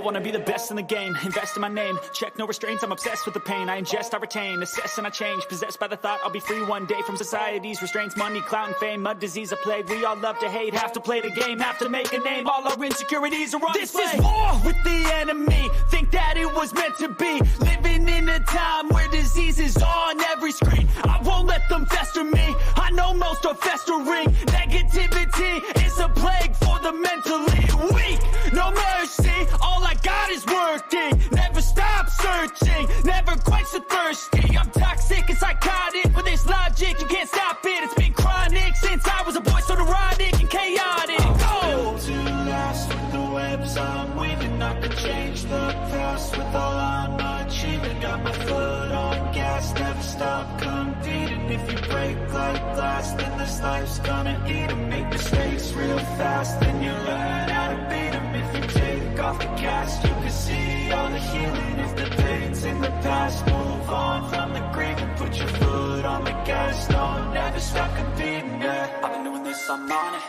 wanna be the best in the game, invest in my name, check no restraints, I'm obsessed with the pain. I ingest, I retain, assess and I change, possessed by the thought I'll be free one day from society's restraints. Money, clout and fame, mud, disease, a plague. We all love to hate, have to play the game, have to make a name. All our insecurities are on display. This is war with the enemy, think that it was meant to be. Living in a time where disease is on every screen. I won't let them fester me, I know most are festering. Negativity is a plague for the mentally weak. No mercy, all I got is working. Never stop searching, never quench the thirsty. I'm toxic and psychotic, with this logic you can't stop it. It's been chronic since I was a boy, so neurotic and chaotic. I'm built to last with the webs I'm weaving. I could change the past with all I'm achieving. Got my foot on gas, never stop competing. If you break like glass, then this life's gonna eat 'em. Make mistakes real fast, then you learn how to beat 'em. If you take off the cast, you can see all the healing. If the pain's in the past, move on from the grieving. Put your foot on the gas, no, never stop competing, yeah. I've been doing this, I'm on it,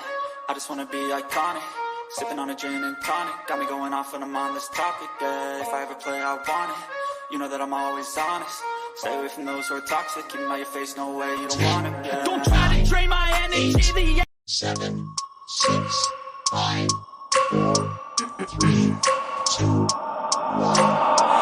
I just wanna be iconic. Sipping on a gin and tonic, got me going off when I'm on this topic, yeah. If I ever play, I want it, you know that I'm always honest. Stay away from those who are toxic, keep them out your face, no way, you don't want it, yeah. Don't try to drain my energy, 8, 7, 6, 5, 4, 3, 2, 1.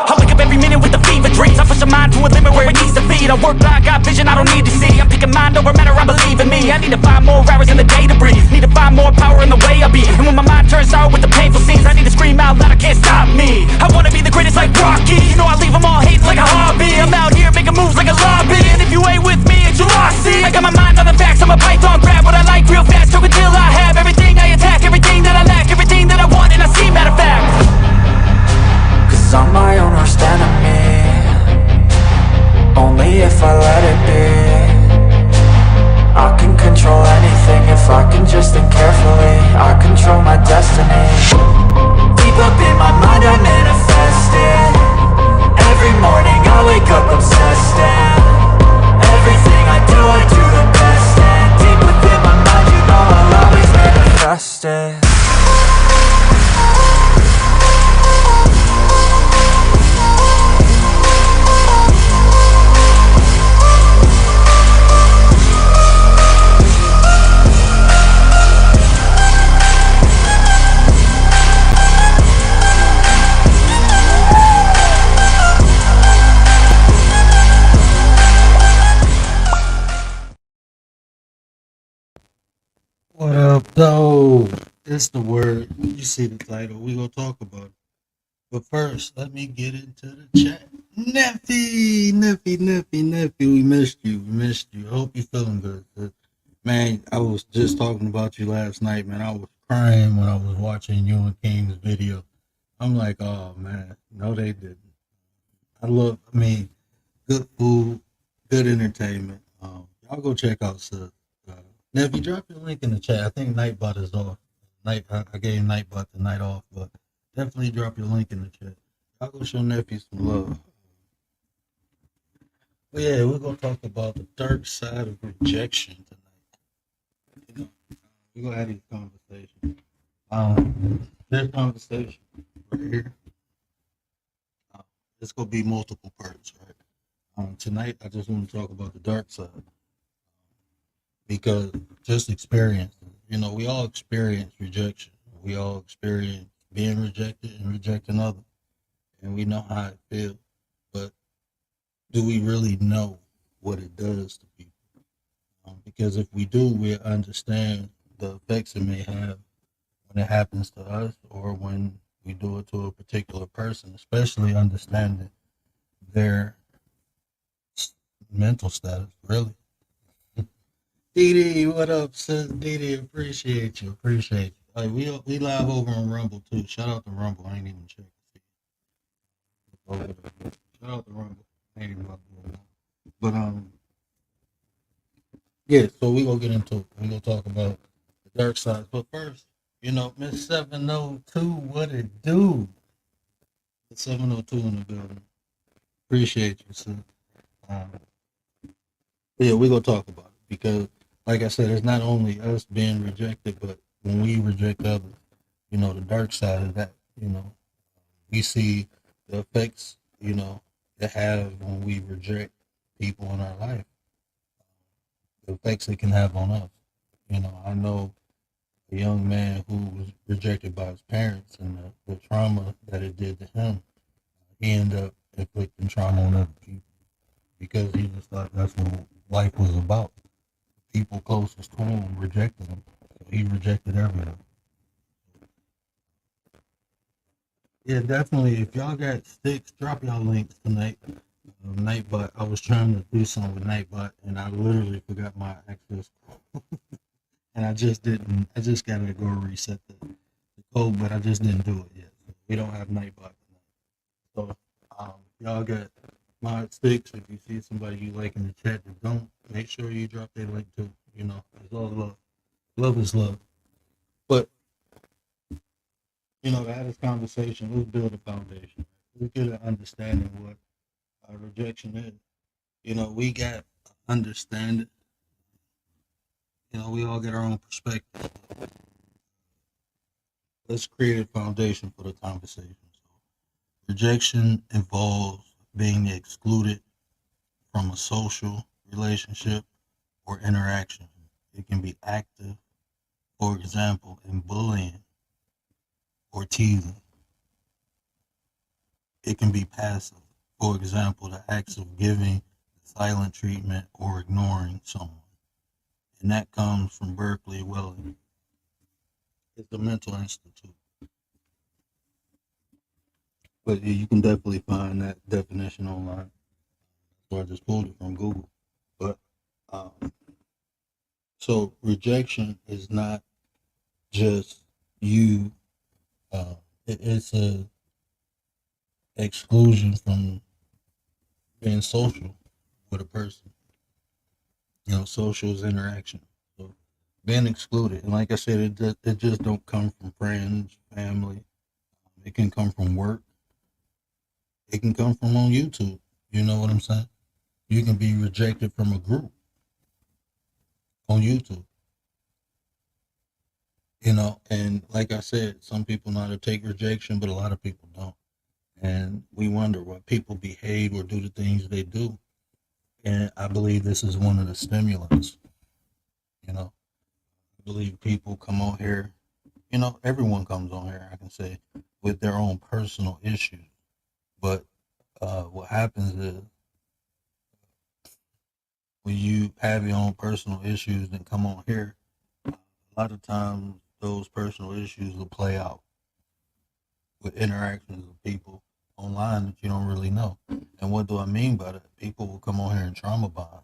I wake up every minute with the fever dreams. I push my mind to a limit where it needs to feed. I work blind, got vision I don't need to see. I'm picking mind over matter, I believe in me. I need to find more hours in the day to breathe. Need to find more power in the way I be. And when my mind turns sour with the painful scenes, I need to scream out loud, I can't stop me. I wanna be the greatest like Rocky. You know I leave them all hating like a hobby. I'm out here making moves like a lobby. And if you ain't with me, it's your loss, see. I got my mind on the facts, I'm a python, grab what I like real fast. Choke until I have everything I attack, everything that I lack, everything that I want, and I see, matter of fact. Cause I'm my own worst enemy, only if I let it be. I can control anything if I can just think carefully. I control my destiny. Deep up in my mind I manifest it. Every morning I wake up obsessed, and everything I do the best. And deep within my mind you know I'll always manifest it. What up, though? It's the word. You see the title. We gonna talk about it. But first, let me get into the chat. Neffy, we missed you. I hope you feeling good. Man, I was just talking about you last night, man. I was crying when I was watching you and King's video. I'm like, oh man, no, they didn't. Good food, good entertainment. Y'all go check out Sub. Now, if you drop your link in the chat, I think Nightbot is off. I gave Nightbot the night off, but definitely drop your link in the chat. I'll go show Nephew some love. But yeah, we're going to talk about the dark side of rejection tonight. You know, we're going to have these conversations. This conversation right here, it's going to be multiple parts, right? Tonight, I just want to talk about the dark side. Because just experience, you know, we all experience rejection. We all experience being rejected and rejecting others. And we know how it feels. But do we really know what it does to people? Because if we do, we understand the effects it may have when it happens to us or when we do it to a particular person, especially understanding their mental status, really. Dee, what up, sis? Dee, appreciate you. Like, we live over on Rumble too. Shout out to Rumble. I ain't even checked. Shout out to Rumble. I ain't even about to do it. But yeah. So we gonna get into it. We gonna talk about the dark side. But first, you know, Miss 702, what it do? The 702 in the building. Appreciate you, sis. Yeah, we gonna talk about it because, like I said, it's not only us being rejected, but when we reject others, you know, the dark side of that, you know, We see the effects, it have when we reject people in our life, the effects it can have on us. I know a young man who was rejected by his parents and the trauma that it did to him. He ended up inflicting trauma on other people because he just thought that's what life was about. People closest to him rejected him. So he rejected everyone. Yeah, definitely. If y'all got sticks, drop y'all links tonight. Nightbot. I was trying to do something with Nightbot, and I literally forgot my access code, and I just didn't. I just gotta go reset the code, but I just didn't do it yet. So we don't have Nightbot tonight. So y'all got mod sticks. If you see somebody you like in the chat that don't, make sure you drop their link too. It's all love. Love is love. But to have this conversation, let's build a foundation. Let's get an understanding what rejection is. We got understanding. We all get our own perspective. Let's create a foundation for the conversation. So, rejection involves being excluded from a social relationship or interaction. It can be active, for example, in bullying or teasing. It can be passive, for example, the acts of giving silent treatment or ignoring someone. And that comes from Berkeley Welling. It's a mental institute. But you can definitely find that definition online. So I just pulled it from Google. But so rejection is not just you. It's a exclusion from being social with a person. Social is interaction. So being excluded, and like I said, it just don't come from friends, family. It can come from work. It can come from on YouTube. You know what I'm saying? You can be rejected from a group on YouTube. And like I said, some people know how to take rejection, but a lot of people don't. And we wonder why people behave or do the things they do. And I believe this is one of the stimulants. I believe people come on here, everyone comes on here, I can say, with their own personal issues. But what happens is when you have your own personal issues and come on here, a lot of times those personal issues will play out with interactions with people online that you don't really know. And what do I mean by that? People will come on here and trauma bond.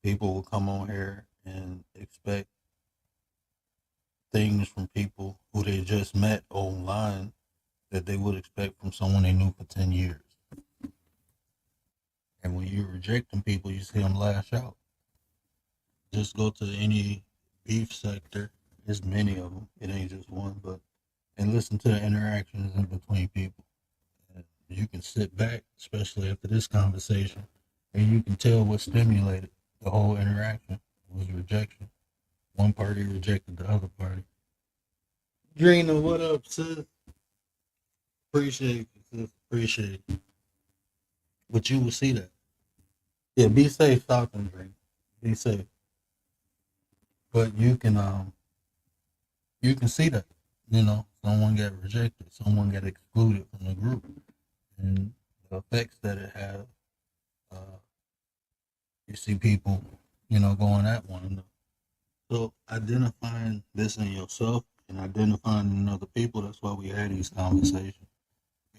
People will come on here and expect things from people who they just met online that they would expect from someone they knew for 10 years. And when you're rejecting people, you see them lash out. Just go to any beef sector. There's many of them. It ain't just one, and listen to the interactions in between people. And you can sit back, especially after this conversation, and you can tell what stimulated the whole interaction was rejection. One party rejected the other party. Drina, what up, sis? Appreciate you, sis. Appreciate you. But you will see that. Yeah, be safe, Stockton, Drina. Be safe. But you can see that. Someone got rejected, someone got excluded from the group, and the effects that it has. You see people, going at one another. So identifying this in yourself and identifying in other people, that's why we had these conversations.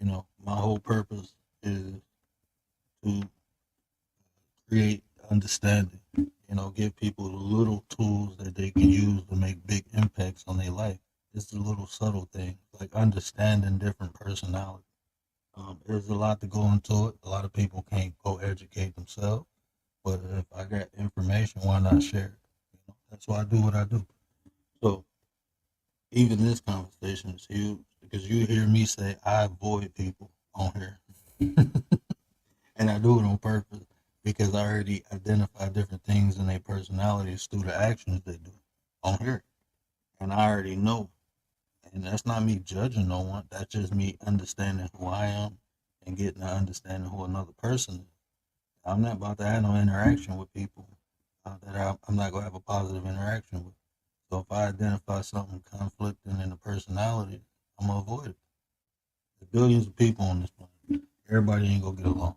My whole purpose is to create understanding, give people the little tools that they can use to make big impacts on their life. It's the little subtle things, like understanding different personalities. There's a lot to go into it. A lot of people can't go educate themselves. But if I got information, why not share it? That's why I do what I do. So even this conversation is huge because you hear me say I avoid people on here. And I do it on purpose because I already identify different things in their personalities through the actions they do on here. And I already know. And that's not me judging no one. That's just me understanding who I am and getting to understanding who another person is. I'm not about to have no interaction with people that I'm not going to have a positive interaction with. So if I identify something conflicting in the personality, I'm going to avoid it. There's billions of people on this planet. Everybody ain't going to get along.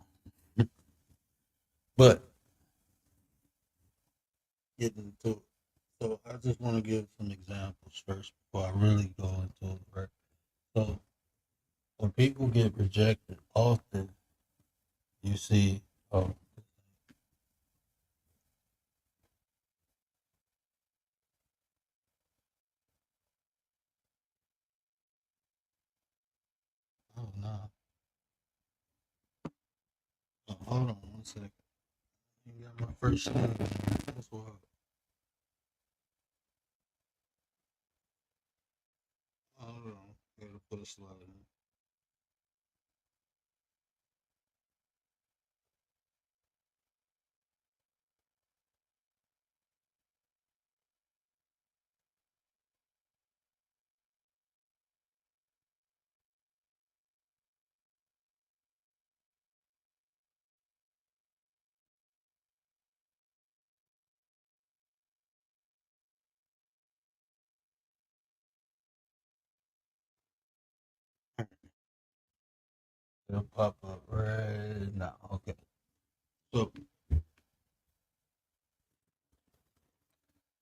But getting into it. So I just want to give some examples first before I really go into it. Right? So when people get rejected, often you see, oh, oh no, oh, hold on one second. You got my first slide. That's why. Hold on, gotta put a slide in. It'll pop up right now. Okay. So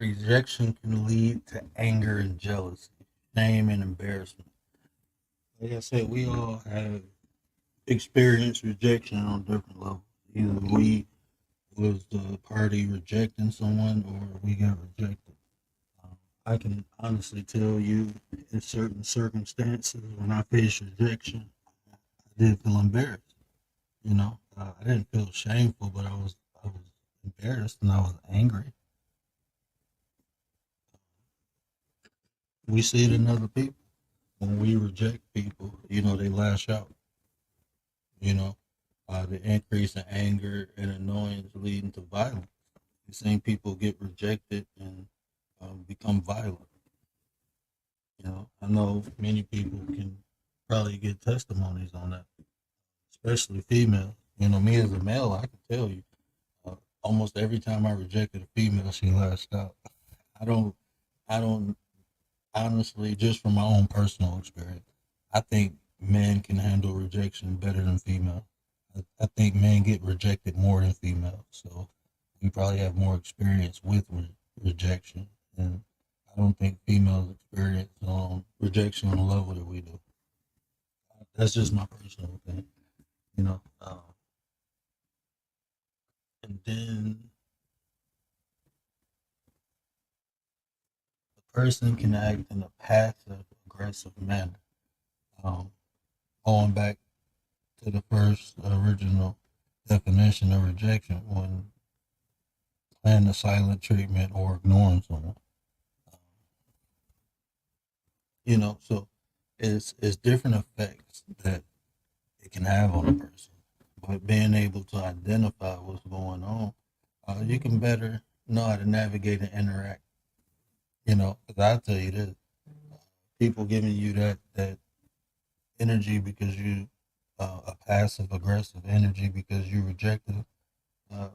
rejection can lead to anger and jealousy, shame and embarrassment. Like I said, we all have experienced rejection on different levels. Either we was the party rejecting someone or we got rejected. I can honestly tell you in certain circumstances when I faced rejection, I did feel embarrassed. I didn't feel shameful, but I was embarrassed and I was angry. We see it in other people. When we reject people, they lash out. You know, the increase in anger and annoyance leading to violence. You've seen people get rejected and become violent. I know many people can probably get testimonies on that, especially female. Me as a male, I can tell you, almost every time I rejected a female, she lashed out. I don't, I don't honestly, just from my own personal experience, I think men can handle rejection better than females. I think men get rejected more than females, so we probably have more experience with rejection, and I don't think females experience rejection on the level that we do. That's just my personal opinion, you know. And then the person can act in a passive aggressive manner. Um, Going back to the first original definition of rejection, when planning a silent treatment or ignoring someone. So it's different effects that it can have on a person. But being able to identify what's going on, you can better know how to navigate and interact. Because I tell you this, people giving you that energy because you a passive aggressive energy because you rejected. Uh,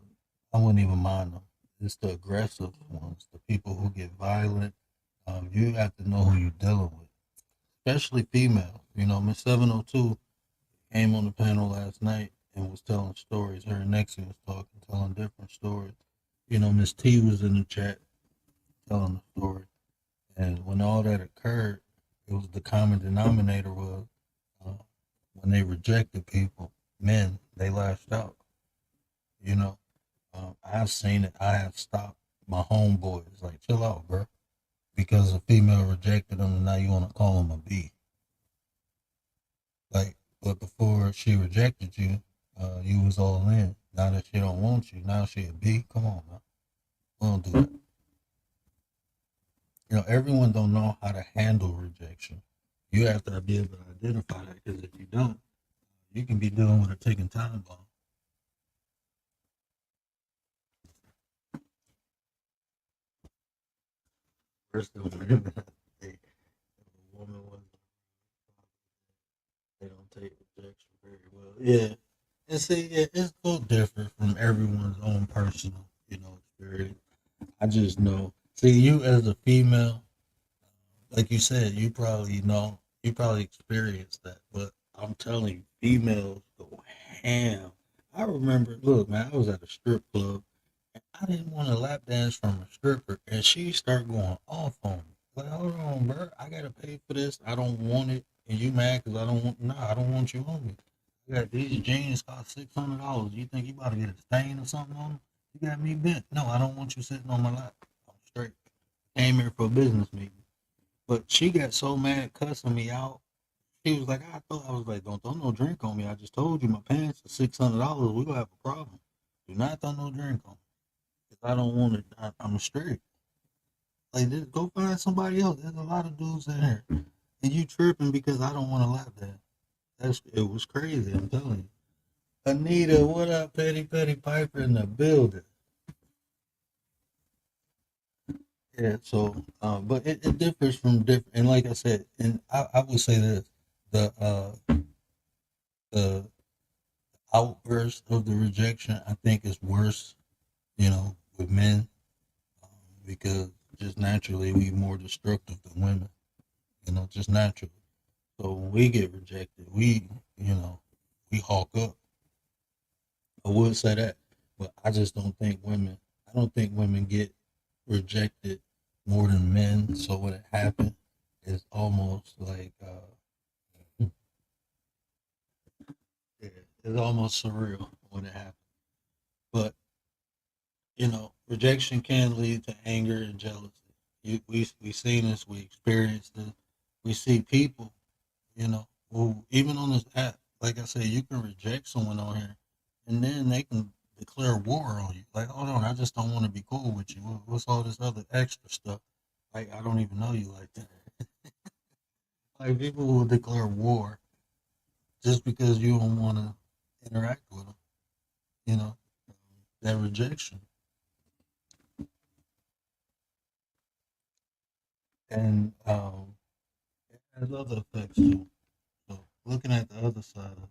I wouldn't even mind them. It's the aggressive ones, the people who get violent. You have to know who you're dealing with, especially females. Miss 702 came on the panel last night and was telling stories. Her and Nexie was talking, telling different stories. Miss T was in the chat telling the story. And when all that occurred, it was the common denominator was uh, when they rejected people, men, they lashed out. You know, I've seen it. I have stopped my homeboys. Like, chill out, bro. Because a female rejected them, and now you want to call them a B. Like, but before she rejected you, you was all in. Now that she don't want you, now she a B. Come on, man. We don't do that. Everyone don't know how to handle rejection. You have to be able to identify that, because if you don't, you can be dealing with a ticking time bomb. First of all, a woman was Yeah. And see, yeah, it's so different from everyone's own personal, experience. I just know. See, you as a female, like you said, you probably experienced that. But I'm telling you, females go ham. I remember, look, man, I was at a strip club and I didn't want a lap dance from a stripper, and she started going off on me. Like, hold on, bro, I gotta pay for this. I don't want it, and you mad because I don't want? Nah, I don't want you on me. I got these jeans cost $600. You think you about to get a stain or something on them? You got me bent. No, I don't want you sitting on my lap. I'm straight. Came here for a business meeting. But she got so mad cussing me out. She was like, I was like, don't throw no drink on me. I just told you my pants are $600. We gonna have a problem. Do not throw no drink on me. Cause I don't want it. I'm straight. Like, go find somebody else. There's a lot of dudes in here, and you tripping because I don't want to lap dance. It was crazy. I'm telling you. Anita, what up, Petty Piper in the building? Yeah, so but it differs from different, and like I said, and I would say this: the outburst of the rejection, I think, is worse, with men, because just naturally we more destructive than women, just naturally. So when we get rejected, you know, we hawk up. I would say that, but I just don't think women. I don't think women get rejected more than men. So when it happens, it's almost like yeah, it's almost surreal when it happens. But rejection can lead to anger and jealousy. We seen this, we experienced it. We see people, who even on this app, like I said, you can reject someone on here, and then they can declare war on you. Like, hold on, I just don't want to be cool with you. What's all this other extra stuff? Like, I don't even know you like that. Like, people will declare war just because you don't want to interact with them. You know, that rejection, and it has other effects too. So, looking at the other side of,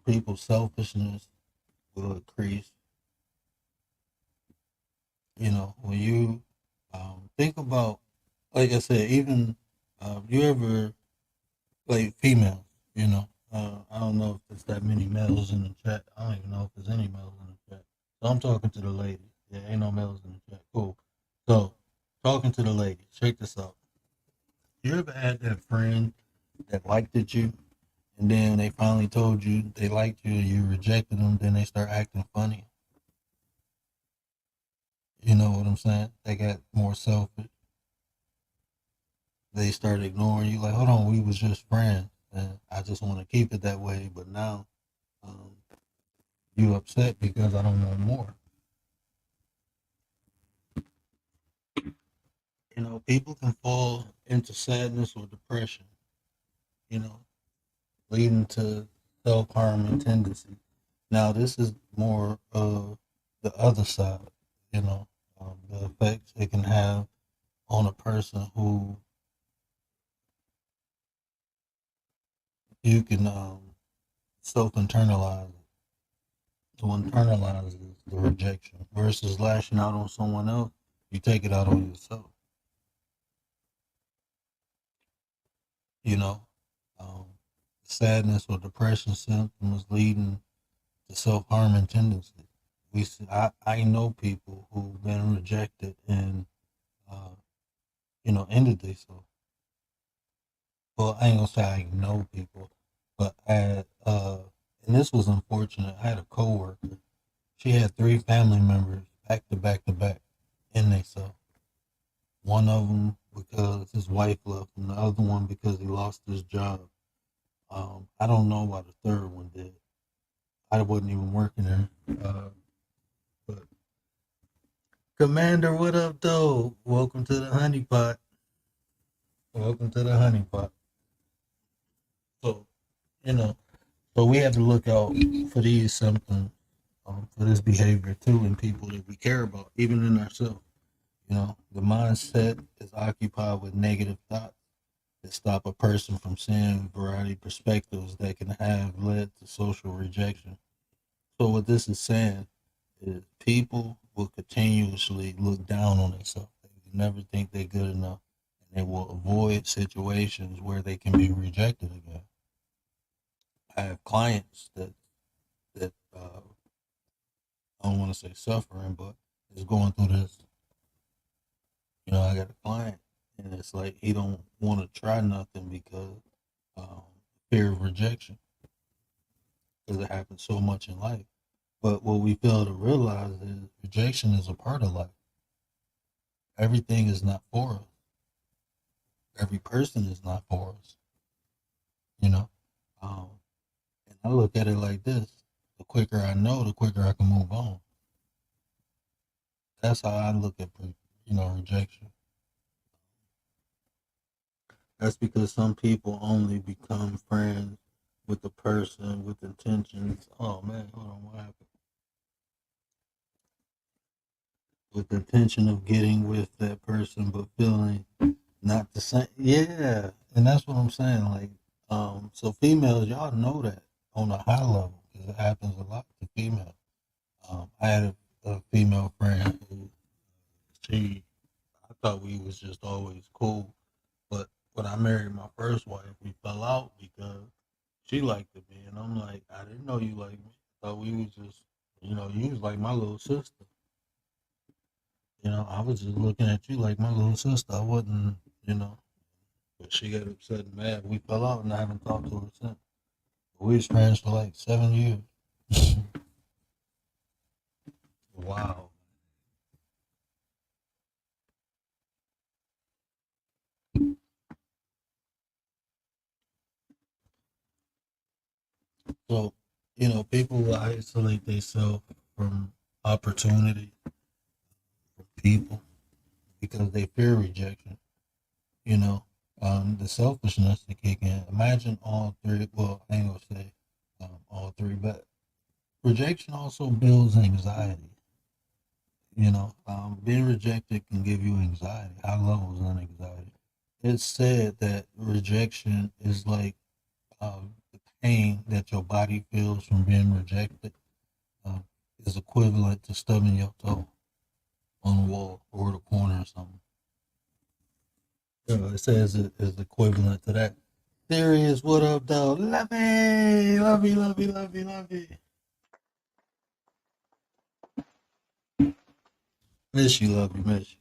people's selfishness will increase. When you think about, like I said, even you ever like females, I don't know if there's that many males in the chat. I don't even know if there's any males in the chat. So I'm talking to the ladies. Yeah, ain't no males in the chat. Cool. So talking to the ladies, check this out. You ever had that friend that liked at you, and then they finally told you they liked you, and you rejected them, then they start acting funny? You know what I'm saying? They got more selfish. They started ignoring you. Like, hold on, we was just friends, and I just want to keep it that way. But now, um, you upset because I don't want more. People can fall into sadness or depression. You know, leading to self harming tendencies. Now, this is more of the other side. The effects it can have on a person who you can self internalize. To internalize the rejection versus lashing out on someone else. You take it out on yourself. You know, um, sadness or depression symptoms leading to self harming tendencies. I know people who've been rejected and uh, ended themselves. Well, I ain't gonna say I know people, but I had, and this was unfortunate. I had a coworker. She had three family members back to back to back in themselves. One of them because his wife left him, the other one because he lost his job. I don't know why the third one did. I wasn't even working there. But Commander, what up, though? Welcome to the honeypot. Welcome to the honeypot. So, you know, so we have to look out for these symptoms, for this behavior too in people that we care about, even in ourselves. The mindset is occupied with negative thoughts. that stop a person from seeing a variety of perspectives that can have led to social rejection. So what this is saying is people will continuously look down on themselves. They never think they're good enough, and they will avoid situations where they can be rejected again. I have clients that I don't want to say suffering, but is going through this. I got a client, and it's like he don't want to try nothing because um, fear of rejection, because it happens so much in life. But what we fail to realize is rejection is a part of life. Everything is not for us. Every person is not for us. You know, um, and I look at it like this: the quicker I know, the quicker I can move on. That's how I look at rejection. That's because some people only become friends with the person with intentions. Oh man, hold on, what happened? With the intention of getting with that person, but feeling not the same. Yeah, and that's what I'm saying. Like, so females, y'all know that on a high level because it happens a lot to females. I had a female friend who she, I thought we was just always cool, but when I married my first wife, we fell out because she liked me, and I'm like, I didn't know you liked me. I thought we was just, you was like my little sister. I was just looking at you like my little sister. I wasn't, but she got upset and mad. We fell out, and I haven't talked to her since. We was friends for like 7 years. Wow. So, people will isolate themselves from opportunity, from people, because they fear rejection. You know, the selfishness to kick in. Imagine all three. Well, I ain't gonna say all three, but rejection also builds anxiety. Being rejected can give you anxiety, high levels of anxiety. It's said that rejection is like the pain that your body feels from being rejected uh, is equivalent to stubbing your toe on the wall or the corner or something. It says it is equivalent to that. Serious, what up, though? Love me, love you, love you, love you, love you. Miss you, love you, miss you.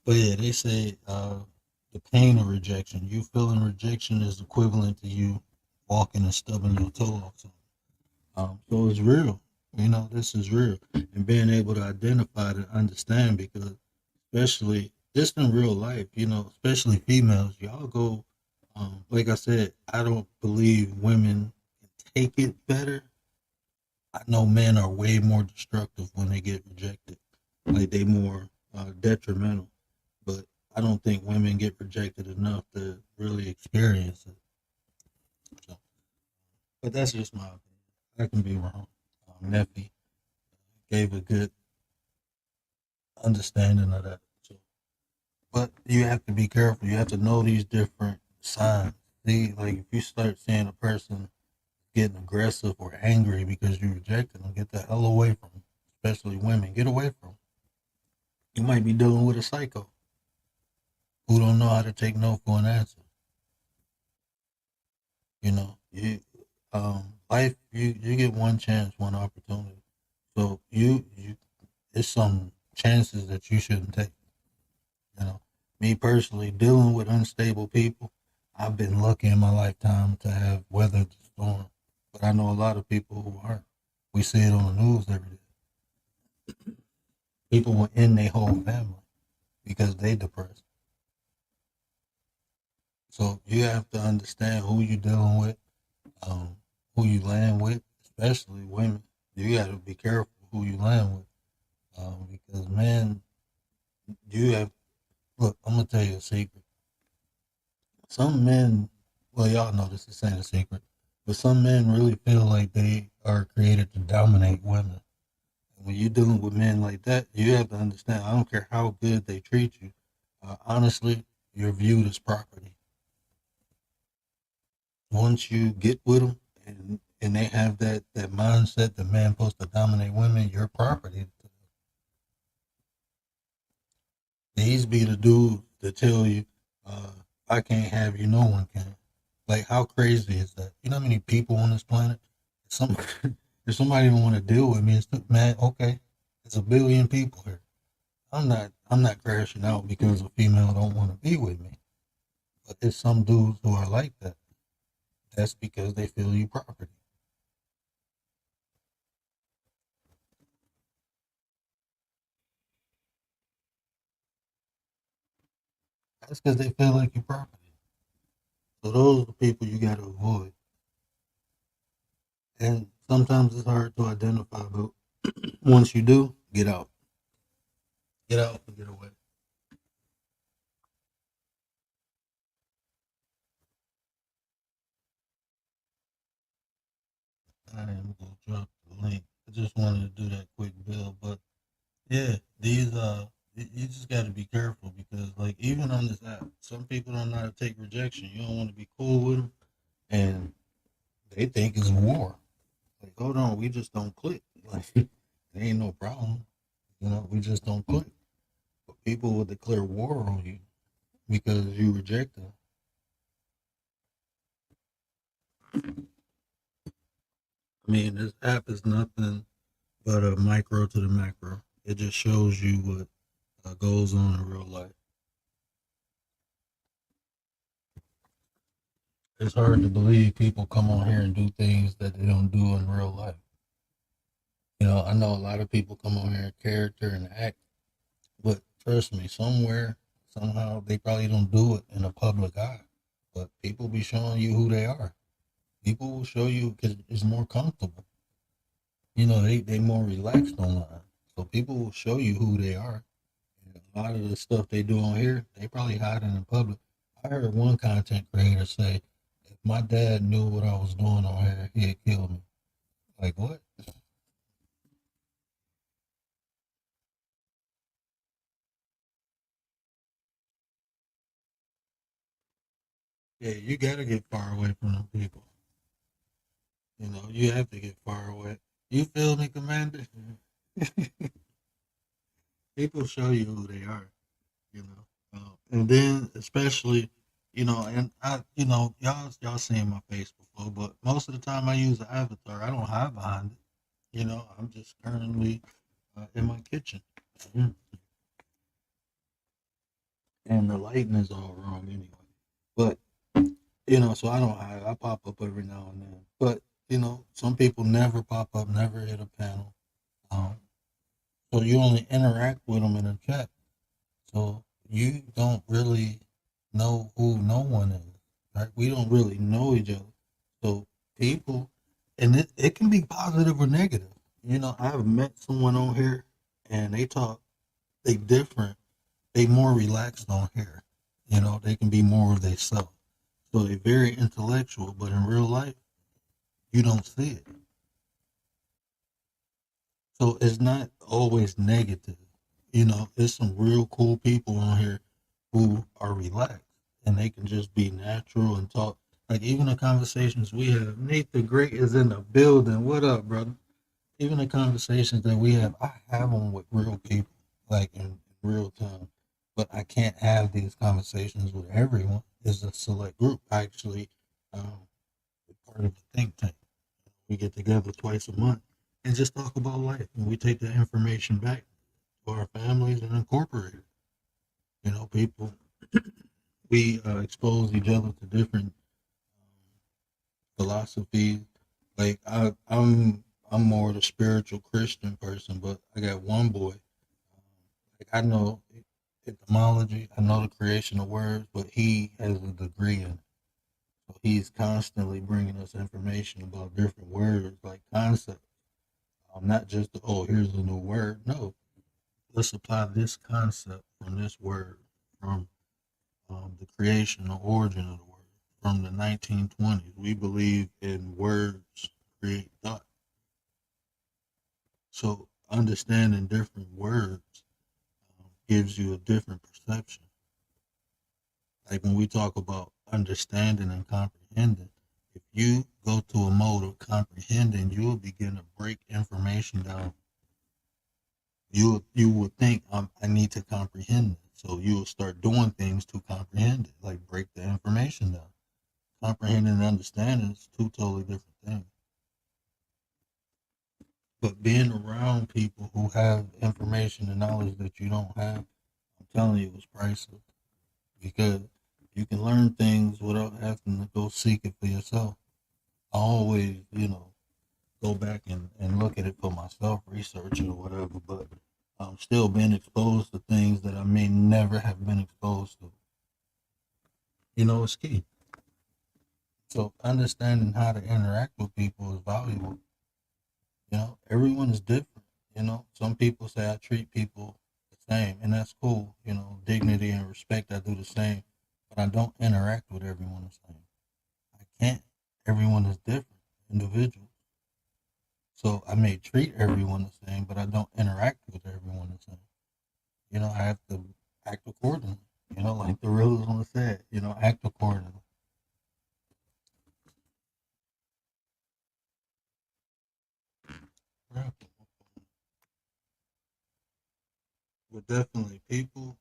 But yeah, they say the pain of rejection, you feeling rejection is equivalent to you walking and stubbing your toe off something. So it's real. This is real. And being able to identify and understand because especially just in real life, especially females, y'all go like I said, I don't believe women can take it better. I know men are way more destructive when they get rejected. Like they more detrimental. But I don't think women get rejected enough to really experience it. So, but that's just my opinion. I can be wrong. Nephi gave a good understanding of that. So, but you have to be careful. You have to know these different signs. See, like if you start seeing a person getting aggressive or angry because you rejected them, get the hell away from them. Especially women, get away from them. You might be dealing with a psycho who don't know how to take no for an answer. Life you get one chance, one opportunity. So you it's some chances that you shouldn't take. Me personally, dealing with unstable people, I've been lucky in my lifetime to have weathered the storm. But I know a lot of people who aren't. We see it on the news every day. People will end their whole family because they depressed. So you have to understand who you're dealing with, who you land with, especially women. You got to be careful who you land with, because man, you have. Look, I'm gonna tell you a secret. Some men, well, y'all know this ain't a secret, but some men really feel like they are created to dominate women. And when you're dealing with men like that, you have to understand. I don't care how good they treat you. Honestly, you're viewed as property. Once you get with them and they have that mindset that man supposed to dominate women, you're property. These be the dudes that tell you, I can't have you, no one can. Like, how crazy is that? You know how many people on this planet? Some, if somebody don't want to deal with me, it's man, okay. There's a billion people here. I'm not crashing out because a female don't want to be with me. But there's some dudes who are like that. That's because they feel you property. That's because they feel like you property. So those are the people you got to avoid. And sometimes it's hard to identify, but once you do, get out. Get out and get away. I am gonna drop the link. I just wanted to do that quick build, but yeah, these you just got to be careful because like even on this app, some people don't know how to take rejection. You don't want to be cool with them, and they think it's war. Like, hold on, we just don't click. Like, there ain't no problem. We just don't click. But people will declare war on you because you reject them. I mean, this app is nothing but a micro to the macro. It just shows you what goes on in real life. It's hard to believe people come on here and do things that they don't do in real life. I know a lot of people come on here in character and act, but trust me, somewhere, somehow, they probably don't do it in a public eye. But people be showing you who they are. People will show you because it's more comfortable. They more relaxed online. So people will show you who they are. And a lot of the stuff they do on here, they probably hide it in public. I heard one content creator say, if my dad knew what I was doing on here, he'd kill me. Like, what? Yeah, you got to get far away from them people. You have to get far away. You feel me, Commander? People show you who they are, you know. And then especially, and y'all seen my face before, but most of the time I use an avatar. I don't hide behind it. I'm just currently in my kitchen, and the lighting is all wrong anyway. But so I don't hide. I pop up every now and then. But some people never pop up, never hit a panel. Um, so you only interact with them in a chat. So you don't really know who no one is, right? We don't really know each other. So people, and it can be positive or negative. I've met someone on here and they talk, they different, they more relaxed on here. They can be more of themselves. So they're very intellectual, but in real life, you don't see it. So it's not always negative. There's some real cool people on here who are relaxed and they can just be natural and talk. Like even the conversations we have, Nate the Great is in the building. What up, brother? Even the conversations that we have, I have them with real people, like in real time. But I can't have these conversations with everyone. It's a select group. Actually, we're part of a think tank. We get together twice a month and just talk about life. And we take the information back to our families and incorporate it. People, we expose each other to different philosophies. Like I'm more the spiritual Christian person, but I got one boy. Like I know etymology, I know the creation of words, but he has a degree in it. So he's constantly bringing us information about different words, like concepts. Not just here's a new word. No, let's apply this concept from this word, from the creation, the origin of the word, from the 1920s. We believe in words create thought. So understanding different words gives you a different perception. Like when we talk about understanding and comprehending, if you go to a mode of comprehending, you will begin to break information down. You would think I need to comprehend it, so you will start doing things to comprehend it, like break the information down. Comprehending and understanding is two totally different things. But being around people who have information and knowledge that you don't have, I'm telling you, it's priceless because you can learn things without having to go seek it for yourself. I always, go back and look at it for myself, research it or whatever, but I'm still being exposed to things that I may never have been exposed to. It's key. So understanding how to interact with people is valuable. Everyone is different. Some people say I treat people the same, and that's cool. Dignity and respect, I do the same, but I don't interact with everyone the same. I can't. Everyone is different, individual. So I may treat everyone the same, but I don't interact with everyone the same. I have to act accordingly. Like the real one said, act accordingly. Yeah. But definitely, people,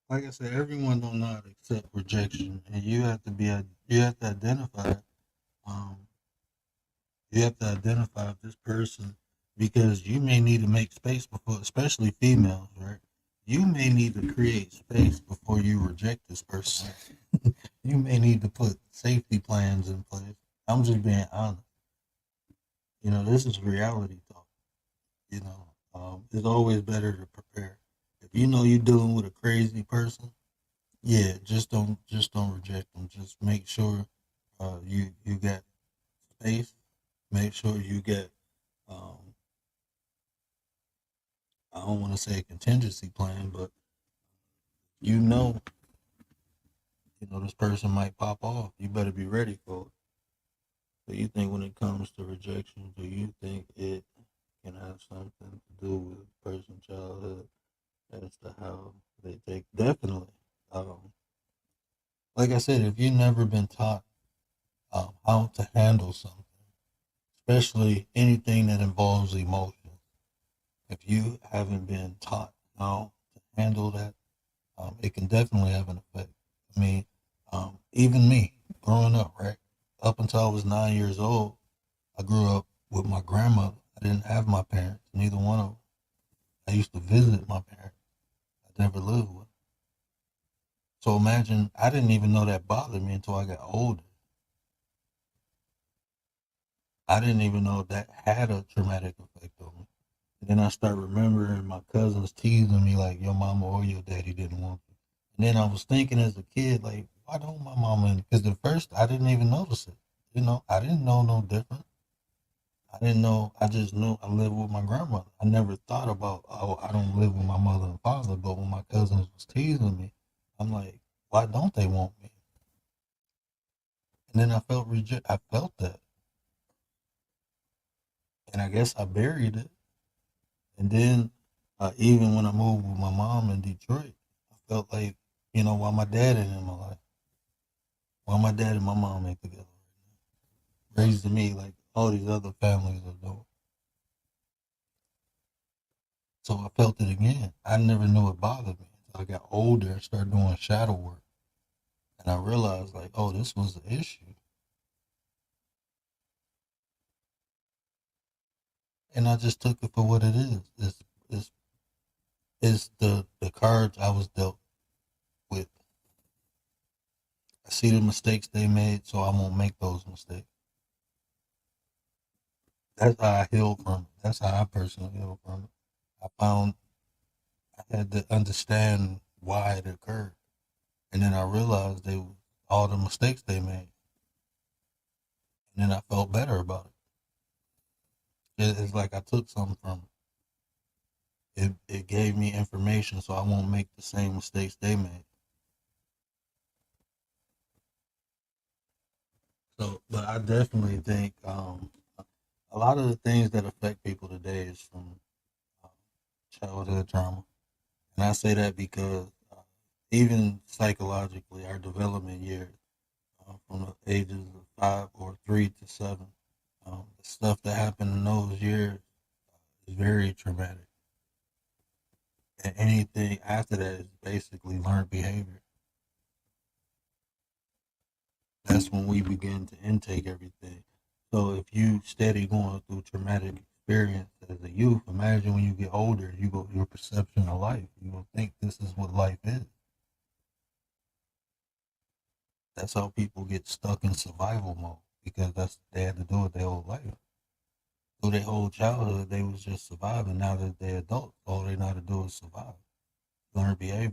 like I said, everyone don't know how to accept rejection, and you have to identify, um, you have to identify this person because you may need to make space before, especially females, right? You may need to create space before you reject this person. You may need to put safety plans in place. I'm just being honest. This is reality talk. It's always better to prepare. If you know you're dealing with a crazy person, yeah, just don't reject them. Just make sure you got space. Make sure you get um, I don't want to say a contingency plan, but you know this person might pop off. You better be ready for it. So you think when it comes to rejection, do you think it can have something to do with a person's childhood as to how they take? Definitely. Um, like I said, if you've never been taught how to handle something, especially anything that involves emotion, if you haven't been taught how to handle that, it can definitely have an effect. I mean, even me growing up, right? Up until I was 9 years old, I grew up with my grandmother. I didn't have my parents, neither one of them. I used to visit my parents. I never lived with them. So imagine, I didn't even know that bothered me until I got older. I didn't even know that had a traumatic effect on me. And then I start remembering my cousins teasing me like your mama or your daddy didn't want you. And then I was thinking as a kid, like, why don't my mama? Because at first I didn't even notice it. I didn't know no different. I didn't know. I just knew I lived with my grandmother. I never thought about, oh, I don't live with my mother and father. But when my cousins was teasing me, I'm like, why don't they want me? And then I felt reject. I felt that, and I guess I buried it. And then even when I moved with my mom in Detroit, I felt like, why my dad ain't in my life, why my dad and my mom ain't together, raising me like all these other families are doing. So I felt it again. I never knew it bothered me until I got older and started doing shadow work. And I realized, like, oh, this was the issue. And I just took it for what it is. It's, it's the cards I was dealt with. I see the mistakes they made, so I won't make those mistakes. That's how I healed from it. That's how I personally healed from it. I found I had to understand why it occurred. And then I realized they all the mistakes they made. And then I felt better about it. It's like I took something from it. It gave me information so I won't make the same mistakes they made. So, but I definitely think a lot of the things that affect people today is from uh, childhood trauma. And I say that because even psychologically, our development years from the ages of 5 or 3 to 7, the stuff that happened in those years is very traumatic. And anything after that is basically learned behavior. That's when we begin to intake everything. So if you steady going through traumatic experience as a youth, imagine when you get older, your perception of life. You will think this is what life is. That's how people get stuck in survival mode because that's what they had to do with their whole life. Through their whole childhood, they was just surviving. Now that they're adults, all they know how to do is survive, learn behavior.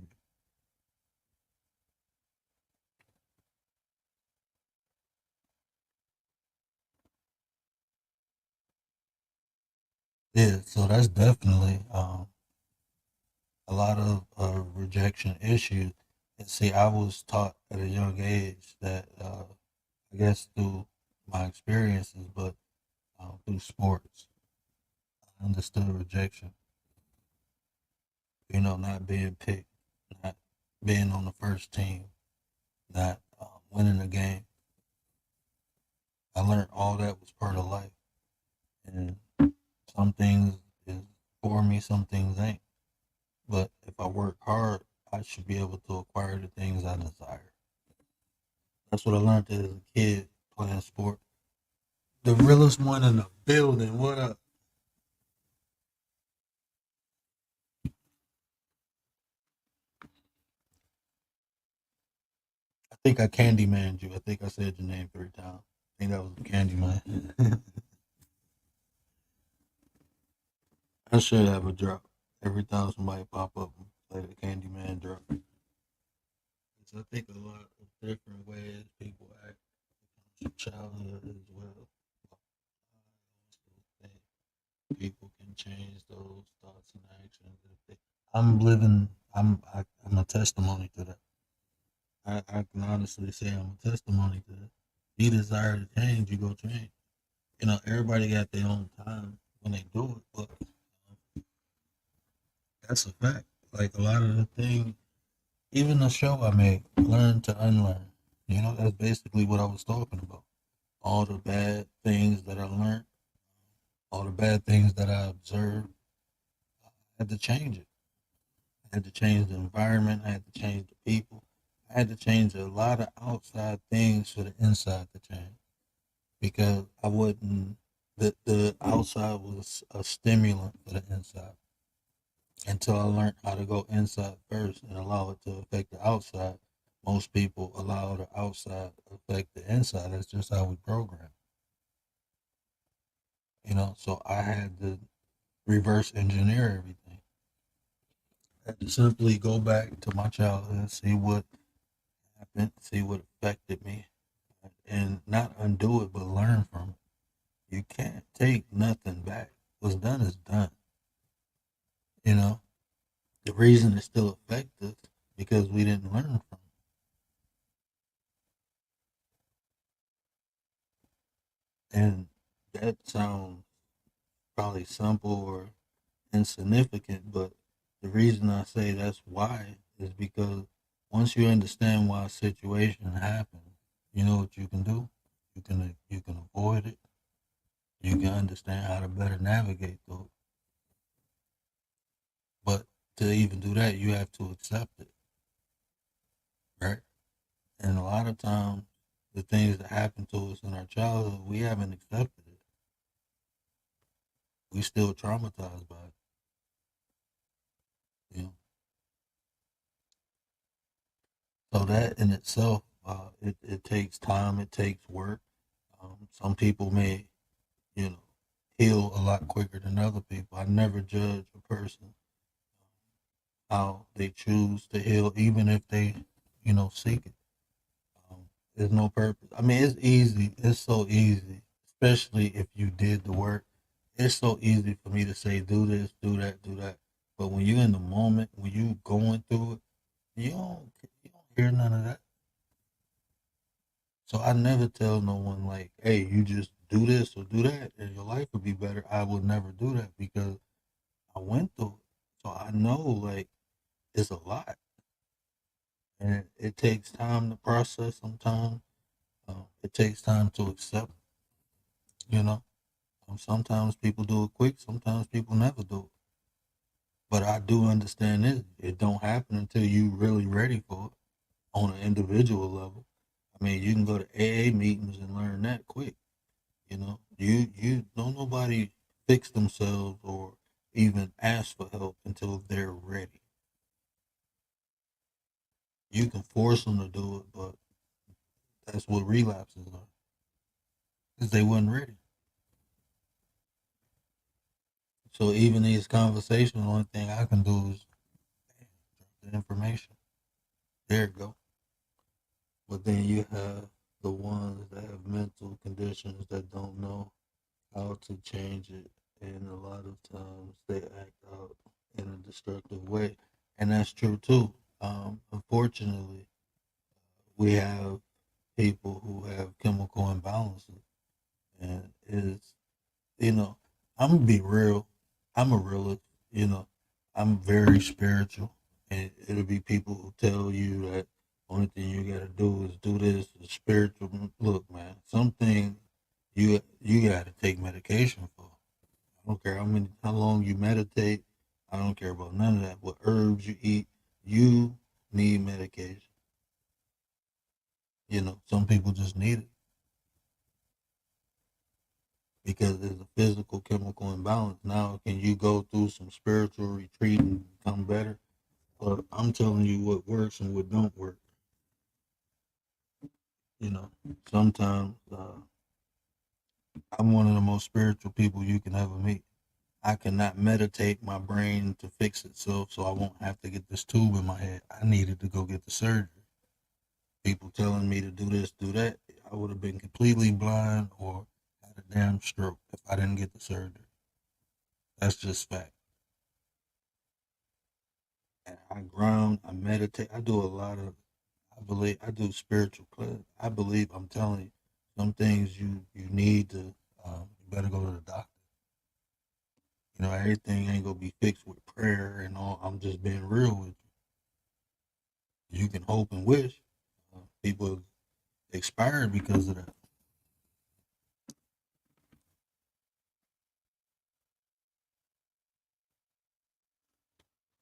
Yeah, so that's definitely a lot of rejection issues. And see, I was taught at a young age that I guess through my experiences, but through sports, I understood rejection. You know, not being picked, not being on the first team, not winning a game. I learned all that was part of life, and some things is for me, some things ain't. But if I work hard, I should be able to acquire the things I desire. That's what I learned as a kid playing sport. The realest one in the building. What up? I think I Candyman you. I think I said your name 3 times. I think that was Candyman. I should have a drop every time somebody pop up and play the Candyman drop. So I think a lot of different ways people act from childhood as well. I also think people can change those thoughts and actions. If they, I'm living. I'm a testimony to that. I can honestly say I'm a testimony to that. You desire to change, you go change. You know, everybody got their own time when they do it, but that's a fact. Like a lot of the things, even the show I made, Learn to Unlearn. You know, that's basically what I was talking about. All the bad things that I learned, all the bad things that I observed, I had to change it. I had to change the environment. I had to change the people. I had to change a lot of outside things for the inside to change because I wouldn't. The outside was a stimulant for the inside. Until I learned how to go inside first and allow it to affect the outside, most people allow the outside to affect the inside. That's just how we program. You know, so I had to reverse engineer everything. I had to simply go back to my childhood, see what happened, see what affected me, and not undo it, but learn from it. You can't take nothing back. What's done is done. You know, the reason it still affects us because we didn't learn from it. And that sounds probably simple or insignificant, but the reason I say that's why is because once you understand why a situation happens, you know what you can do. You can avoid it. You can understand how to better navigate through it. But to even do that, you have to accept it, right? And a lot of times, the things that happen to us in our childhood, we haven't accepted it. We still traumatized by it. You know, so that in itself, it takes time. It takes work. Some people may, you know, heal a lot quicker than other people. I never judge a person how they choose to heal, even if they, seek it. There's no purpose. I mean, it's easy. It's so easy, especially if you did the work. It's so easy for me to say, do this, do that, do that. But when you're in the moment, when you going through it, you don't hear none of that. So I never tell no one like, hey, you just do this or do that and your life will be better. I would never do that because I went through it. So I know like it's a lot. and it takes time to process. Sometimes it takes time to accept. You know, sometimes people do it quick. Sometimes people never do it. But I do understand this. It don't happen until you really ready for it on an individual level. I mean, you can go to AA meetings and learn that quick. You know, you don't nobody fix themselves or even ask for help until they're ready. You can force them to do it, but that's what relapses are, because they wasn't ready. So even these conversations, the only thing I can do is the information. There it go. But then you have the ones that have mental conditions that don't know how to change it, and a lot of times they act out in a destructive way, and that's true too. Unfortunately, we have people who have chemical imbalances, and it's, you know, I'm gonna be real. I'm a realist. You know, I'm very spiritual, and it'll be people who tell you that only thing you gotta do is do this. The spiritual look, man. Something you gotta take medication for. I don't care how long you meditate. I don't care about none of that. What herbs you eat, you need medication. You know, some people just need it because there's a physical chemical imbalance. Now, can you go through some spiritual retreat and become better? But I'm telling you what works and what don't work. You know, sometimes I'm one of the most spiritual people you can ever meet. I cannot meditate my brain to fix itself so I won't have to get this tube in my head. I needed to go get the surgery. People telling me to do this, do that. I would have been completely blind or had a damn stroke if I didn't get the surgery. That's just fact. And I ground, I meditate, I do a lot of, I believe, I do spiritual cleanse. I believe, I'm telling you, some things you need to, you better go to the doctor. You know, everything ain't gonna be fixed with prayer and all. I'm just being real with you. You can hope and wish. People expired because of that.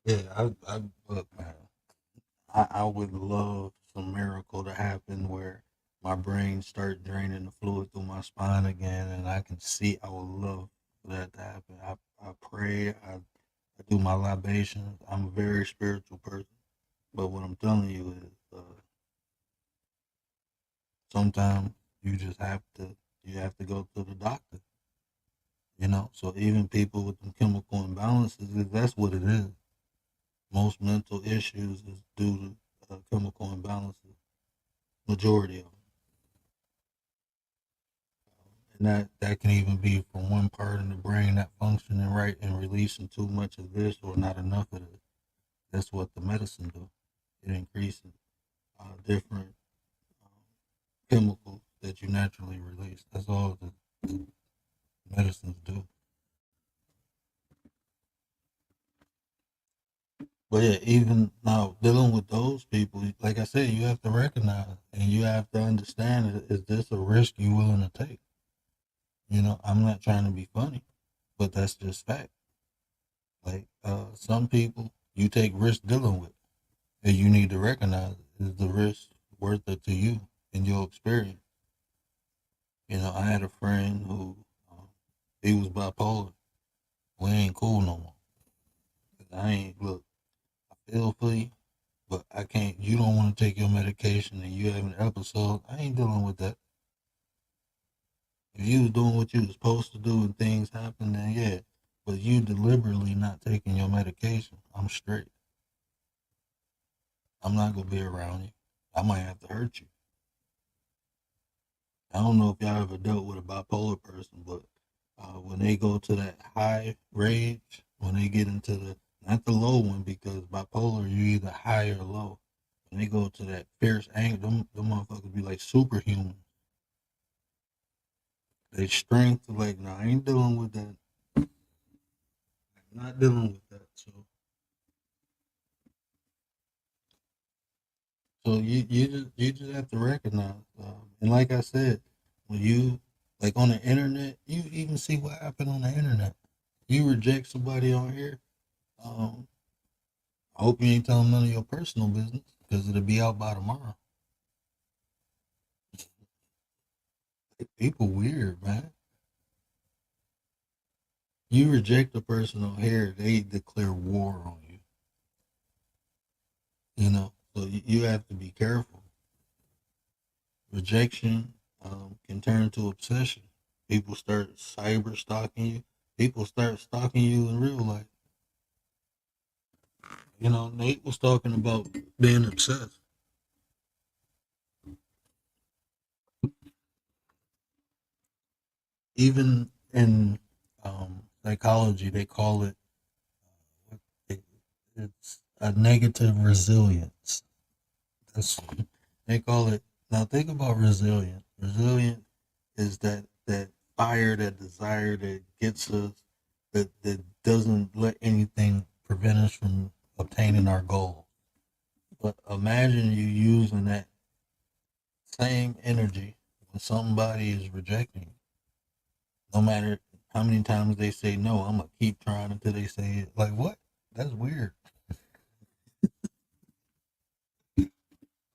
Yeah, I look, man. I would love some miracle to happen where my brain start draining the fluid through my spine again, and I can see. I would love for that to happen. I pray. I do my libations. I'm a very spiritual person, but what I'm telling you is, sometimes you just have to. You have to go to the doctor. You know. So even people with them chemical imbalances, that's what it is. Most mental issues is due to chemical imbalances. Majority of them. And that can even be from one part of the brain not functioning right and releasing too much of this or not enough of this. That's what the medicine do. It increases different chemicals that you naturally release. That's all the medicines do. But yeah, even now dealing with those people, like I said, you have to recognize and you have to understand: is this a risk you willing to take? You know, I'm not trying to be funny, but that's just fact. Like some people, you take risk dealing with. And you need to recognize, is the risk worth it to you in your experience? You know, I had a friend who he was bipolar. We ain't cool no more. I ain't look. I feel for you, but I can't. You don't want to take your medication and you have an episode. I ain't dealing with that. If you was doing what you was supposed to do and things happen, then yeah. But you deliberately not taking your medication, I'm straight. I'm not gonna be around you. I might have to hurt you. I don't know if y'all ever dealt with a bipolar person, but when they go to that high rage, when they get into the not the low one, because bipolar you either high or low. When they go to that fierce anger, them motherfuckers be like superhuman. They strength like, nah, I ain't dealing with that. I'm not dealing with that. So So you just have to recognize, and like I said, when you like on the internet, you even see what happened on the internet. You reject somebody on here. Um, I hope you ain't telling none of your personal business because it'll be out by tomorrow. People weird, man. You reject a person on here, they declare war on you. So you have to be careful. Rejection can turn into obsession. People start cyber stalking you. People start stalking you in real life. Nate was talking about being obsessed. Even in psychology, they call it it's a negative resilience. That's they call it. Now think about resilient. Resilient is that fire, that desire that gets us, that doesn't let anything prevent us from obtaining our goal. But imagine you using that same energy when somebody is rejecting you. No matter how many times they say no, I'm gonna keep trying until they say it. Like what? That's weird.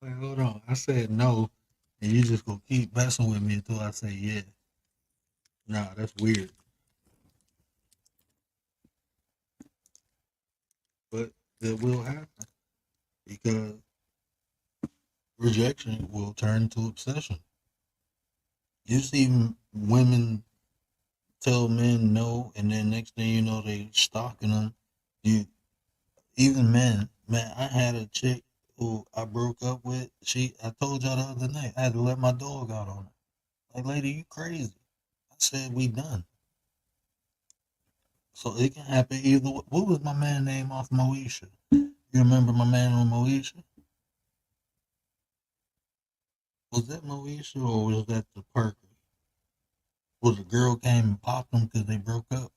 Like hold on, I said no, and you just gonna keep messing with me until I say yeah. Nah, that's weird. But that will happen because rejection will turn to obsession. You see women tell men no, and then next thing you know, they stalking them. You even men, man. I had a chick who I broke up with. I told y'all the other night, I had to let my dog out on her. Like, lady, you crazy? I said we done. So it can happen either way. What was my man name off Moesha? You remember my man on Moesha? Was that Moesha or was that the Parker? Was the girl came and popped them because they broke up?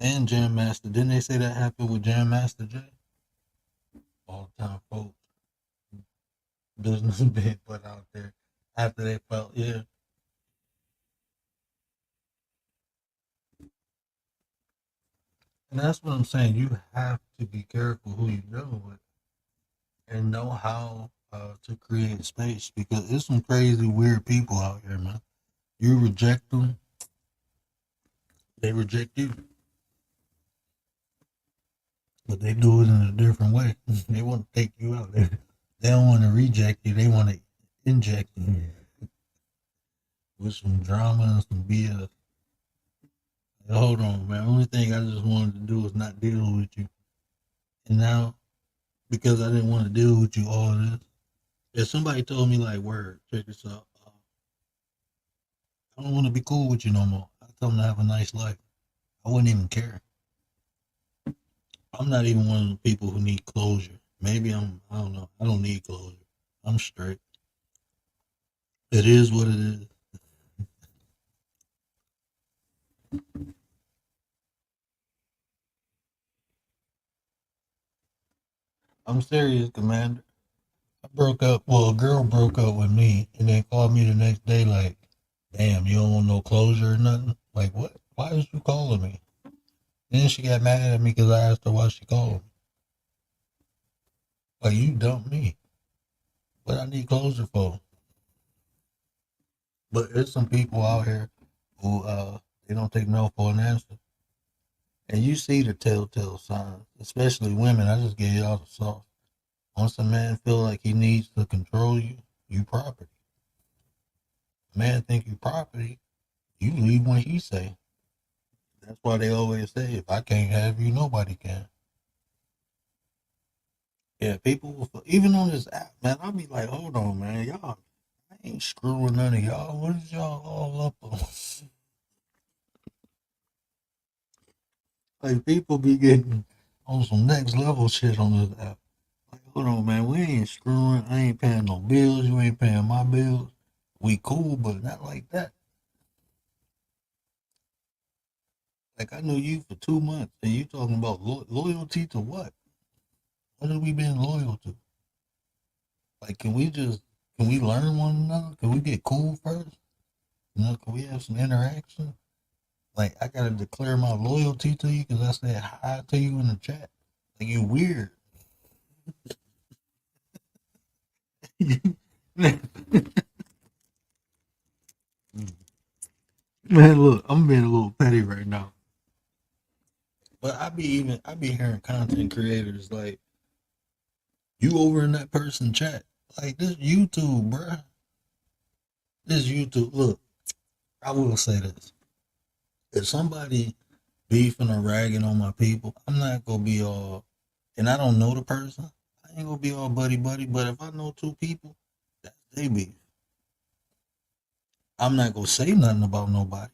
And Jam Master. Didn't they say that happened with Jam Master Jay? All the time, folks. Business being put out there after they felt, yeah. And that's what I'm saying. You have to be careful who you deal with and know how to create space because there's some crazy, weird people out here, man. You reject them, they reject you, but they do it in a different way. They want to take you out. They don't want to reject you, they want to inject you with some drama and some BS. Hold on, man. Only thing I just wanted to do was not deal with you. And now, because I didn't want to deal with you all this, if somebody told me, like, word, check this out, I don't want to be cool with you no more. I tell them to have a nice life. I wouldn't even care. I'm not even one of the people who need closure. Maybe I don't know. I don't need closure. I'm straight. It is what it is. I'm serious, Commander. I broke up. Well, a girl broke up with me and then called me the next day like, damn, you don't want no closure or nothing? Like, what? Why is you calling me? Then she got mad at me because I asked her why she called me. Like, you dumped me. What I need closure for? But there's some people out here who they don't take no for an answer. And you see the telltale signs, especially women. I just gave y'all the sauce. Once a man feel like he needs to control you, you property. A man think you property, you leave when he say. That's why they always say, if I can't have you, nobody can. Yeah, people will, even on this app, man, I'll be like, hold on, man, y'all, I ain't screwing none of y'all. What is y'all all up on? Like, people be getting on some next level shit on this app. Like, hold on, man, we ain't screwing. I ain't paying no bills. You ain't paying my bills. We cool, but not like that. Like, I knew you for 2 months, and you talking about loyalty to what? What are we being loyal to? Like, can we learn one another? Can we get cool first? You know, can we have some interaction? Like, I gotta declare my loyalty to you because I said hi to you in the chat. Like, you weird. Man, look, I'm being a little petty right now. But I be hearing content creators like, you over in that person chat. Like, this YouTube, bruh. This YouTube. Look, I will say this. If somebody beefing or ragging on my people, I'm not gonna be all, and I don't know the person, I ain't gonna be all buddy buddy. But if I know two people, that's they beef. I'm not gonna say nothing about nobody.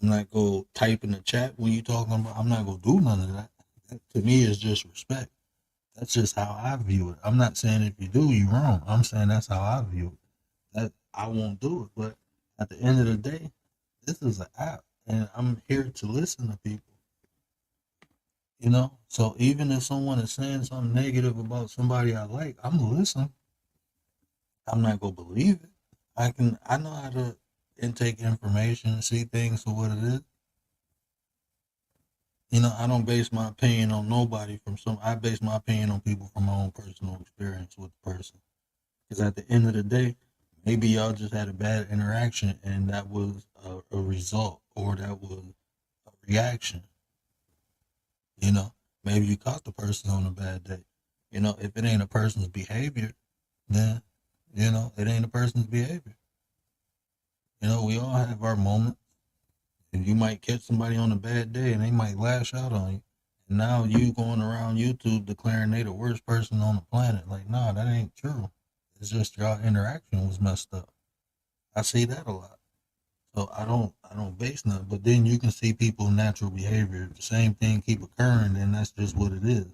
I'm not gonna type in the chat when you talking about. I'm not gonna do none of that. That to me is just respect. That's just how I view it. I'm not saying if you do, you wrong. I'm saying that's how I view it. That I won't do it. But at the end of the day, this is an app, and I'm here to listen to people. You know, so even if someone is saying something negative about somebody I like, I'm gonna listen. I'm not gonna believe it. I know how to intake information and see things for what it is. You know, I don't base my opinion on nobody from some. I base my opinion on people from my own personal experience with the person. Because at the end of the day, maybe y'all just had a bad interaction and that was a result or that was a reaction. You know, maybe you caught the person on a bad day. You know, if it ain't a person's behavior, then, you know, it ain't a person's behavior. You know, we all have our moments. And you might catch somebody on a bad day and they might lash out on you. And now you going around YouTube declaring they the worst person on the planet. Like, nah, that ain't true. It's just your interaction was messed up. I see that a lot. So I don't base nothing. But then you can see people's natural behavior. The same thing keep occurring, and that's just what it is.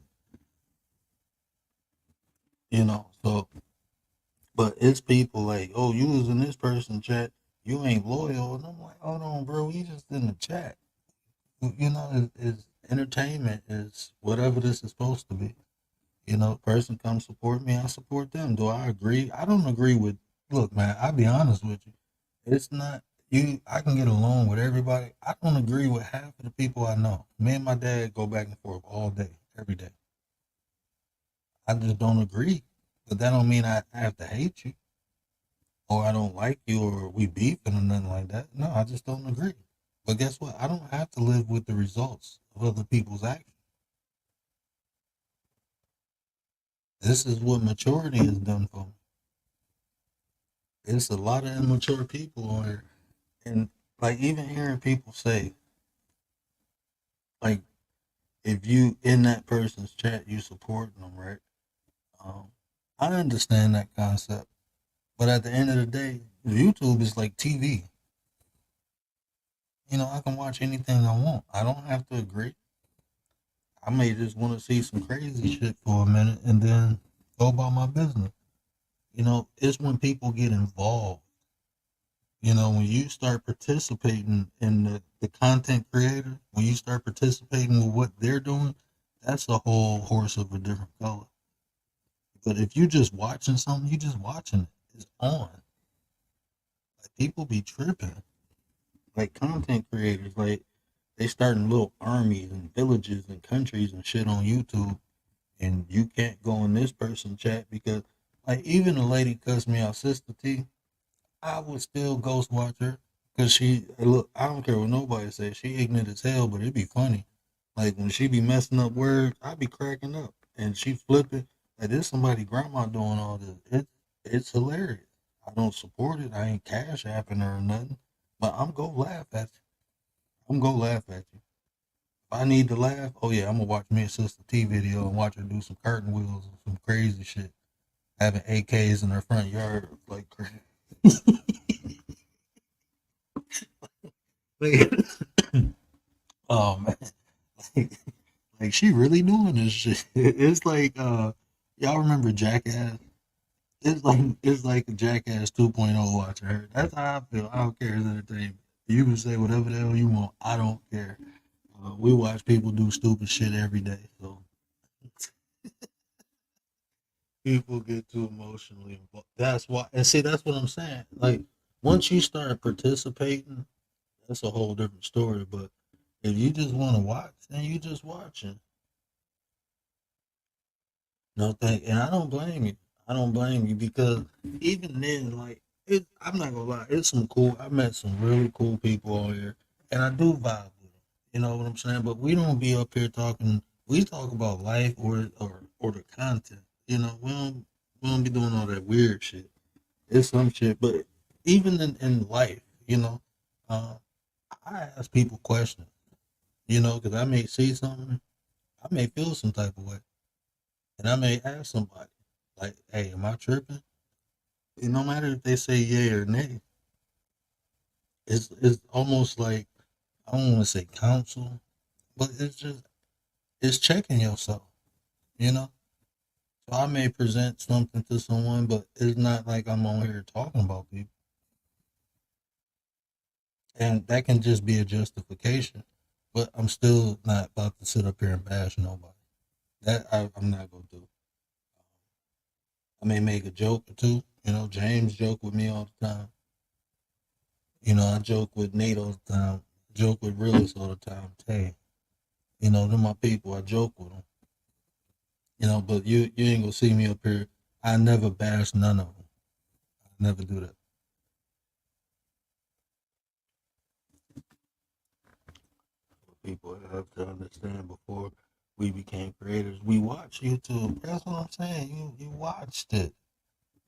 You know, so but it's people like, oh, you was in this person chat, you ain't loyal. And I'm like, hold on, bro, we just in the chat. You know, it's entertainment is whatever this is supposed to be. You know, person comes support me, I support them. Do I agree? I don't agree with. Look, man, I'll be honest with you. It's not you. I can get along with everybody. I don't agree with half of the people I know. Me and my dad go back and forth all day, every day. I just don't agree, but that don't mean I have to hate you or I don't like you or we beefing or nothing like that. No, I just don't agree. But guess what? I don't have to live with the results of other people's actions. This is what maturity has done for me. It's a lot of immature people on here. And like even hearing people say, like, if you in that person's chat, you supporting them, right? Um, I understand that concept. But at the end of the day, YouTube is like TV. You know, I can watch anything I want. I don't have to agree. I may just want to see some crazy shit for a minute and then go about my business. You know, it's when people get involved. You know, when you start participating in the content creator, when you start participating with what they're doing, that's a whole horse of a different color. But if you just watching something, you just watching it. It's on. Like people be tripping. Like content creators, like they starting little armies and villages and countries and shit on YouTube, and you can't go in this person chat because, like, even a lady cussed me out, Sister T. I would still ghost watch her because she look. I don't care what nobody says. She ignorant as hell, but it'd be funny. Like when she be messing up words, I be cracking up, and she flipping. Like this somebody grandma doing all this. It's hilarious. I don't support it. I ain't cash apping her or nothing, but I'm gonna laugh at you. I'm gonna laugh at you. If I need to laugh, oh yeah, I'm gonna watch me a Sister T video and watch her do some curtain wheels and some crazy shit, having AKs in her front yard like crazy. Oh man, like, like she really doing this shit. It's like y'all remember Jackass? It's like a Jackass 2.0 watching her. That's how I feel. I don't care. It's entertainment. You can say whatever the hell you want. I don't care. We watch people do stupid shit every day. So People get too emotionally involved. That's why, and see, that's what I'm saying. Like, once you start participating, that's a whole different story. But if you just want to watch, then you just watching. No thing, and I don't blame you. I don't blame you because even then, like, I'm not gonna lie, it's some cool. I met some really cool people on here, and I do vibe with them. You know what I'm saying? But we don't be up here talking. We talk about life or the content. You know, we don't be doing all that weird shit. It's some shit, but even in life, you know, uh, I ask people questions. You know, because I may see something, I may feel some type of way. And I may ask somebody, like, hey, am I tripping? And no matter if they say yay or nay, it's almost like, I don't want to say counsel, but it's checking yourself, you know? So I may present something to someone, but it's not like I'm on here talking about people. And that can just be a justification. But I'm still not about to sit up here and bash nobody. I'm not gonna do. I may make a joke or two. You know, James joke with me all the time. You know, I joke with Nate all the time. Joke with Realist all the time. Hey, you know, they're my people. I joke with them. You know, but you ain't gonna see me up here. I never bash none of them. I never do that. People have to understand before we became creators. We watch YouTube. That's what I'm saying. You watched it.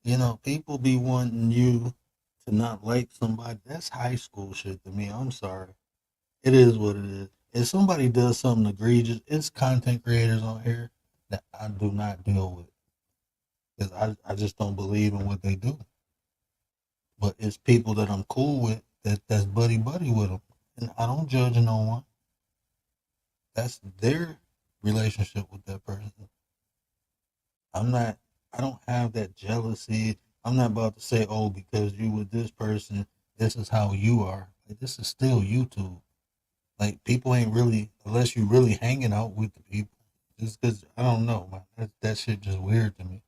You know, people be wanting you to not like somebody. That's high school shit to me. I'm sorry. It is what it is. If somebody does something egregious, it's content creators on here that I do not deal with because I just don't believe in what they do. But it's people that I'm cool with that's buddy buddy with them, and I don't judge no one. That's their relationship with that person. I'm not. I don't have that jealousy. I'm not about to say, oh, because you with this person, this is how you are. Like, this is still YouTube. Like, people ain't really, unless you really hanging out with the people. Just because I don't know, man. That shit just weird to me.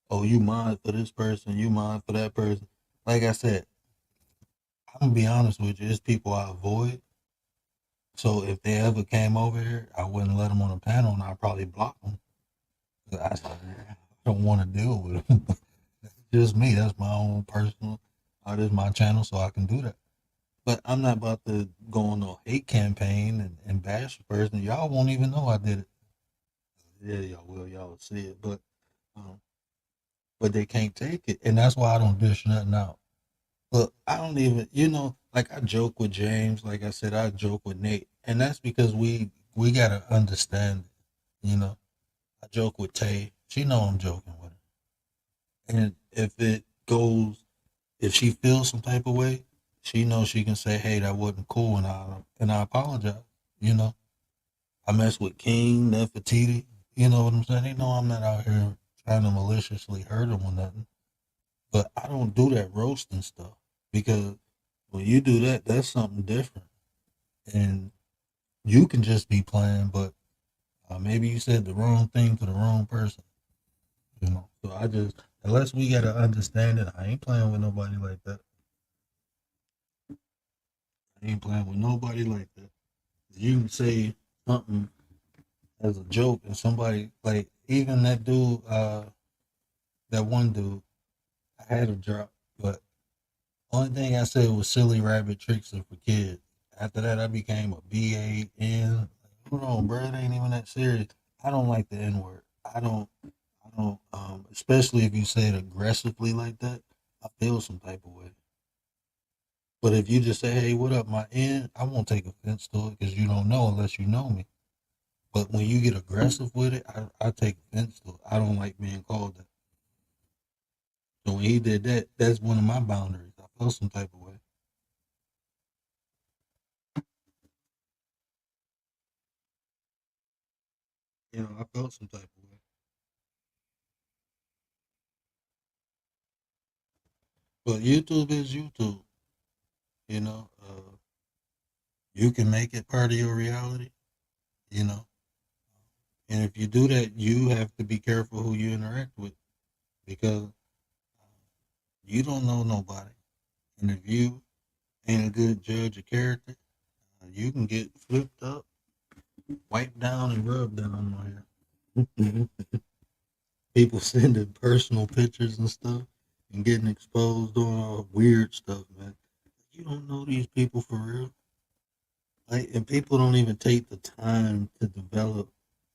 Oh, you mind for this person, you mind for that person. Like I said, I'm gonna be honest with you. It's people I avoid. So if they ever came over here, I wouldn't let them on the panel, and I'd probably block them. I don't want to deal with them. Just me. That's my own personal. This is my channel, so I can do that. But I'm not about to go on no hate campaign and bash a person. Y'all won't even know I did it. Yeah, y'all will. Y'all will see it. Um, but they can't take it, and that's why I don't dish nothing out. But I don't even, like I joke with James. Like I said, I joke with Nate, and that's because we gotta understand. You know, I joke with Tay. She know I'm joking with her, and if she feels some type of way, she knows she can say, "Hey, that wasn't cool," and I apologize. You know, I mess with King, Nefertiti. You know what I'm saying? They know I'm not out here trying to maliciously hurt them or nothing. But I don't do that roasting stuff because when you do that, that's something different. And you can just be playing, but maybe you said the wrong thing to the wrong person. You know, so unless we got to understand it, I ain't playing with nobody like that. I ain't playing with nobody like that. You can say something as a joke, and somebody like even that dude, that one dude, I had a drop, but only thing I said was silly rabbit tricks are for kids. After that, I became a BAN. Hold on, bro, it ain't even that serious. I don't like the N word. I don't. Especially if you say it aggressively like that, I feel some type of way. But if you just say, "Hey, what up, my N," I won't take offense to it because you don't know unless you know me. But when you get aggressive with it, I take offense to it. I don't like being called that. So when he did that, that's one of my boundaries. I felt some type of way. You know, I felt some type of way. But YouTube is YouTube. You know, you can make it part of your reality. You know, And if you do that, you have to be careful who you interact with because you don't know nobody. And if you ain't a good judge of character, you can get flipped up, wiped down, and rubbed down on here. People sending personal pictures and stuff and getting exposed doing all weird stuff, man. You don't know these people for real. Like, and people don't even take the time to develop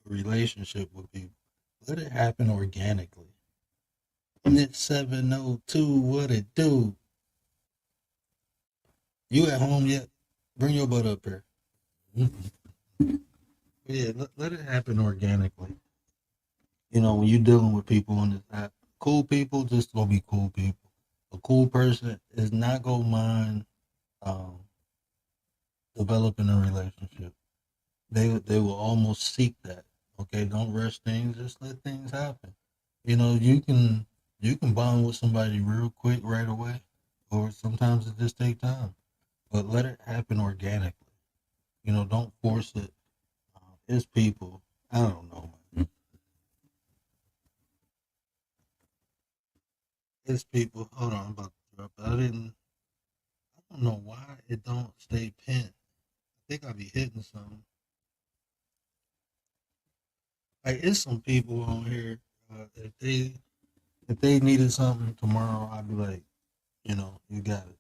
a relationship with people. Let it happen organically. Knit 702, what it do? You at home yet? Bring your butt up here. Yeah, let it happen organically. You know, when you're dealing with people on this app, cool people just gonna be cool people. A cool person is not gonna mind um, developing a relationship. They will almost seek that. Okay, don't rush things. Just let things happen. You know, you can bond with somebody real quick right away, or sometimes it just take time. But let it happen organically. You know, don't force it. It's people. I don't know, man. It's people. Hold on, I'm about to drop. I didn't. I don't know why it don't stay pinned. I think I be hitting something. Like it's some people on here. If they needed something tomorrow, I'd be like, you got it.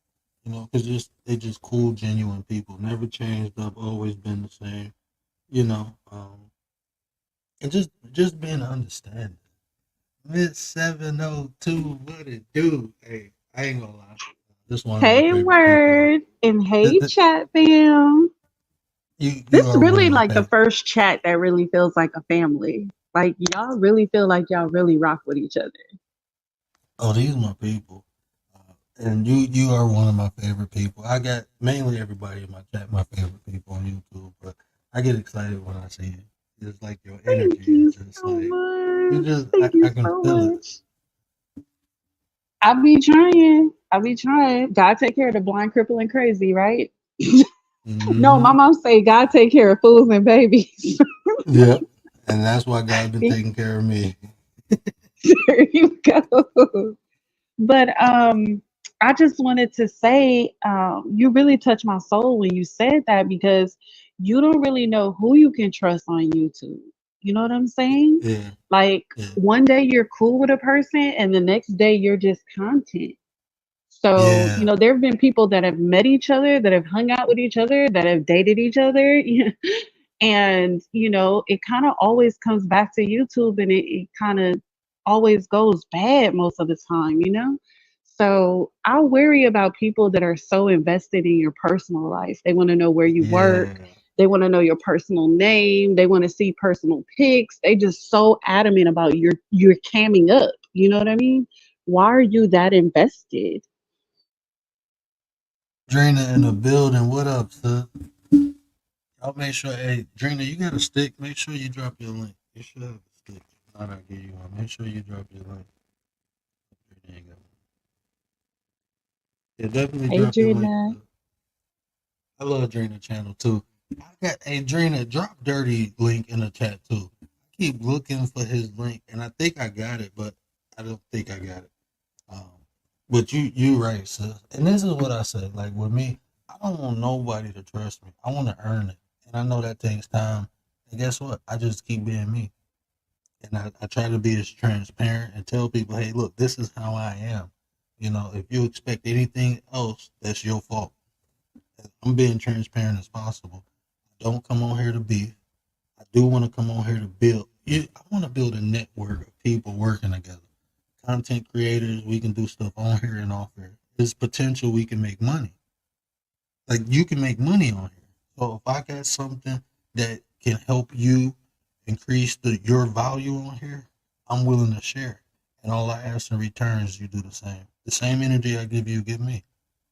Because they just cool, genuine people. Never changed up. Always been the same. You know, and just being understanding. Miss 702, what it do? Hey, I ain't gonna lie. This one of my Hey, favorite people. Word, and Th- hey, th- chat fam. you This are one of really my like the favorite. first chat that really feels like a family. Like y'all really feel like y'all really rock with each other. Oh, these are my people. And you are one of my favorite people. I got mainly everybody in my chat my favorite people on YouTube, but I get excited when I see it. It's like your Thank energy you is just so like you much. just Thank you I can so feel it. much. I be trying. I be trying. God take care of the blind, cripple, and crazy, right? No, my Hmm. mom say God take care of fools and babies. Yep. And that's why God been taking care of me. There you go. But I just wanted to say, you really touched my soul when you said that because you don't really know who you can trust on YouTube. You know what I'm saying? Yeah. Like Yeah. one day you're cool with a person, and the next day you're just content. So, Yeah. there have been people that have met each other, that have hung out with each other, that have dated each other. And, it kind of always comes back to YouTube and it kind of always goes bad most of the time. So I worry about people that are so invested in your personal life. They want to know where you work. Yeah. They want to know your personal name. They want to see personal pics. They just so adamant about your camming up. You know what I mean? Why are you that invested? Drina in the building. What up, sis? I'll make sure. Hey, Drina, you got a stick. Make sure you drop your link. You should have a stick. If not, I'll give you one. Make sure you drop your link. There you go. Yeah, definitely drop your link. Adriana. I love Drina channel too. I got a Drina drop dirty link in the chat too. I keep looking for his link, and I think I got it, but I don't think I got it. Um, but you right, sis. And this is what I said. Like with me, I don't want nobody to trust me. I want to earn it, and I know that takes time. And guess what? I just keep being me, and I try to be as transparent and tell people, hey, look, this is how I am. If you expect anything else, that's your fault. I'm being transparent as possible. I don't come on here to beef. I do want to come on here to build. I want to build a network of people working together. Content creators, we can do stuff on here and off here. There's potential we can make money. Like you can make money on here. So if I got something that can help you increase your value on here, I'm willing to share. And all I ask in return is you do the same. The same energy I give you, give me.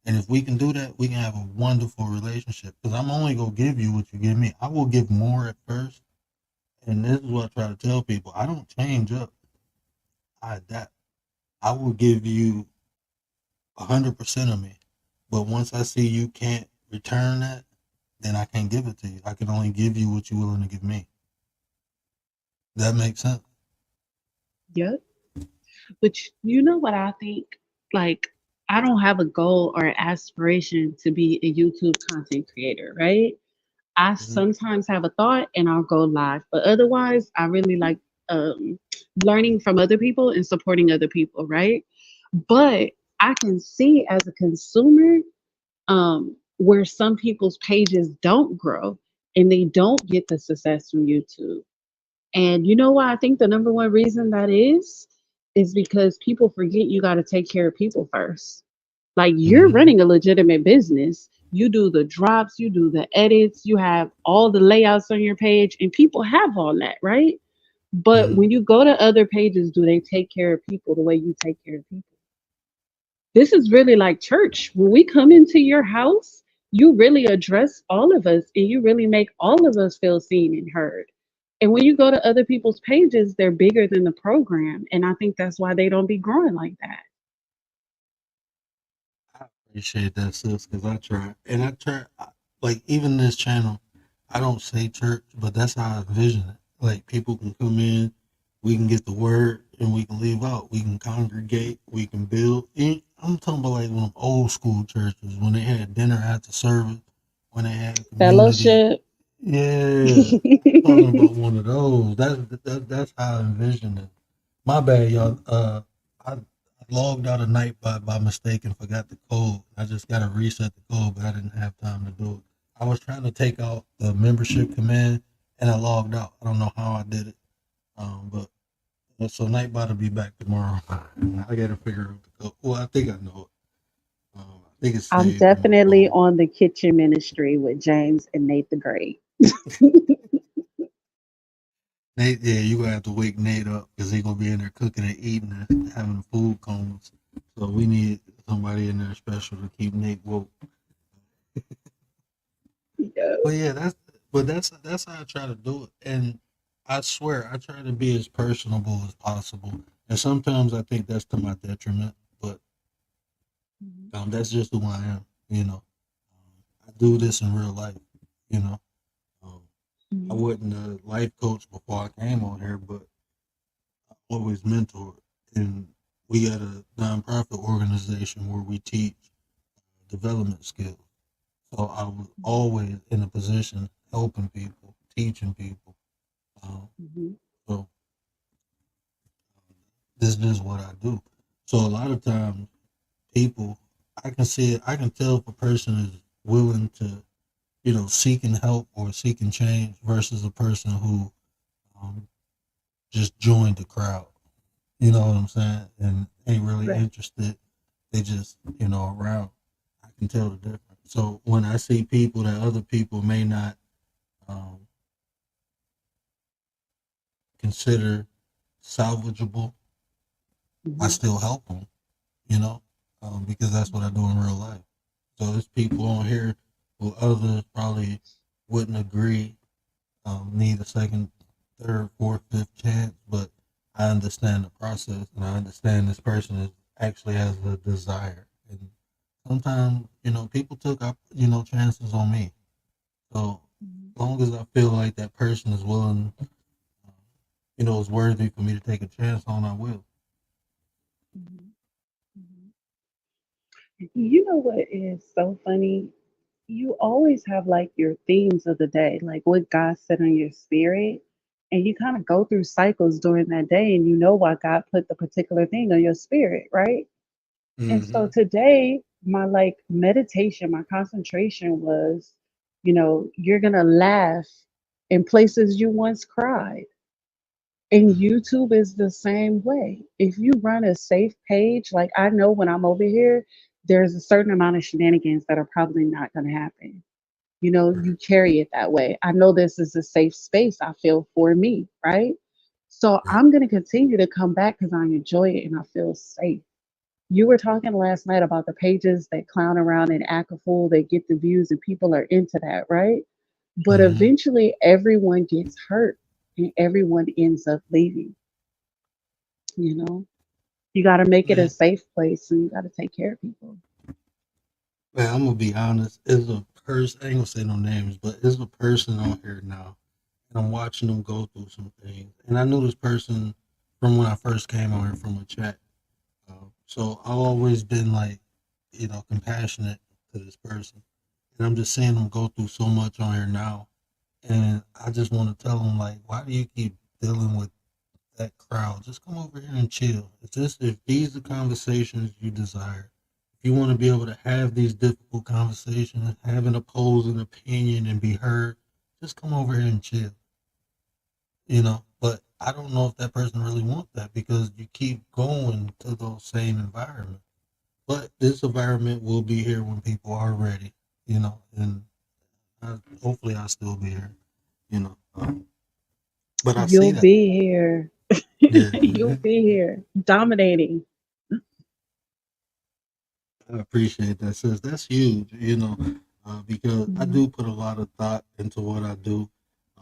And if we can do that, we can have a wonderful relationship. Because I'm only gonna give you what you give me. I will give more at first. And this is what I try to tell people. I don't change up. I adapt. I will give you 100% of me. But once I see you can't return that, then I can't give it to you. I can only give you what you're willing to give me. That makes sense. Yep. Which you know what I think? Like, I don't have a goal or aspiration to be a YouTube content creator, right? I Mhm. sometimes have a thought and I'll go live, but otherwise, I really like um, learning from other people and supporting other people, right? But I can see as a consumer where some people's pages don't grow and they don't get the success from YouTube. And you know why I think the number one reason that is because people forget you got to take care of people first. Like you're Mhm. running a legitimate business. You do the drops, you do the edits, you have all the layouts on your page, and people have all that, right? But Mhm. when you go to other pages, do they take care of people the way you take care of people? This is really like church. When we come into your house, you really address all of us and you really make all of us feel seen and heard. And when you go to other people's pages, they're bigger than the program. And I think that's why they don't be growing like that. I appreciate that, sis, because I try, like even this channel, I don't say church, but that's how I envision it. Like people can come in, we can get the word, and we can leave out. We can congregate, we can build. I'm talking about like one of them old school churches when they had dinner after service, when they had community. Fellowship. Yeah, talking about one of those. That's how I envision it. My bad, y'all. I logged out a night by mistake and forgot the code. I just got to reset the code, but I didn't have time to do it. I was trying to take out the membership command and I logged out. I don't know how I did it. But so Nightbot will be back tomorrow. I got to figure out the code. Well, I think I know it. I think it's I'm saved on my definitely phone. on the kitchen ministry with James and Nate the Great. Nate, yeah, you gonna have to wake Nate up because he gonna be in there cooking and eating and having food comas. So we need somebody in there special to keep Nate woke. Yeah. But yeah, that's how I try to do it. And I swear I try to be as personable as possible. And sometimes I think that's to my detriment, but that's just who I am. I do this in real life. You know, um, I Mhm. wasn't a life coach before I came on here, but I always mentored. And we got a nonprofit organization where we teach development skills. So I was always in a position helping people, teaching people. Um, Mhm. so this is what I do. So a lot of times people, I can see it, I can tell if a person is willing to, seeking help or seeking change versus a person who um, just joined the crowd. You know what I'm saying? And ain't really Right. interested. They just, around. I can tell the difference. So when I see people that other people may not um, consider salvageable, I Mhm. still help them, you know, because that's what I do in real life. So there's people on here who others probably wouldn't agree, need a second, third, fourth, fifth chance, but I understand the process and I understand this person actually has a desire. And sometimes, people took up, chances on me. So Mhm. as long as I feel like that person is willing, is worthy for me to take a chance on, I will. Mhm. Mhm. You know what is so funny? You always have like your themes of the day, like what God said on your spirit. And you kind of go through cycles during that day and you know why God put the particular thing on your spirit, right? And so Mm-hmm. today, my like meditation, my concentration was, you're going to laugh in places you once cried. And YouTube is the same way. If you run a safe page, like I know when I'm over here, there's a certain amount of shenanigans that are probably not going to happen. Right. You carry it that way. I know this is a safe space, I feel, for me, right? So Right. I'm going to continue to come back because I enjoy it and I feel safe. You were talking last night about the pages that clown around and act a fool, they get the views, and people are into that, right? But Mm-hmm. eventually, everyone gets hurt and everyone ends up leaving. You know, you got to make it a Man, safe place and you got to take care of people. I'm gonna be honest. Is a person, I ain't gonna say no names, but is a person on here now. and I'm watching them go through some things. And I knew this person from when I first came on here from a chat. So I've always been like, compassionate to this person. And I'm just seeing them go through so much on here now. And I just want to tell them, like, why do you keep dealing with that crowd? Just come over here and chill. If these are conversations you desire, if you want to be able to have these difficult conversations, have an opposing opinion and be heard, just come over here and chill. But I don't know if that person really wants that because you keep going to those same environments. But this environment will be here when people are ready, and hopefully I'll still be here, you know. But I see You'll that. be here. Yeah, You'll be here, dominating. I appreciate that, sis. That's huge, because I Mhm. do put a lot of thought into what I do,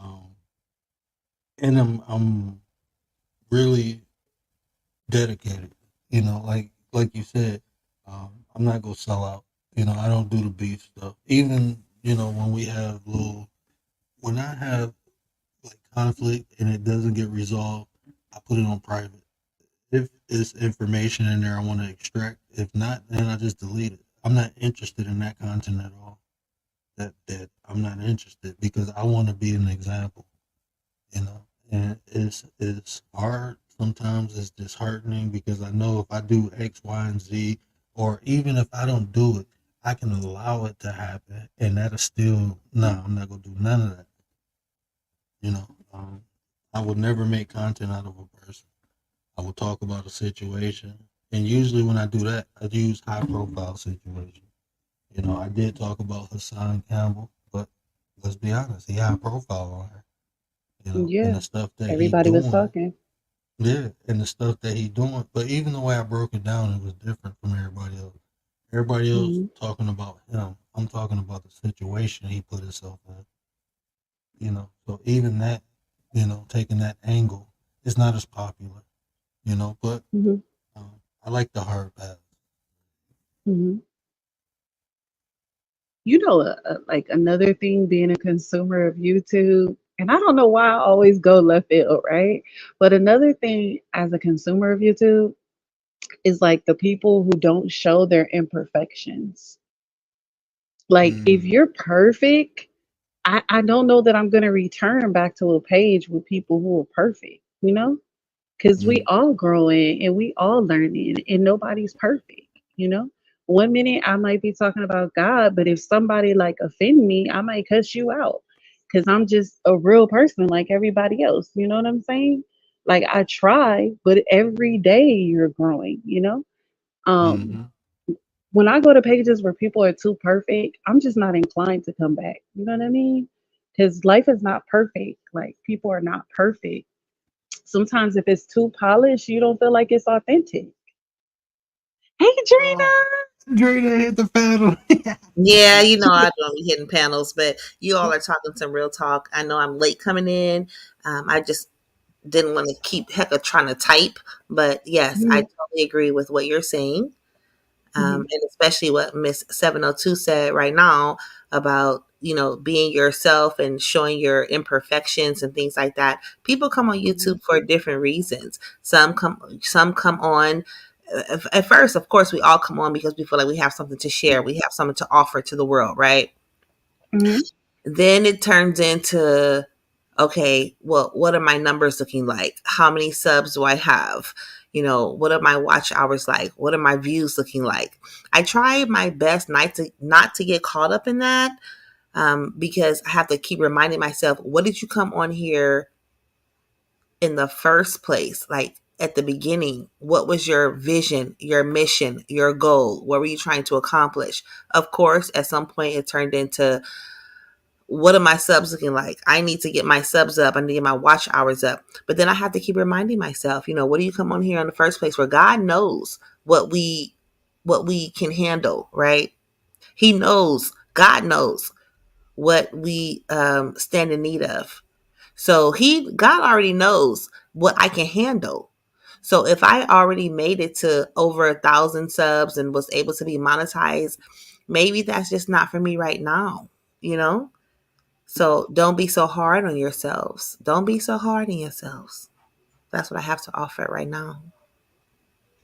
um, and I'm really dedicated. Like you said, I'm not gonna sell out. I don't do the beef stuff. Even when we have when I have like conflict and it doesn't get resolved, I put it on private. If it's information in there I want to extract, if not, then I just delete it. I'm not interested in that content at all. That I'm not interested because I want to be an example. you know. And it's hard sometimes. It's disheartening because I know if I do X, Y, and Z, or even if I don't do it, I can allow it to happen, and that'll still no. I'm not gonna do none of that. You know, I would never make content out of a person. I will talk about a situation, and usually when I do that, I use high profile situations. I did talk about Hassan Campbell, but let's be honest, he high profile on her. And Yeah, the stuff that he everybody was doing. talking. Yeah, and the stuff that he doing. But even the way I broke it down, it was different from everybody else. Everybody else Hmm. talking about him. I'm talking about the situation he put himself in. So even that, taking that angle, it's not as popular. But Hmm. I like the hard path. Hmm. Like another thing being a consumer of YouTube, and I don't know why I always go left field, right? But another thing as a consumer of YouTube is like the people who don't show their imperfections. Like if Mm, you're perfect, I don't know that I'm gonna return back to a page with people who are perfect, you know? Because we mm, all growing and we all learning and nobody's perfect, you know? One minute I might be talking about God, but if somebody like offend me, I might cuss you out because I'm just a real person like everybody else. You know what I'm saying? Like I try, but every day you're growing, you know? Um, mm-hmm. when I go to pages where people are too perfect, I'm just not inclined to come back. You know what I mean? Because life is not perfect. Like people are not perfect. Sometimes if it's too polished, you don't feel like it's authentic. Hey, Oh, Drina. Drina hit the panel. yeah, I don't be hitting panels, but you all are talking some real talk. I know I'm late coming in. I just didn't want to keep hecka trying to type, but yes, I Mhm, totally agree with what you're saying. mhm, And especially what Miss 702 said right now about being yourself and showing your imperfections and things like that. People come on mhm, YouTube for different reasons. Some come on at first, of course, we all come on because we feel like we have something to share, we have something to offer to the world, right? mhm, Then it turns into, okay, well, what are my numbers looking like? How many subs do I have? What are my watch hours like? What are my views looking like? I try my best not to get caught up in that, because I have to keep reminding myself, what did you come on here in the first place? Like at the beginning, what was your vision, your mission, your goal? What were you trying to accomplish? Of course, at some point it turned into, what are my subs looking like? I need to get my subs up. I need to get my watch hours up. But then I have to keep reminding myself, what do you come on here in the first place? Where God knows what we can handle, right? He knows, God knows what we stand in need of. So God already knows what I can handle. So if I already made it to over 1,000 subs and was able to be monetized, maybe that's just not for me right now, you know? So don't be so hard on yourselves. Don't be so hard on yourselves. That's what I have to offer right now.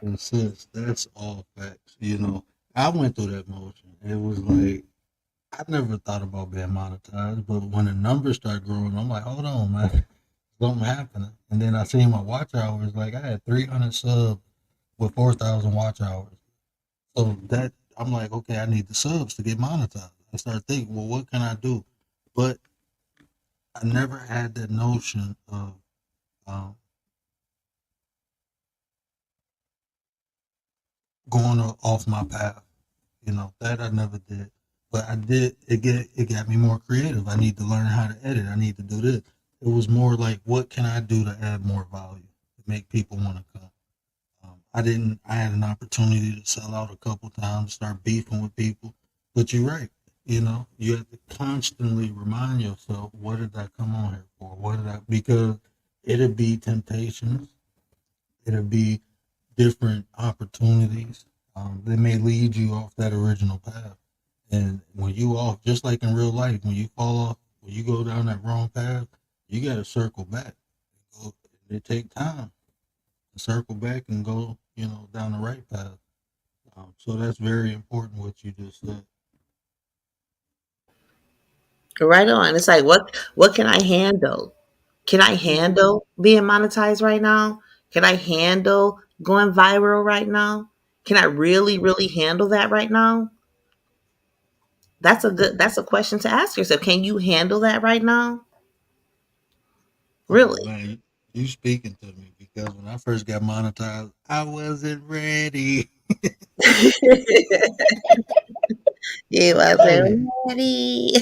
And sis, that's all facts. I went through that motion. It was like I never thought about being monetized, but when the numbers start growing, I'm like, hold on, man, something happening. And then I seen my watch hours. Like I had 300 subs with 4,000 watch hours. So that I'm like, okay, I need the subs to get monetized. I start thinking, well, what can I do? But I never had that notion of um, going off my path. That I never did. But I did. It got me more creative. I need to learn how to edit. I need to do this. It was more like, what can I do to add more value to make people want to come? I didn't. I had an opportunity to sell out a couple times, start beefing with people. But you're right. You have to constantly remind yourself, what did I come on here for? What did I? Because it'll be temptations. It'll be different opportunities. They may lead you off that original path. And when you off, just like in real life, when you fall off, when you go down that wrong path, you got to circle back. It take time to circle back and go, down the right path. So that's very important what you just said. Right on. It's like what can I handle? Can I handle being monetized right now? Can I handle going viral right now? Can I really, really handle that right now? That's a question to ask yourself. Can you handle that right now? Oh Really? man, you speaking to me because when I first got monetized, I wasn't ready. You I wasn't ready.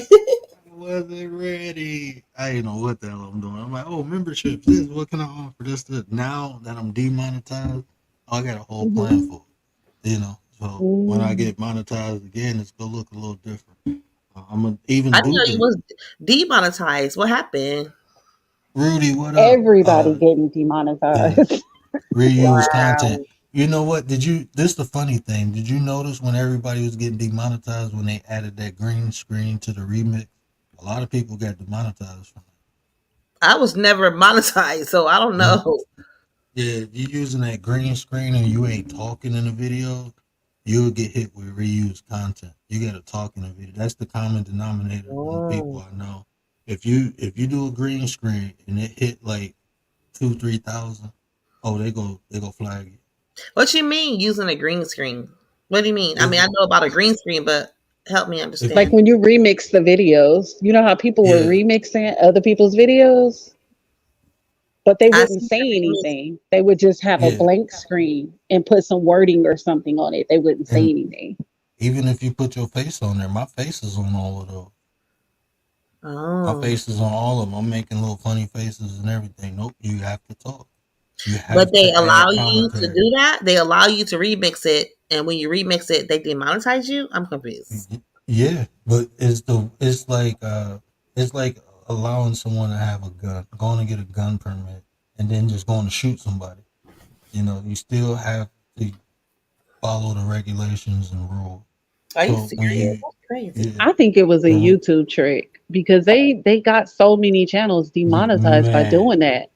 wasn't ready. I didn't know what the hell I'm doing. I'm like, oh, memberships. This, what can I offer? This. Now that I'm demonetized, I got a whole plan Mhm. for it. So when I Mm. get monetized again, it's gonna look a little different. I'm gonna even I didn't do know you the was demonetized. What happened? Rudy. What up? Everybody getting demonetized. Yeah, reuse content. Wow. You know what? This the funny thing. Did you notice when everybody was getting demonetized when they added that green screen to the remix? A lot of people got demonetized from I was never monetized, so I don't it. know. Yeah, if you using that green screen and you ain't talking in the video, you'll get hit with reused content. You got to talk in the video. That's the common denominator on people Oh. I know. If you do a green screen and it hit like 2-3 thousand, oh they go flag you. What you mean using a green screen? What do you mean? I If mean, I know about a green screen, but help me if Like understand. when you remix the videos, you know how people were yeah remixing other people's videos, but they I wouldn't see say the remix. anything. They would just have a yeah, blank screen and put some wording or something on it. They wouldn't say and anything. even if you put your face on there, my face is on all of those. My Oh. face is on all of them. I'm making little funny faces and everything. Nope, you have to talk. You But have they to allow add you to commentary. do that? They allow you to remix it, and when you remix it, they demonetize you? I'm confused. Yeah, but it's like allowing someone to have a gun, going to get a gun permit, and then just going to shoot somebody. You still have to follow the regulations and rules. Are you So when serious? you, That's crazy. yeah, I think it was a so YouTube trick because they got so many channels demonetized by man, doing that.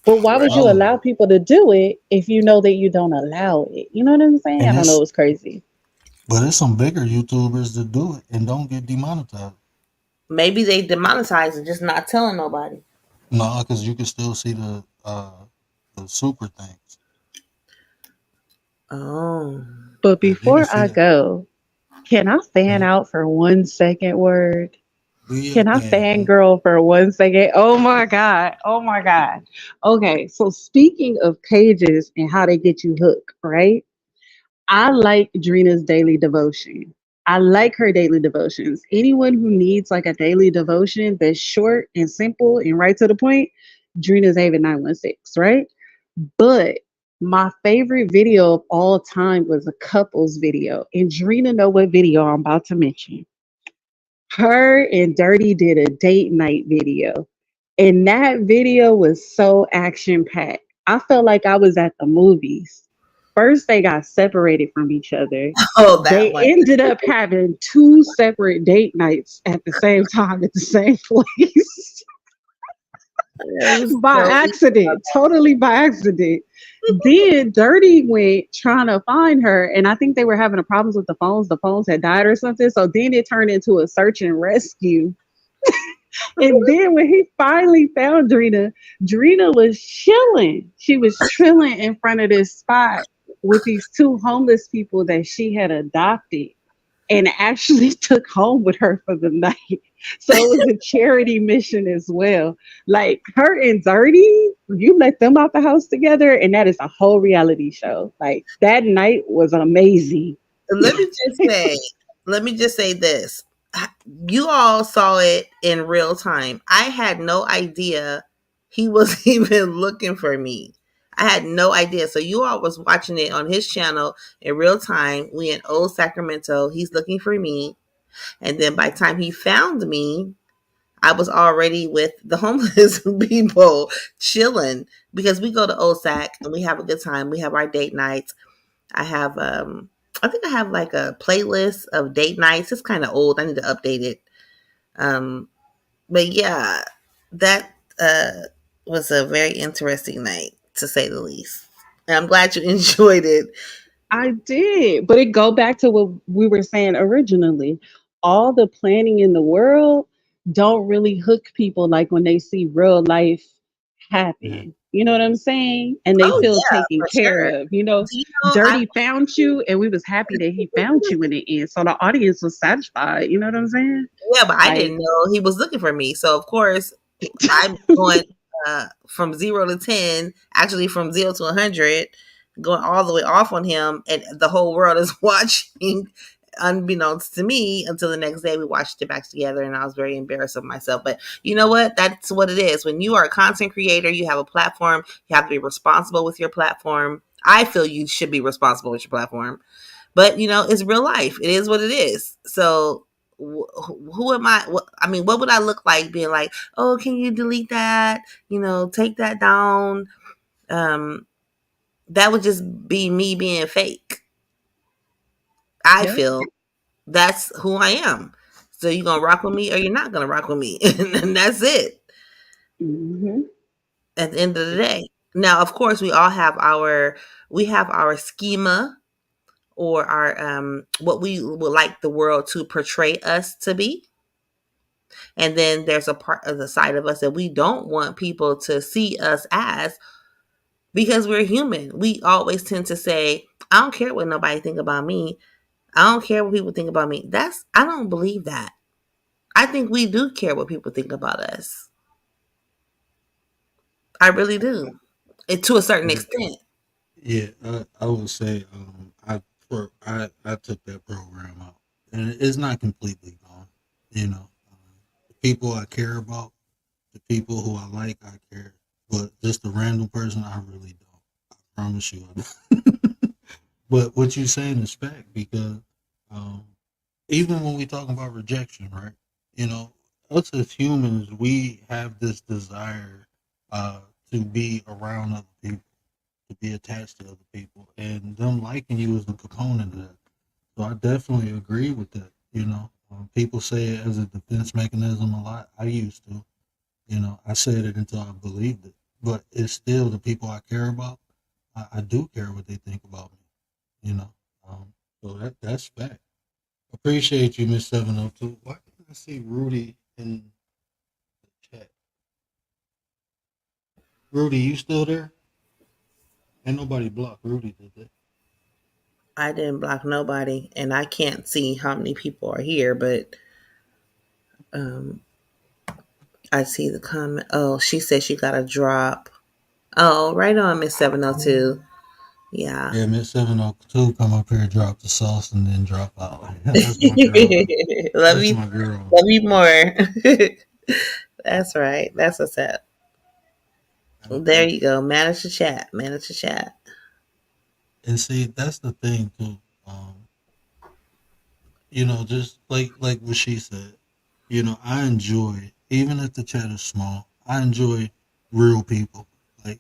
But why would you Right. follow, allow people to do it if you know that you don't allow it? You know what I'm saying? I and don't know. it's It's crazy. but it's some bigger YouTubers that do it and don't get demonetized. Maybe they demonetize and just not telling nobody. No, because you can still see the super things. Oh. But Yeah, you can before see I that. go, can I fan Mhm. out for 1 second, word? Do your Can I thing. fangirl for 1 second? Oh my God. Oh my God. Okay. So, speaking of pages and how they get you hooked, right? I like Drina's daily devotion. I like her daily devotions. Anyone who needs like a daily devotion that's short and simple and right to the point, Drina's Haven 916, right? But my favorite video of all time was a couples video. And Drina know what video I'm about to mention. Her and Dirty did a date night video. And that video was so action packed. I felt like I was at the movies. first they got separated from each other. Oh, that They one. ended up having two separate date nights at the same time at the same place. It was By so accident, totally by accident. Then Dirty went trying to find her, and I think they were having a problems with the phones. The phones had died or something. So then it turned into a search and rescue. And then when he finally found Drina, Drina was chilling. She was chilling in front of this spot with these two homeless people that she had adopted and actually took home with her for the night. So it was a charity mission as well. Like her and Dirty, you let them out the house together, and that is a whole reality show. Like that night was amazing. let me just say, let me just say this. You all saw it in real time. I had no idea he was even looking for me. I had no idea. So you all was watching it on his channel in real time. We in old Sacramento. He's looking for me. And then by the time he found me, I was already with the homeless people chilling because we go to Old Sac and we have a good time. We have our date nights. I have I think I have like a playlist of date nights. It's kind of old. I need to update it. Um but yeah, that was a very interesting night to say the least. And I'm glad you enjoyed it. I did, but it go back to what we were saying originally. All the planning in the world don't really hook people like when they see real life Yeah. happen. You know what I'm saying? And they Oh feel yeah, taken for care sure. of. You know, Do you know I Dirty found you, and we was happy that he found you in the end. So the audience was satisfied. You know what I'm saying? Yeah, but I Like, didn't know he was looking for me. So of course I'm going from 0 to 10, actually from 0 to 100, going all the way off on him, and the whole world is watching, unbeknownst to me. Until the next day, we watched it back together, and I was very embarrassed of myself. But you know what? That's what it is. When you are a content creator, you have a platform. You have to be responsible with your platform. I feel you should be responsible with your platform, but it's real life. It is what it is. So who am I? I mean, what would I look like being like, oh, can you delete that? Take that down. Um, that would just be me being fake. I yep. feel that's who I am. So you're gonna rock with me or you're not gonna rock with me, and that's it. Hmm. At the end of the day. Now, of course, we have our schema, or our what we would like the world to portray us to be. And then there's a part of the side of us that we don't want people to see us as, because we're human. We always tend to say, I don't care what nobody think about me. I don't care what people think about me. I don't believe that. I think we do care what people think about us. I really do. And to a certain Yeah. extent. Yeah, I would say I took that program out, and it's not completely gone. The people I care about, the people who I like, I care, but just a random person, I really don't. I promise you. I don't. But what you're saying is fact, because um, even when we talk about rejection, right? You know, us as humans, we have this desire uh, to be around other people, to be attached to other people, and them liking you is a component of that. So I definitely agree with that. People say it as a defense mechanism a lot. I used to. I said it until I believed it, but it's still the people I care about. I do care what they think about me. You know, so that's fact. Appreciate you, Miss 702. Why can't I see Rudy in the chat? Rudy, you still there? Ain't nobody blocked Rudy, did they? I didn't block nobody, and I can't see how many people are here, but um, I see the comment. Oh, she said she got a drop. Oh, right on, Miss 702. Yeah. Yeah, Miss 702 come up here, drop the sauce, and then drop out. That's my girl. love That's you, my girl. love you more. That's right. That's what's up. There you go. Manage the chat. Manage the chat. And see, that's the thing too. Um, just like what she said. I enjoy, even if the chat is small, I enjoy real people. Like,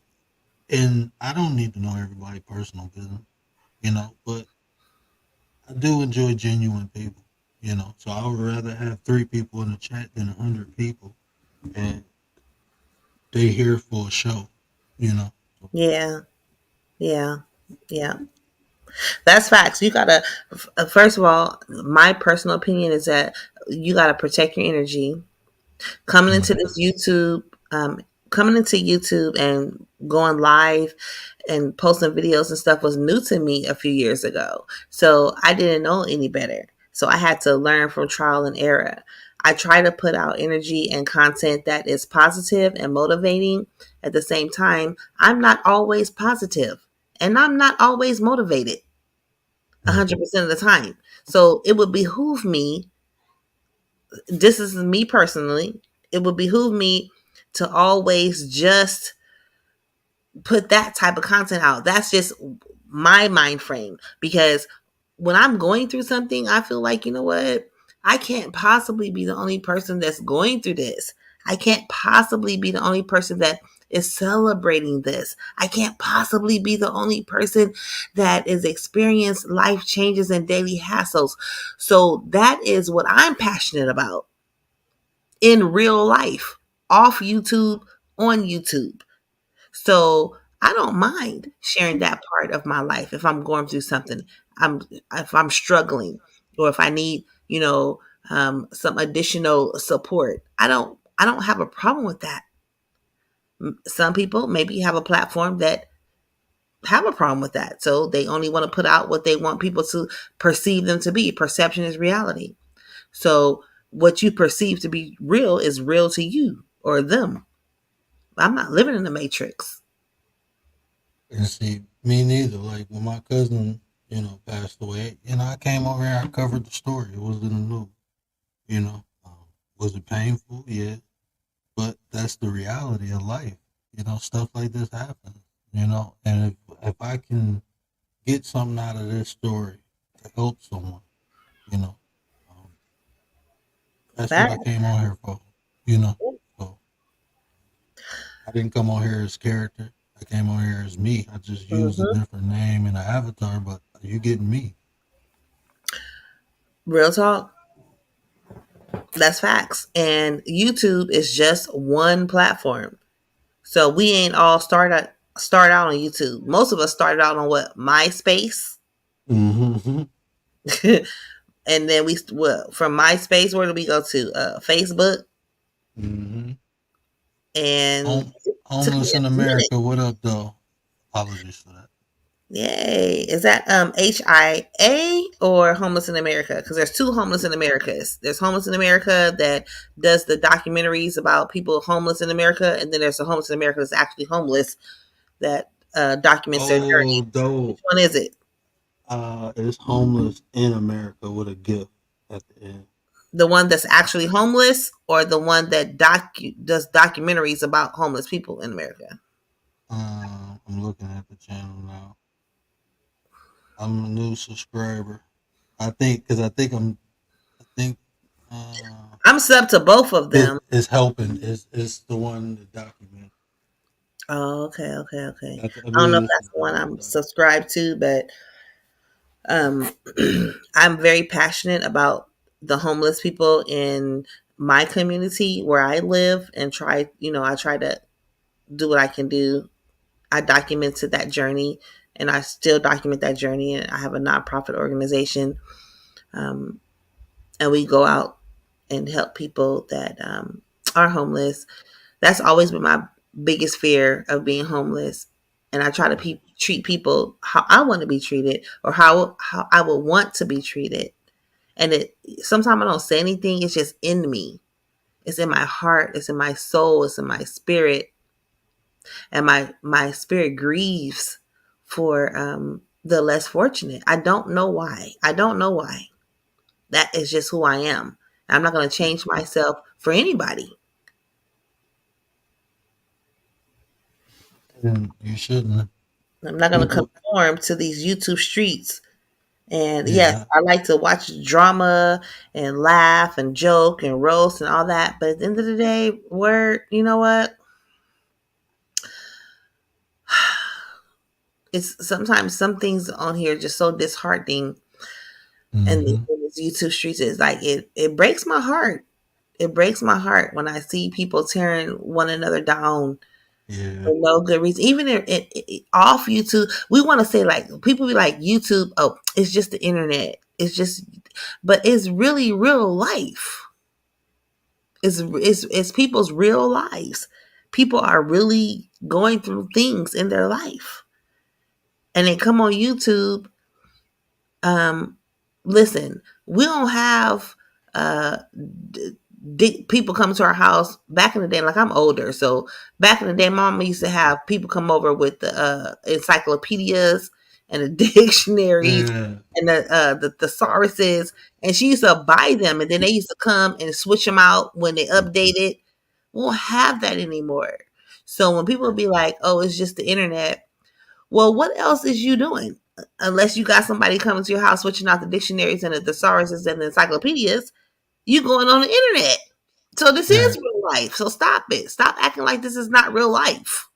and I don't need to know everybody' personal business. But I do enjoy genuine people, so I would rather have 3 people in the chat than 100 people, and they here for a show, you know. So, Yeah, yeah, yeah. That's facts. You gotta, first of all, my personal opinion is that you gotta protect your energy. Coming into mhm. this YouTube, coming into YouTube and going live and posting videos and stuff was new to me a few years ago. So I didn't know any better. So I had to learn from trial and error. I try to put out energy and content that is positive and motivating. At the same time, I'm not always positive and I'm not always motivated Right. 100% of the time. So it would behoove me, this is me personally, it would behoove me to always just put that type of content out. That's just my mind frame, because when I'm going through something, I feel like, you know what? I can't possibly be the only person that's going through this. I can't possibly be the only person that is celebrating this. I can't possibly be the only person that is experiencing life changes and daily hassles. So that is what I'm passionate about in real life, off YouTube, on YouTube. So I don't mind sharing that part of my life if I'm going through something. If I'm struggling, or if I need, some additional support. I don't have a problem with that. Some people maybe have a platform that have a problem with that. So they only want to put out what they want people to perceive them to be. Perception is reality. So what you perceive to be real is real to you or them. I'm not living in the matrix. And see, me neither. Like when my cousin, passed away, I came over here, I covered the story. It was in the news, you know. Was it painful? Yeah. But that's the reality of life. Stuff like this happens, and if I can get something out of this story to help someone, you know, um, that's what That I came on here for, you know. So I didn't come on here as character. I came on here as me. I just used a mhm. different name and an avatar, but you getting me. Real talk. That's facts. And YouTube is just one platform. So we ain't all start out on YouTube. Most of us started out on what, MySpace, Mm-hmm. and then from MySpace, where do we go to? Facebook Mm-hmm. and took me Homeless in a minute. America. What up, though? Apologies for that. Yay! Is that HIA or Homeless in America? Because there's two Homeless in Americas. There's Homeless in America that does the documentaries about people homeless in America, and then there's the Homeless in America that's actually homeless that documents their Oh, journey. Which dope. one is it? It's homeless in America with a gift at the end. The one that's actually homeless, or the one that does documentaries about homeless people in America? I'm looking at the channel now. I'm a new subscriber. I think I'm sub to both of them. it's helping. It's the one that document. Oh, okay, okay, okay. I I don't know believe if it's that's the the one one that I'm document. subscribed to, but um, I'm very passionate about the homeless people in my community where I live, and I try to do what I can do. I documented that journey, and I still document that journey. And I have a nonprofit organization, um, and we go out and help people that are homeless. That's always been my biggest fear of being homeless. And I try to treat people how I want to be treated, or how I would want to be treated. And sometimes I don't say anything. It's just in me. It's in my heart. It's in my soul. It's in my spirit. And my spirit grieves for the less fortunate. I don't know why. I don't know why. That is just who I am. I'm not going to change myself for anybody. And you shouldn't. I'm not going to People, conform to these YouTube streets. And yes, yeah. I like to watch drama and laugh and joke and roast and all that. But at the end of the day, you know what? It's sometimes some things on here just so disheartening, and Mm-hmm. in these YouTube streets is like it breaks my heart. It breaks my heart when I see people tearing one another down Yeah. for no good reason. Even off YouTube, we want to say like people be like YouTube. Oh, it's just the internet. It's just, but it's really real life. It's people's real lives. People are really going through things in their life, and they come on YouTube. Um, Listen, we don't have uh people come to our house back in the day. Like, I'm older, so back in the day mama used to have people come over with the encyclopedias and the dictionaries Yeah. and the thesauruses, and she used to buy them, and then they used to come and switch them out when they updated. We won't have that anymore. So when people be like, oh, it's just the internet, well, what else is you doing? Unless you got somebody coming to your house switching out the dictionaries and the thesauruses and the encyclopedias, you going on the internet. So this is Right. real life. So stop it. Stop acting like this is not real life.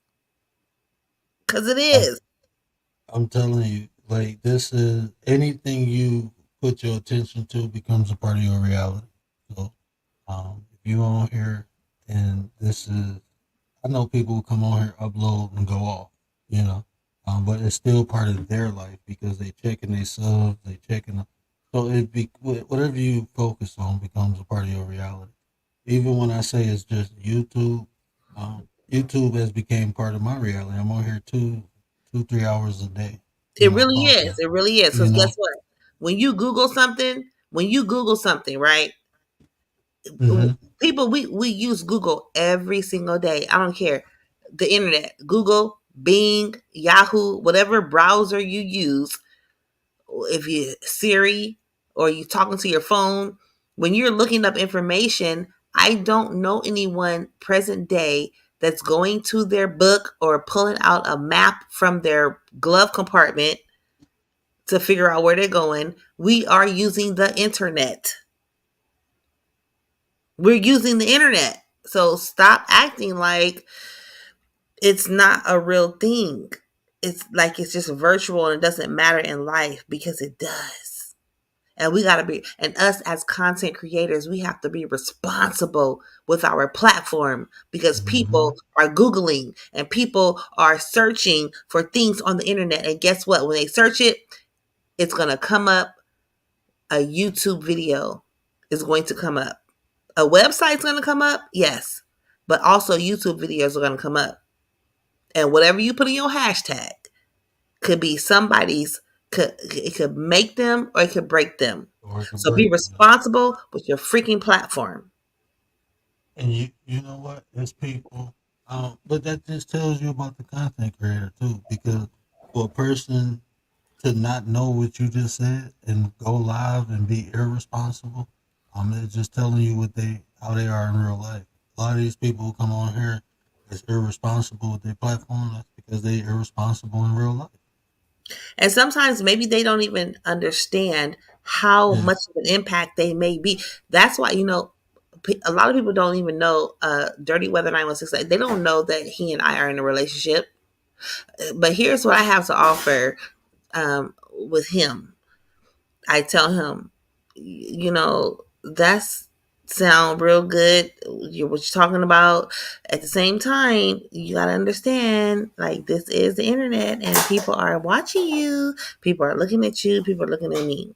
Because it I'm, is. I'm telling you, like, this is anything you put your attention to becomes a part of your reality. So, if you on here and this is, I know people who come on here, upload and go off, you know, but it's still part of their life because they checking their subs, they checking. So it be whatever you focus on becomes a part of your reality. Even when I say it's just YouTube, YouTube has become part of my reality. I'm on here 3 hours a day, It really is. talking. It really is. You Because guess know. what? When you Google something, right? Hmm. People, we use Google every single day. I don't care. The internet, Google, Bing, Yahoo, whatever browser you use, if you Siri or you talking to your phone, when you're looking up information, I don't know anyone present day that's going to their book or pulling out a map from their glove compartment to figure out where they're going. We are using the internet. We're using the internet. So stop acting like it's not a real thing. It's like it's just virtual and it doesn't matter in life, because it does. And we got to be, and us as content creators, we have to be responsible with our platform, because Hmm. people are Googling and people are searching for things on the internet. And guess what? When they search it, it's going to come up. A YouTube video is going to come up. A website's going to come up. Yes. But also YouTube videos are going to come up. And whatever you put in your hashtag could be somebody's, it could make them or it could break them. Or it could So be break. Yeah. responsible with your freaking platform. And you know what? It's people. But that just tells you about the content creator too, because for a person to not know what you just said and go live and be irresponsible, it's just telling you how they are in real life. A lot of these people who come on here is irresponsible with their platform. That's because they irresponsible in real life. And sometimes maybe they don't even understand how Yeah. much of an impact they may be. That's why, a lot of people don't even know Dirty Weather 916. They don't know that he and I are in a relationship. But here's what I have to offer with him. I tell him, that's sound real good. What you're talking about. At the same time, you gotta understand, like, this is the internet, and people are watching you. People are looking at you. People are looking at me.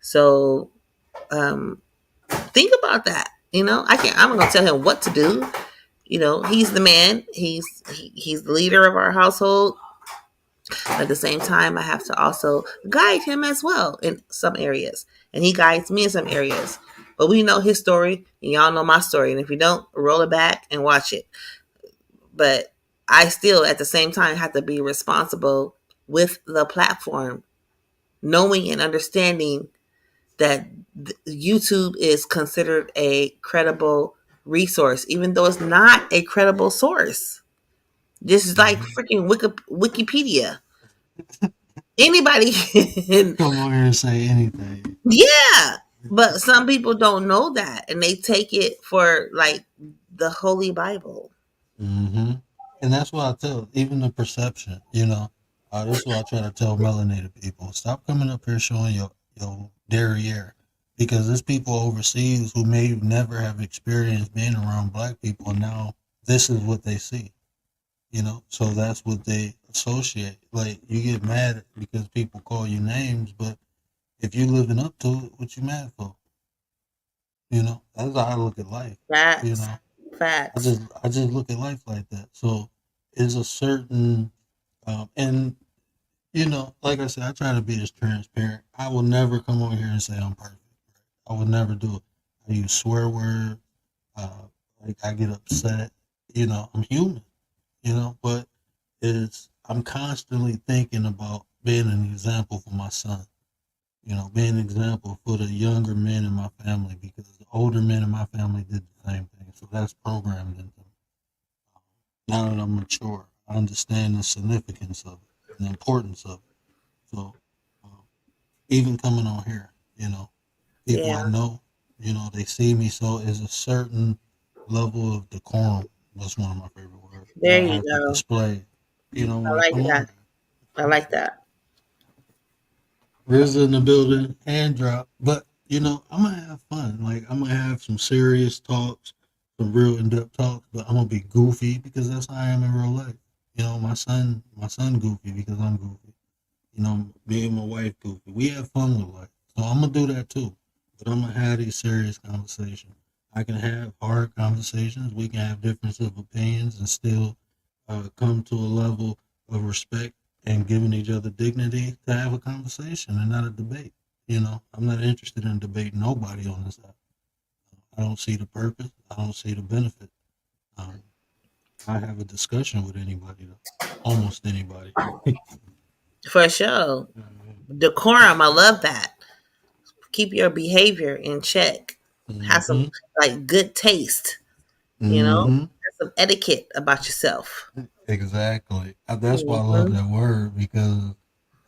So, think about that. I'm gonna tell him what to do. He's the man. He's the leader of our household. But at the same time, I have to also guide him as well in some areas. And he guides me in some areas. But we know his story, and y'all know my story. And if you don't, roll it back and watch it. But I still, at the same time, have to be responsible with the platform, knowing and understanding that YouTube is considered a credible resource, even though it's not a credible source. This is like Hmm. freaking Wikipedia. Anybody can. Come on here and say anything. Yeah, but some people don't know that, and they take it for like the Holy Bible. Hmm. And that's what I tell. Even the perception. This is what I try to tell melanated people. Stop coming up here showing your derriere. Because there's people overseas who may never have experienced being around black people, and now this is what they see. So that's what they associate. Like, you get mad because people call you names, but if you're living up to it, what you mad for? That's how I look at life. You Facts. know, I Facts. just I just look at life like that. So it's a certain and like I said, I try to be as transparent. I will never come on here and say I'm perfect. I would never do it. I use swear words. Uh, like, I get upset. I'm human. But I'm constantly thinking about being an example for my son. Being an example for the younger men in my family, because the older men in my family did the same thing. So that's programmed into me. Now that I'm mature, I understand the significance of it and the importance of it. So um, even coming on here, people I Yeah. know, they see me. So it's a certain level of decorum. That's one of my favorite words that There I you have to go. display, I when I like come on that. here. I like that. RZA in the building, hand drop. But I'm gonna have fun. Like, I'm gonna have some serious talks, some real in depth talks. But I'm gonna be goofy because that's how I am in real life. My son goofy because I'm goofy. Me and my wife goofy. We have fun with life, so I'm gonna do that too. But I'm gonna have these serious conversations. I can have hard conversations. We can have difference of opinions and still come to a level of respect and giving each other dignity to have a conversation and not a debate. I'm not interested in debating nobody on this app. I don't see the purpose. I don't see the benefit. Um, I have a discussion with anybody, though. Almost anybody. For sure. Decorum. I love that. Keep your behavior in check. Have some Mm-hmm. like good taste. You know, Mm-hmm. have some etiquette about yourself. Exactly. That's why I love Hmm. that word, because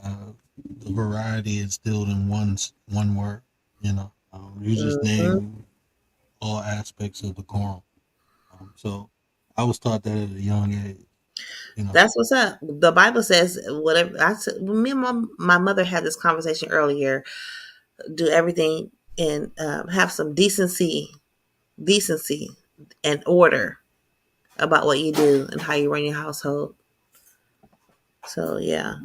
the variety instilled in one word. You just Hmm. name all aspects of the quorum. So I was taught that at a young age. You know. That's what's up. The Bible says whatever. I said, me and my mother had this conversation earlier. Do everything and have some decency and order about what you do and how you run your household. So yeah.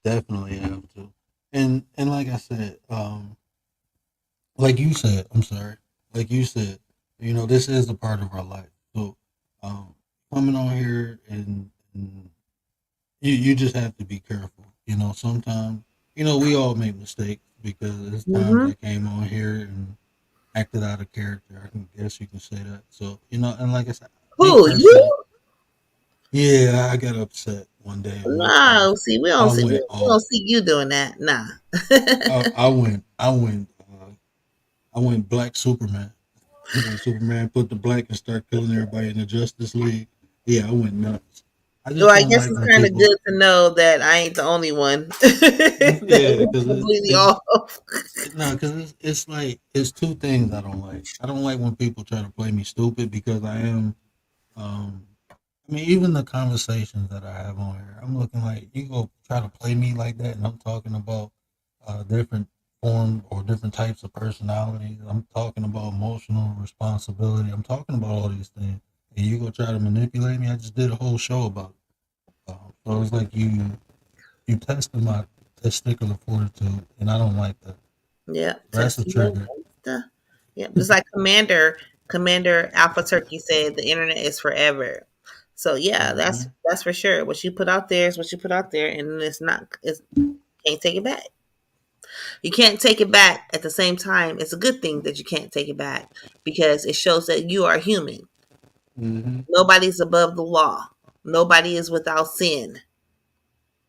Definitely have to. And like I said, like you said, I'm sorry. Like you said, this is a part of our life. So um, coming on here and you just have to be careful. Sometimes we all make mistakes, because there's times Hmm. I came on here and acted out of character. I can guess you can say that. So and like I said, me Who personally, you? yeah, I got upset one day at one No, post. see, I we went don't off. see you doing that. Nah. I went Black Superman. When Superman put the black and start killing everybody in the Justice League, yeah, I went nuts. I Well, just I don't guess like it's when kind of people, good to know that I ain't the only one that yeah, is because completely it's off. no, because it's like it's two things I don't like. I don't like when people try to play me stupid, because I am. Um, I mean, even the conversations that I have on here, I'm looking like you go try to play me like that, and I'm talking about different forms or different types of personalities. I'm talking about emotional responsibility. I'm talking about all these things, and you go try to manipulate me. I just did a whole show about it. So it's like you tested my testicular fortitude, and I don't like that. Yeah, That's a testament. trigger. Yeah, just like Commander Alpha Turkey said, the internet is forever. So yeah, Hmm. that's for sure. What you put out there is what you put out there, and it's not. It's can't take it back. You can't take it back. At the same time, it's a good thing that you can't take it back because it shows that you are human. Hmm. Nobody's above the law. Nobody is without sin.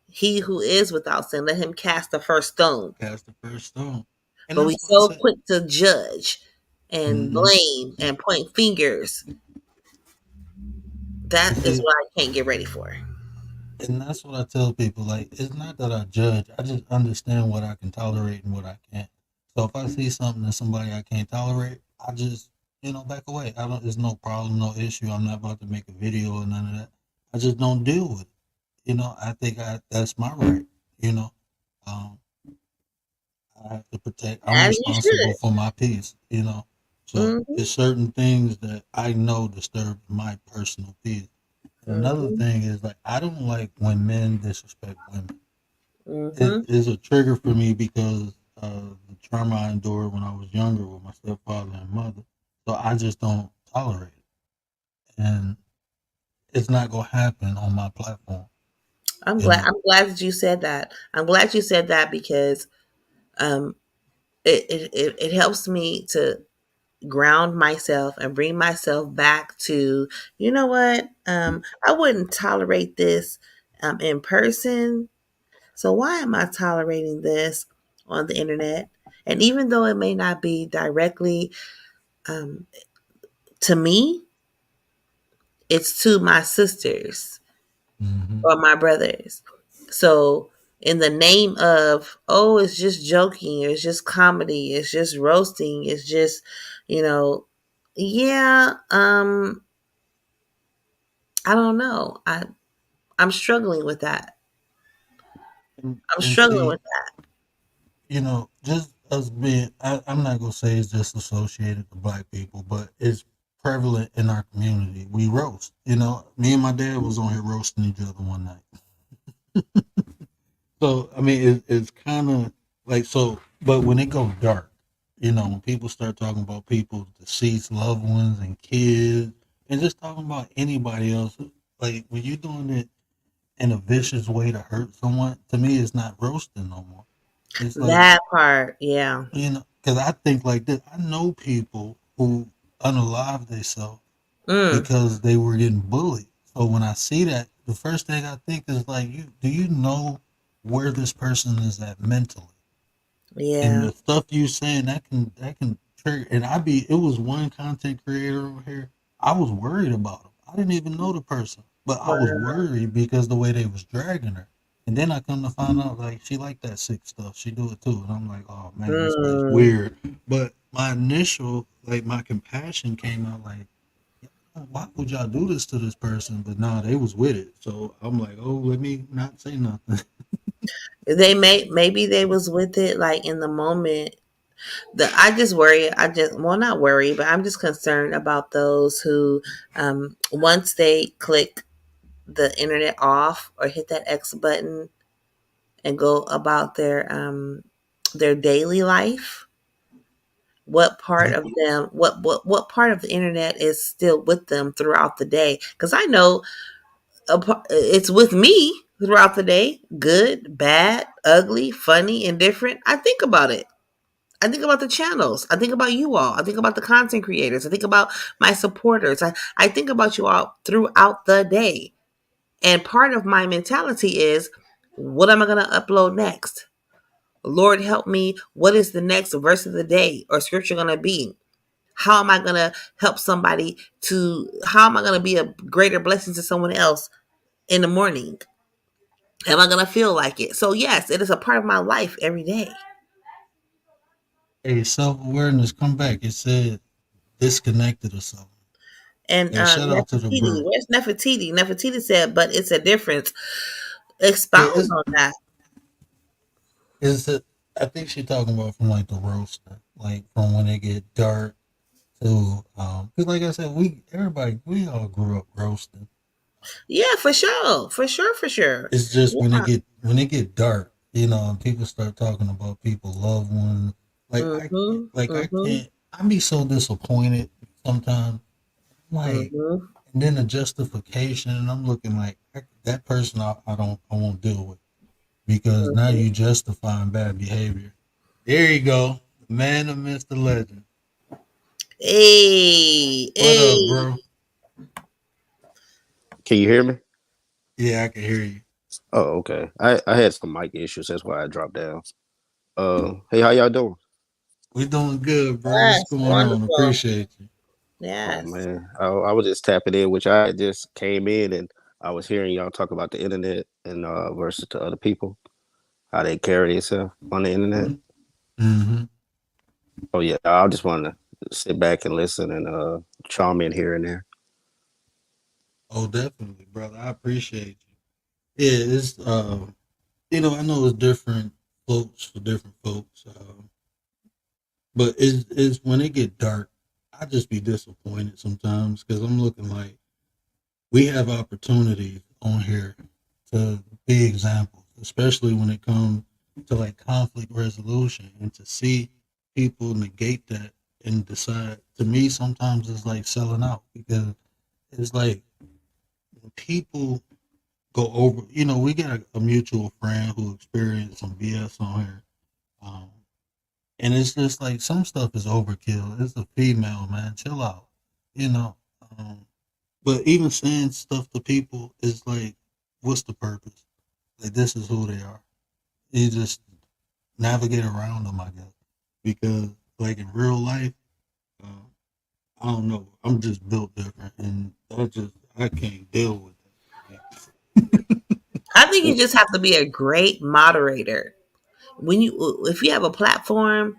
He who is without sin, let him cast the first stone. Cast the first stone, and But we that's why I so said. quick to judge and Hmm. blame and point fingers. You That is see, what I can't get ready for. and that's what I tell people. Like, it's not that I judge. I just understand what I can tolerate and what I can't. So if I see something in somebody I can't tolerate, I just, back away. I don't. There's no problem, no issue. I'm not about to make a video or none of that. I just don't deal with it. I think that's my right. You know, um, I have to protect. I'm As you responsible should. for my peace. So Mm-hmm. it's certain things that I know disturb my personal peace. And another Mm-hmm. thing is like I don't like when men disrespect women. It Mm-hmm. is a trigger for me because of the trauma I endured when I was younger with my stepfather and mother. So I just don't tolerate it, and it's not gonna happen on my platform. I'm You glad. know. I'm glad that you said that. I'm glad you said that because um, it helps me to ground myself and bring myself back to, you know what? I wouldn't tolerate this in person. So why am I tolerating this on the internet? And even though it may not be directly um, to me, it's to my sisters Hmm. or my brothers. So in the name of, oh, it's just joking, it's just comedy, it's just roasting, it's just, you know, yeah, I don't know. I'm struggling with that. I'm And struggling see, with that. just us being, I'm not gonna say it's just associated to black people, but it's prevalent in our community. We roast. Me and my dad was on here roasting each other one night. So I mean, it's kind of like so. But when it goes dark, when people start talking about people's deceased loved ones and kids, and just talking about anybody else, like when you're doing it in a vicious way to hurt someone, to me, it's not roasting no more. It's like That part, yeah. because I think like this. I know people who unalive themselves Mm, because they were getting bullied. So when I see that, the first thing I think is like, do you know where this person is at mentally? And yeah. the stuff you saying that can trigger. And it was one content creator over here. I was worried about him. I didn't even know the person, but I was Wow. worried because the way they was dragging her. And then I come to find out like she like that sick stuff. She do it too, and I'm like, oh man, this guy's Mm. weird. But my initial like my compassion came out like, why would y'all do this to this person? But nah, they was with it. So I'm like, oh, let me not say nothing. Maybe they was with it like in the moment. I just worry. I just, well, not worry, but I'm just concerned about those who once they click the internet off or hit that X button and go about their daily life, what part of them, what part of the internet is still with them throughout the day? Because I know it's with me throughout the day, good, bad, ugly, funny, indifferent. I think about it. I think about the channels. I think about you all. I think about the content creators. I think about my supporters. I think about you all throughout the day. And part of my mentality is, what am I going to upload next? Lord, help me. What is the next verse of the day or scripture going to be? How am I going to help somebody how am I going to be a greater blessing to someone else in the morning? Am I going to feel like it? So, yes, it is a part of my life every day. Hey, self awareness, come back. It said disconnected or something. And Hey, shout out to the Nefertiti, bro. where's Nefertiti? Nefertiti said, but it's a difference. Expound Hey, it's on that. is it? I think she's talking about from like the roaster, like from when it get dark to 'cause like I said, we all grew up roasting. Yeah, for sure. For sure, for sure. It's just when Yeah. it get dark, and people start talking about people, loved ones. Like I can't, Mm-hmm. I Mm-hmm. can't. I be so disappointed sometimes. Like, Mm-hmm. and then the justification, and I'm looking like that person. I won't deal with because now Mm-hmm. you justifying bad behavior. There you go, the man amidst the legend. Hey, What up, hey. bro? Can you hear me? Yeah, I can hear you. Oh, okay. I had some mic issues. That's why I dropped down. Hey, how y'all doing? We doing good, bro. What's Yes, going on? wonderful. Appreciate you. Oh Yes. man, I was just tapping in, which I just came in and I was hearing y'all talk about the internet and versus to other people, how they carry themselves on the internet. Mm-hmm. Oh yeah, I just want to sit back and listen and chime in here and there. Oh, definitely, brother. I appreciate you. Yeah, it's I know it's different folks for different folks, but it's when it get dark, I just be disappointed sometimes because I'm looking like we have opportunities on here to be examples, especially when it comes to like conflict resolution and to see people negate that and decide. To me, sometimes it's like selling out because it's like people go over. We got a mutual friend who experienced some BS on here, um, and it's just like some stuff is overkill. It's a female, man. Chill out, you know. Um, but even saying stuff to people is like, what's the purpose? Like this is who they are. You just navigate around them, I guess, because like in real life, uh, I don't know. I'm just built different, and I can't deal with that. I think you just have to be a great moderator. If you have a platform,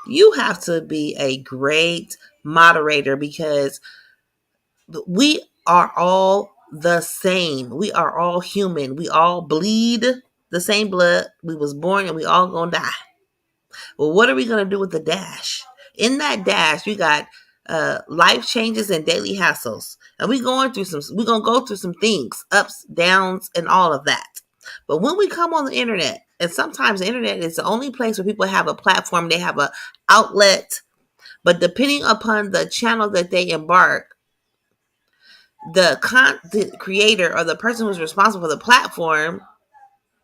you have to be a great moderator because we are all the same. We are all human. We all bleed the same blood. We was born and we all gonna die. Well, what are we gonna do with the dash? In that dash, we got life changes and daily hassles, and we're gonna go through some things, ups, downs, and all of that. But when we come on the internet, and sometimes the internet is the only place where people have a platform, they have a outlet. But depending upon the channel that they embark, the content creator or the person who's responsible for the platform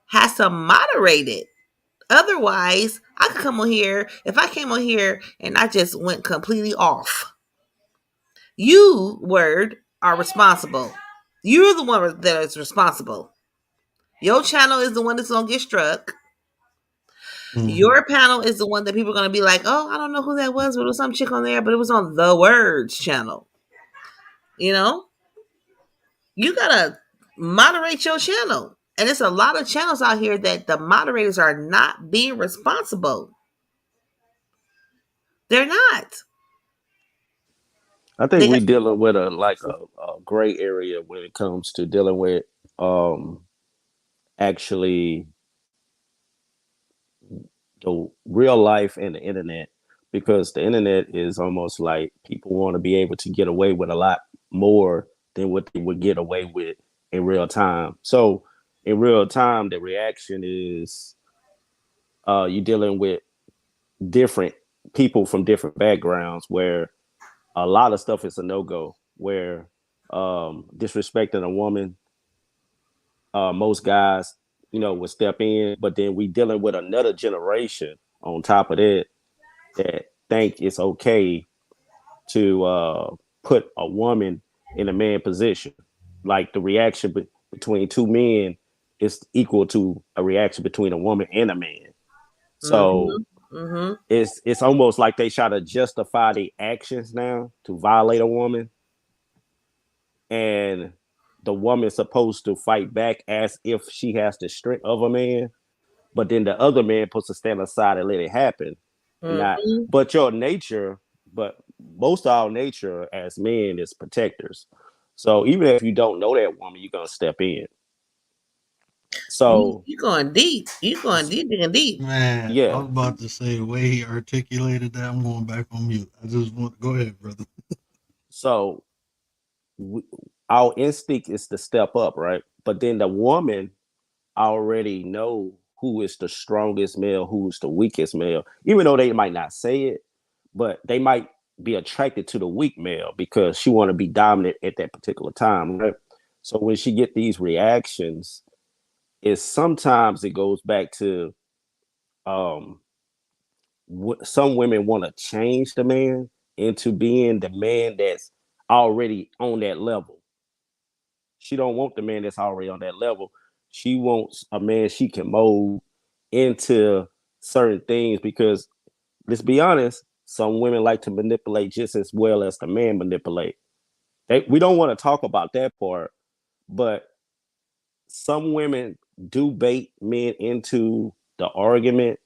has to moderate it. Otherwise, I could come on here. If I came on here and I just went completely off, you, word, are responsible. You're the one that is responsible. Your channel is the one that's going to get struck. Mm-hmm. Your panel is the one that people are going to be like, oh, I don't know who that was, but it was some chick on there, but it was on the words channel. You know, you got to moderate your channel. And it's a lot of channels out here that the moderators are not being responsible. They're not. I think They got, we dealing with a gray area when it comes to dealing with um actually the real life and the internet, because the internet is almost like people want to be able to get away with a lot more than what they would get away with in real time. So in real time, the reaction is you're dealing with different people from different backgrounds where a lot of stuff is a no-go, where disrespecting a woman, most guys, would step in, but then we dealing with another generation on top of that that think it's okay to put a woman in a man position. Like the reaction between two men is equal to a reaction between a woman and a man. So mm-hmm, mm-hmm, it's almost like they try to justify the actions now to violate a woman, and the woman's supposed to fight back as if she has the strength of a man, but then the other man supposed to stand aside and let it happen. And not, mm-hmm. but your nature, but most of our nature as men is protectors. So even if you don't know that woman, you're gonna step in. So You going deep. You going deep and deep. Man, I yeah, was about to say the way he articulated that. I'm going back on mute. I just want go ahead, brother. so we, our instinct is to step up, right? But then the woman already know who is the strongest male, who's the weakest male, even though they might not say it, but they might be attracted to the weak male because she want to be dominant at that particular time, right? So when she get these reactions, is sometimes it goes back to um some women want to change the man into being the man that's already on that level. She don't want the man that's already on that level. She wants a man she can mold into certain things because let's be honest, some women like to manipulate just as well as the man manipulate. We don't want to talk about that part, but some women do bait men into the argument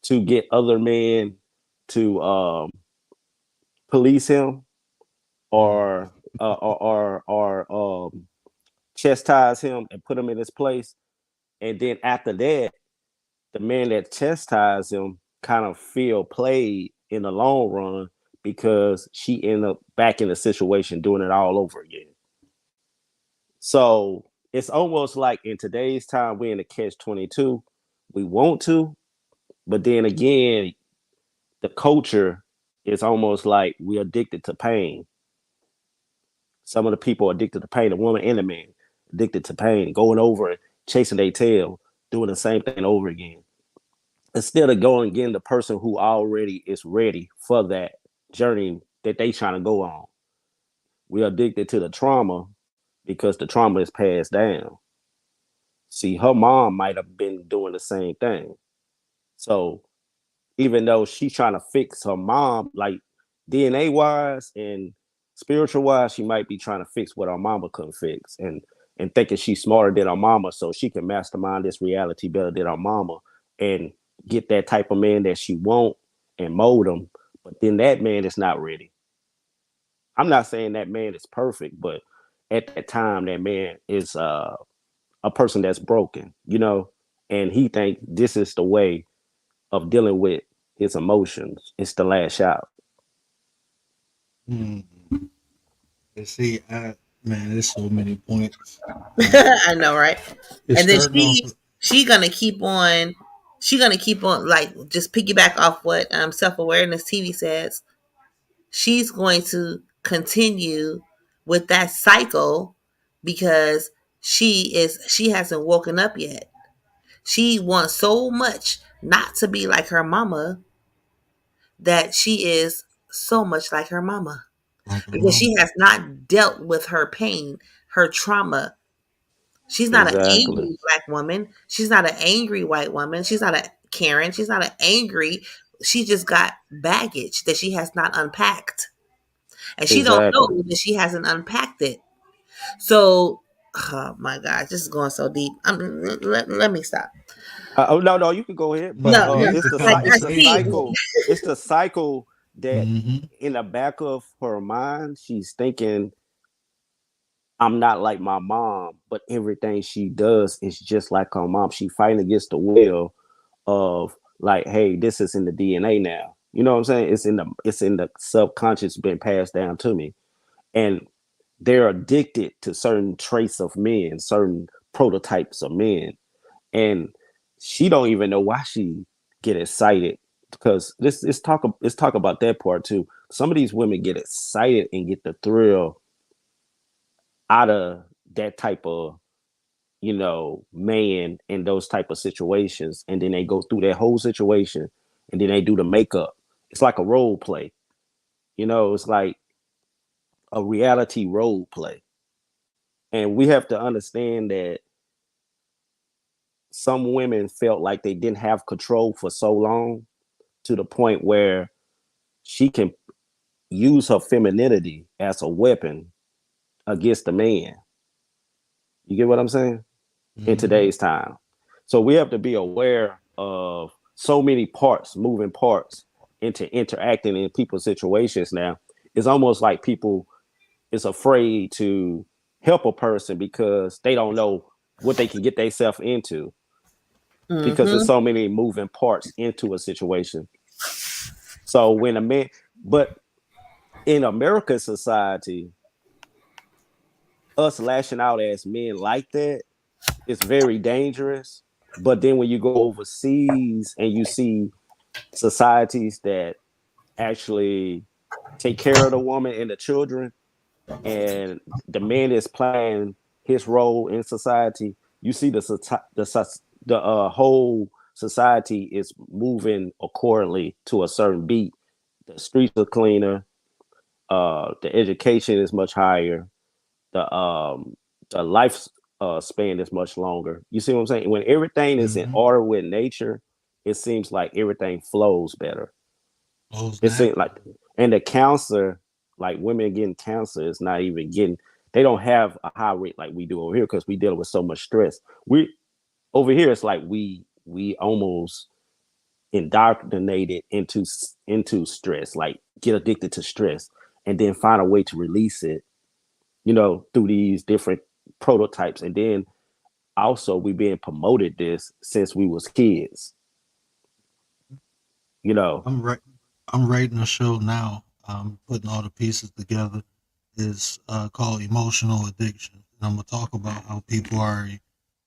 to get other men to police him Mm, or chastise him and put him in his place. And then after that, the man that chastised him kind of feel played in the long run because she ended up back in the situation doing it all over again. So it's almost like in today's time, we're in a catch 22. We want to, but then again, the culture is almost like we're addicted to pain. Some of the people are addicted to pain, the woman and the man, addicted to pain, going over and chasing their tail, doing the same thing over again. Instead of going and getting the person who already is ready for that journey that they trying to go on. We're addicted to the trauma because the trauma is passed down. See, her mom might have been doing the same thing. So even though she's trying to fix her mom, like DNA wise and spiritual wise, she might be trying to fix what her mama couldn't fix, and thinking she's smarter than her mama, so she can mastermind this reality better than her mama and get that type of man that she want and mold him. But then that man is not ready. I'm not saying that man is perfect, but at that time, that man is a person that's broken, and he think this is the way of dealing with his emotions. It's the lash out. Mm. And see, man, there's so many points. I know, right? It's And then starting off. she gonna keep on. She gonna keep on, like, just piggyback off what Self Awareness TV says. She's going to continue with that cycle because she hasn't woken up yet. She wants so much not to be like her mama that she is so much like her mama Like her because mama. she has not dealt with her pain, her trauma. She's not an Exactly. angry black woman. She's not an angry white woman. She's not a Karen. She's not an angry. She just got baggage that she has not unpacked. And she don't Exactly. know that she hasn't unpacked it. So, oh my God, this is going so deep. Let me stop. Oh no, you can go ahead, but No, No, you no, could like I it's the see. conversation. cycle. It's the cycle that Mm-hmm. in the back of her mind, she's thinking, "I'm not like my mom," but everything she does is just like her mom. She fighting against the will of, like, hey, this is in the DNA now. You know what I'm saying? It's in the subconscious, been passed down to me, and they're addicted to certain traits of men, certain prototypes of men, and she don't even know why she get excited, because let's talk about that part too. Some of these women get excited and get the thrill out of that type of man in those type of situations, and then they go through that whole situation, and then they do the makeup. It's like a role play. It's like a reality role play, and we have to understand that some women felt like they didn't have control for so long, to the point where she can use her femininity as a weapon against the man. You get what I'm saying? In Mm-hmm. today's time. So we have to be aware of so many parts, moving parts, into interacting in people's situations now. It's almost like people is afraid to help a person because they don't know what they can get themselves into, because there's Mm-hmm. so many moving parts into a situation. So when a man, but in American society, us lashing out as men like that is very dangerous. But then when you go overseas and you see societies that actually take care of the woman and the children, and the man is playing his role in society, you see the whole society is moving accordingly to a certain beat. The streets are cleaner. The education is much higher. The life span is much longer. You see what I'm saying? When everything is in Mm-hmm. order with nature, it seems like everything flows better. Close It seems like, natural. and the cancer, like women getting cancer, is not even getting. They don't have a high rate like we do over here because we deal with so much stress. We over here, it's like we almost indoctrinated into stress, like get addicted to stress, and then find a way to release it, through these different prototypes, and then also we being promoted this since we was kids. You know, I'm right. I'm writing a show now. Putting all the pieces together. Is called emotional addiction. And I'm gonna talk about how people are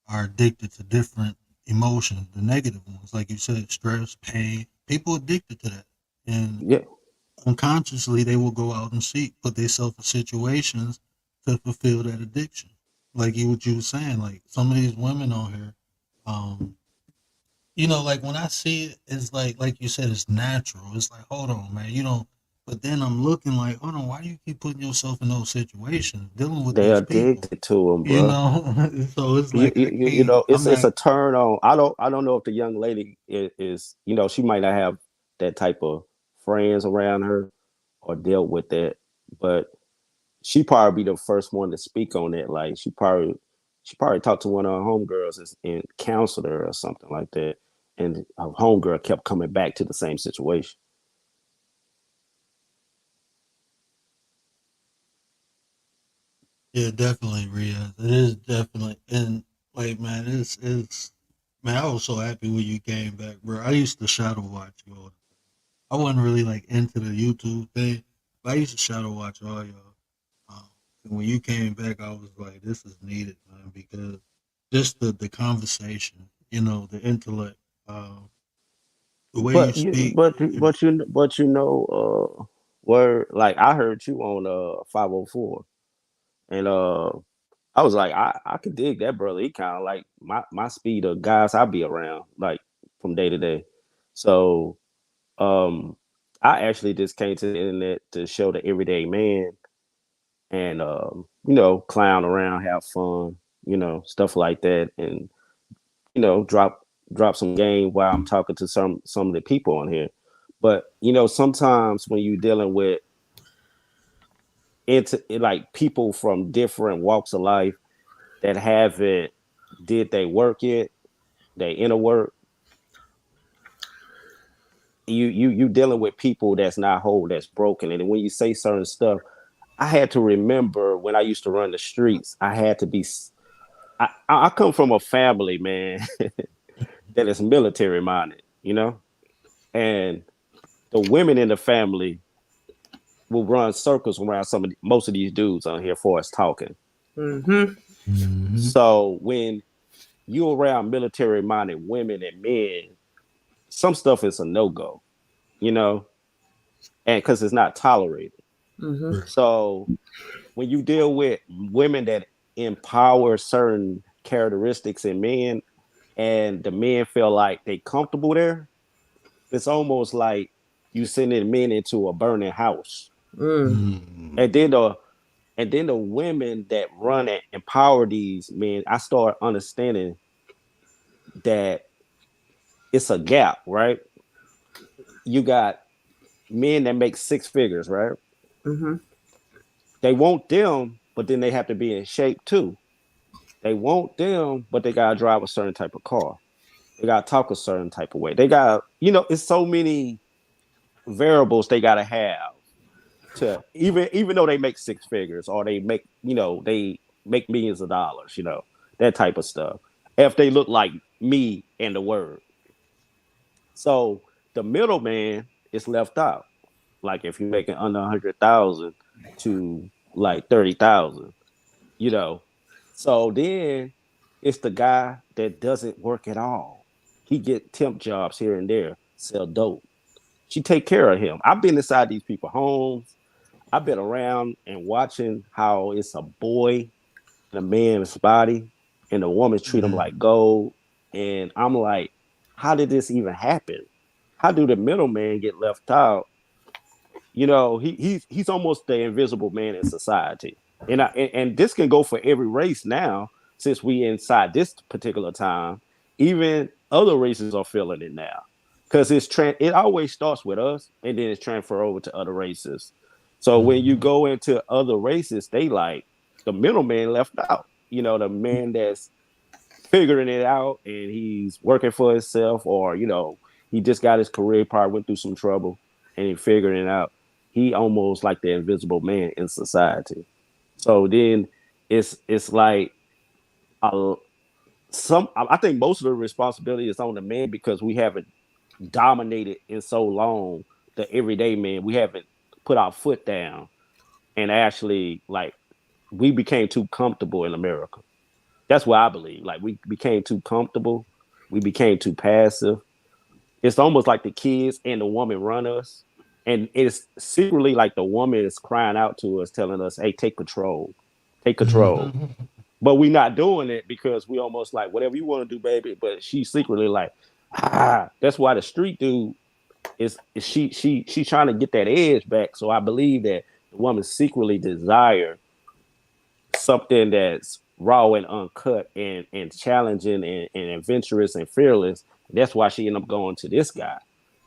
addicted to different emotions, the negative ones, like you said, stress, pain. People addicted to that, and yeah, unconsciously they will go out and seek, put themselves in situations to fulfill that addiction. Like what you were saying, like some of these women on here, um, like when I see it, it's like you said, it's natural. It's like, hold on, man, you don't. But then I'm looking like, hold on, why do you keep putting yourself in those situations, dealing with they these people? addicted to them, You bro. know, so it's like I You can't. know, I'm it's not. a turn on. I don't know if the young lady is she might not have that type of friends around her or dealt with that, but she probably be the first one to speak on that. Like she probably talked to one of her homegirls and counseled her or something like that, and her homegirl kept coming back to the same situation. Yeah, definitely, Ria. It is definitely, and like, man, it's man. I was so happy when you came back, bro. I used to shadow watch you all. I wasn't really like into the YouTube thing, but I used to shadow watch all y'all. And when you came back, I was like, this is needed, man, because just the conversation, the intellect, the way you But you, speak, and but you know, where like I heard you on 504, and I was like, I could dig that brother. He kind of like my speed of guys I be around, like from day to day. So um, I actually just came to the internet to show the everyday man and clown around, have fun, stuff like that, and drop some game while I'm talking to some of the people on here. But sometimes when you're dealing with into like people from different walks of life that haven't did they work yet, they inner work, you dealing with people that's not whole, that's broken. And when you say certain stuff, I had to remember when I used to run the streets, I had to be. I come from a family, man, that is military minded, and the women in the family will run circles around most of these dudes on here for us talking. Mm-hmm. hmm So when you're around military minded women and men, some stuff is a no go, you know, and because it's not tolerated. Mm-hmm. So when you deal with women that empower certain characteristics in men, and the men feel like they comfortable there, it's almost like you sending men into a burning house. Mm. And then the women that run and empower these men, I start understanding that it's a gap, right? You got men that make six figures, right? Mm-hmm. They want them, but then they have to be in shape too. They want them, but they gotta drive a certain type of car. They gotta talk a certain type of way. They got, it's so many variables they gotta have to even though they make six figures or they make millions of dollars, that type of stuff. If they look like me and the word. So the middleman is left out. Like if you're making under 100,000 to like 30,000, you know. So then it's the guy that doesn't work at all. He get temp jobs here and there, sell dope. She take care of him. I've been inside these people's homes. I've been around and watching how it's a boy in a man's body and the woman treat him like gold. And I'm like, how did this even happen? How do the middleman get left out? He's almost the invisible man in society. And this can go for every race now, since we inside this particular time. Even other races are feeling it now. Because it always starts with us and then it's transferred over to other races. So when you go into other races, they like the middleman left out. The man that's figuring it out and he's working for himself, or he just got his career, probably went through some trouble and he figuring it out. He almost like the invisible man in society. So then it's like uh, I think most of the responsibility is on the man because we haven't dominated in so long the everyday man. We haven't put our foot down and actually like we became too comfortable in America. That's what I believe. Like we became too comfortable. We became too passive. It's almost like the kids and the woman run us. And it's secretly like the woman is crying out to us, telling us, hey, take control. Take control. Mm-hmm. But we not doing it because we almost like whatever you want to do, baby. But she's secretly like, that's why the street dude is she's trying to get that edge back. So I believe that the woman secretly desire something that's raw and uncut and challenging and adventurous and fearless. That's why she ended up going to this guy.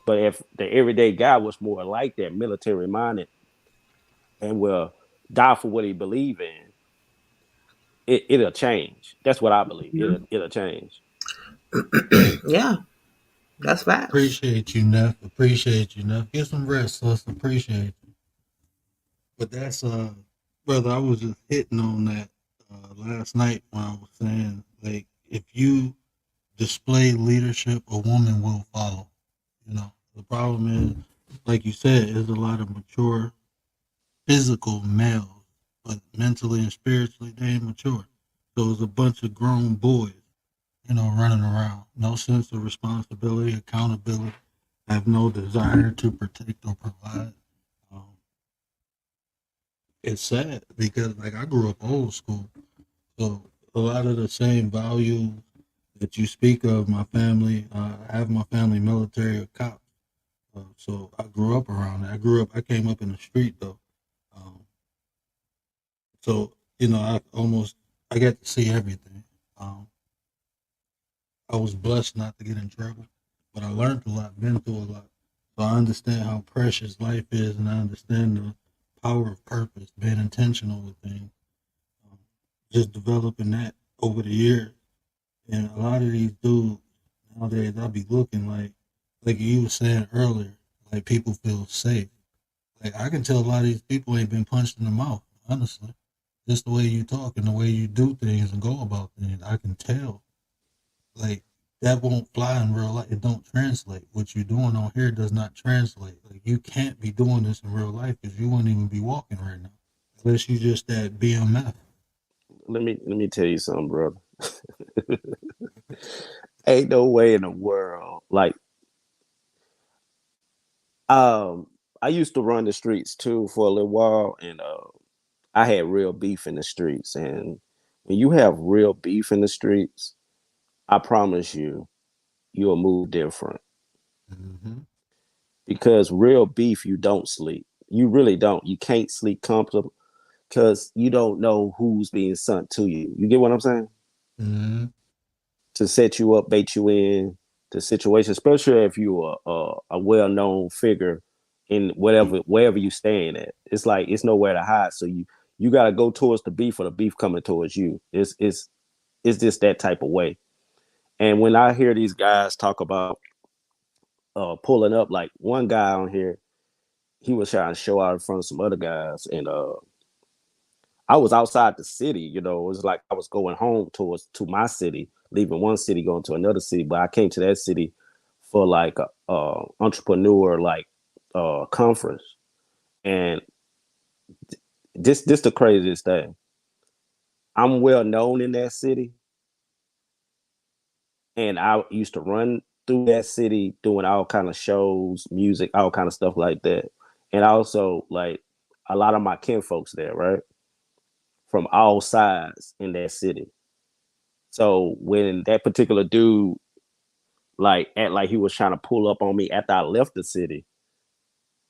But if the everyday guy was more like that, military minded, and will die for what he believe in, it'll change. That's what I believe. Yeah. It'll change. Yeah, that's facts. Appreciate you, Neff. Appreciate you, Neff. Get some rest, sis. Appreciate you. But that's brother, I was just hitting on that last night when I was saying, like, if you display leadership, a woman will follow. You know, the problem is, like you said, there's a lot of mature physical males, but mentally and spiritually they ain't mature. So it's a bunch of grown boys, you know, running around. No sense of responsibility, accountability, have no desire to protect or provide. Um, it's sad because, like, I grew up old school. So a lot of the same values that you speak of, my family, I have my family military or cops. So I grew up around it. I came up in the street though. Um, so, you know, I got to see everything. Um, I was blessed not to get in trouble, but I learned a lot, been through a lot. So I understand how precious life is, and I understand the power of purpose, being intentional with things. Um, just developing that over the years. And a lot of these dudes nowadays, I be looking like you were saying earlier, like people feel safe. Like I can tell a lot of these people ain't been punched in the mouth, honestly. Just the way you talk and the way you do things and go about things, I can tell. Like that won't fly in real life. It don't translate. What you're doing on here does not translate. Like you can't be doing this in real life because you wouldn't even be walking right now, unless you just that BMF. Let me tell you something, brother. Ain't no way in the world. Like, um, I used to run the streets too for a little while, and I had real beef in the streets. And when you have real beef in the streets, I promise you, you'll move different. Mm-hmm. Because real beef, you don't sleep. You really don't. You can't sleep comfortable because you don't know who's being sent to you. You get what I'm saying? Mm-hmm. To set you up, bait you in to situation, especially if you're a well-known figure in wherever you staying at. It's like it's nowhere to hide. So you got to go towards the beef or the beef coming towards you. It's just that type of way. And when I hear these guys talk about pulling up, like one guy on here, he was trying to show out in front of some other guys, and I was outside the city. You know, it was like I was going home to my city, leaving one city, going to another city. But I came to that city for like a entrepreneur like conference, and this the craziest thing. I'm well known in that city, and I used to run through that city doing all kind of shows, music, all kind of stuff like that. And also like a lot of my kin folks there, right? From all sides in that city. So when that particular dude like act like he was trying to pull up on me after I left the city,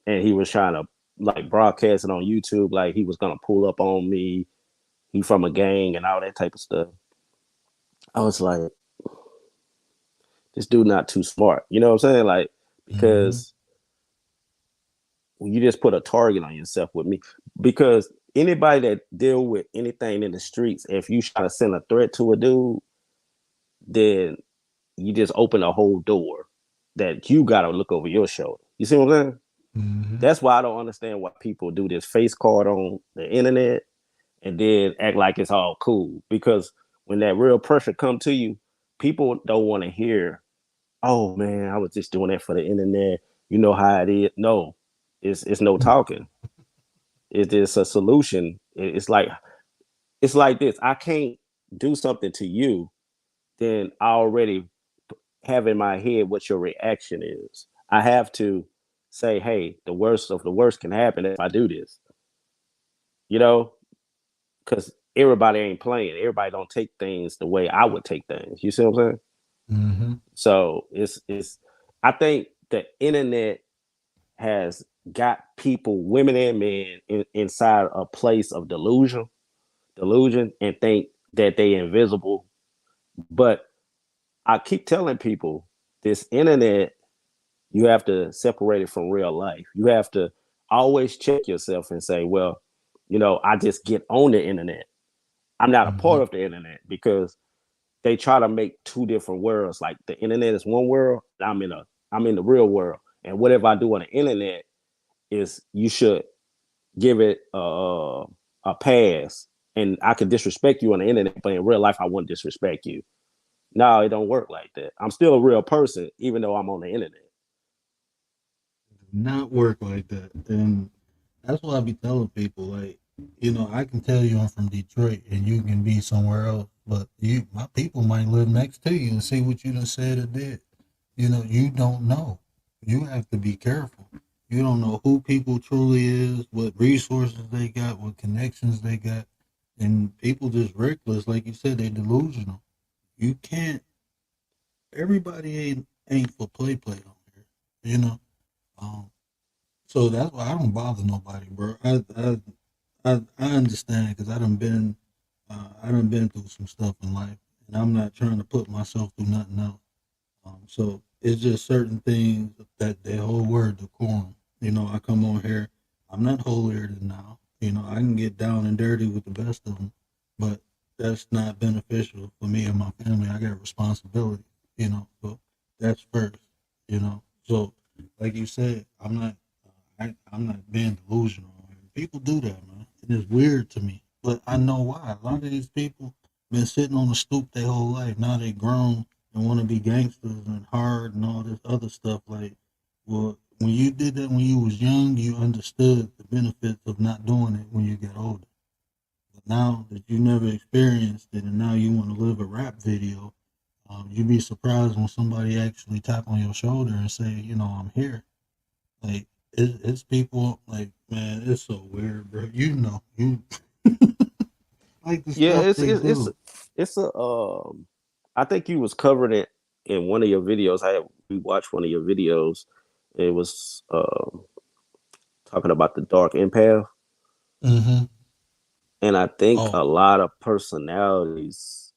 and he was trying to like broadcast it on YouTube, like he was gonna pull up on me, he from a gang and all that type of stuff. I was like, this dude not too smart. You know what I'm saying? Like, Mm-hmm. because you just put a target on yourself with me. Because anybody that deal with anything in the streets, if you try to send a threat to a dude, then you just open a whole door that you gotta look over your shoulder. You see what I'm saying? Mm-hmm. That's why I don't understand why people do this face card on the internet and then act like it's all cool. Because when that real pressure come to you, people don't want to hear, oh man, I was just doing that for the internet. You know how it is. No, it's no talking. It's just a solution. It's like this. I can't do something to you, then I already have in my head what your reaction is. I have to say, hey, the worst of the worst can happen if I do this. You know, because everybody ain't playing. Everybody don't take things the way I would take things. You see what I'm saying? Mm-hmm. So it's. I think the internet has got people, women and men, inside a place of delusion, and think that they invisible. But I keep telling people this internet, you have to separate it from real life. You have to always check yourself and say, well, I just get on the internet. I'm not a Mm-hmm. part of the internet, because they try to make two different worlds. Like the internet is one world, and I'm in the real world. And whatever I do on the internet is, you should give it a pass. And I could disrespect you on the internet, but in real life, I wouldn't disrespect you. No, it don't work like that. I'm still a real person, even though I'm on the internet. Not work like that. And that's what I be telling people. Like, I can tell you I'm from Detroit and you can be somewhere else, but my people might live next to you and see what you done said or did. You don't know. You have to be careful. You don't know who people truly is, what resources they got, what connections they got. And people just reckless, like you said, they delusional. You can't everybody ain't for play on here, you know. Um so that's why I don't bother nobody, bro. I understand because I done been through some stuff in life, and I'm not trying to put myself through nothing else. So it's just certain things that they whole word decorum. I come on here, I'm not holier than now. I can get down and dirty with the best of them, but that's not beneficial for me and my family. I got responsibility, so that's first, So like you said, I'm not being delusional. People do that, man. And it's weird to me, but I know why. A lot of these people been sitting on the stoop their whole life. Now they grown and want to be gangsters and hard and all this other stuff. Like, well, when you did that when you was young, you understood the benefits of not doing it when you get older. But now that you never experienced it, and now you want to live a rap video, you'd be surprised when somebody actually tap on your shoulder and say, I'm here. Like, it's people like, man, it's so weird, bro. You like the Yeah, stuff it's they it's it's do. it's a I think you was covering it in one of your videos. We watched one of your videos. It was talking about the dark empath, Mm-hmm. and I think Oh, a lot of personalities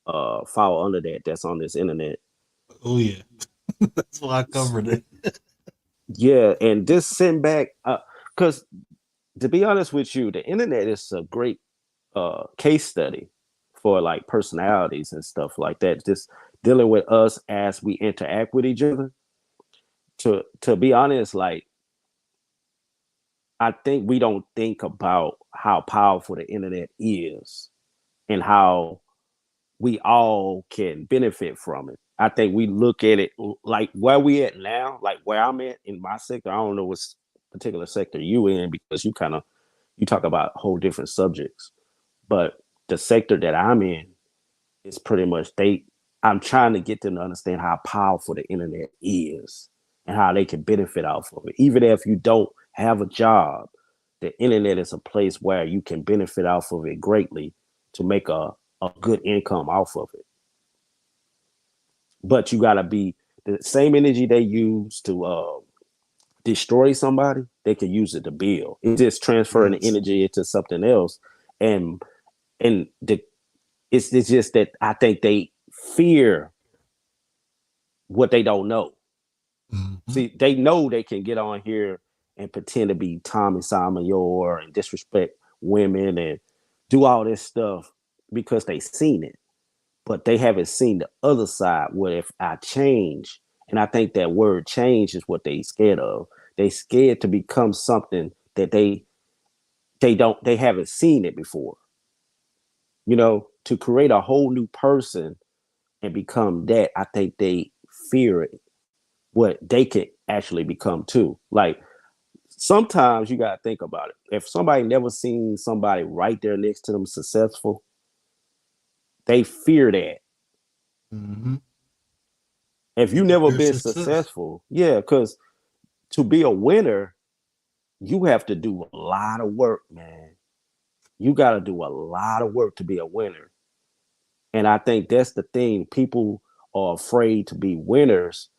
fall under that. That's on this internet. oh yeah. That's why I covered it. Yeah, and just sitting back, because to be honest with you, the internet is a great case study for like personalities and stuff like that. Just dealing with us as we interact with each other. To be honest, like, I think we don't think about how powerful the internet is and how we all can benefit from it. I think we look at it like where we at now, like where I'm at in my sector. I don't know what particular sector you in, because you talk about whole different subjects. But the sector that I'm in is pretty much I'm trying to get them to understand how powerful the internet is and how they can benefit off of it. Even if you don't have a job, the internet is a place where you can benefit off of it greatly to make a good income off of it. But you gotta be the same energy they use to destroy somebody, they can use it to build. It's just transferring the Yes. energy into something else. And and the it's just that I think they fear what they don't know. Mm-hmm. See, they know they can get on here and pretend to be Tommy Sotomayor and disrespect women and do all this stuff because they seen it, but they haven't seen the other side where if I change, and I think that word change is what they scared of. They scared to become something that they haven't seen it before. You know, to create a whole new person and become that, I think they fear it, what they can actually become too. Like sometimes you gotta think about it. If somebody never seen somebody right there next to them successful, they fear that. Mm-hmm. If you They never fear been success. successful, yeah, because to be a winner, you have to do a lot of work, man. You got to do a lot of work to be a winner. And I think that's the thing. People are afraid to be winners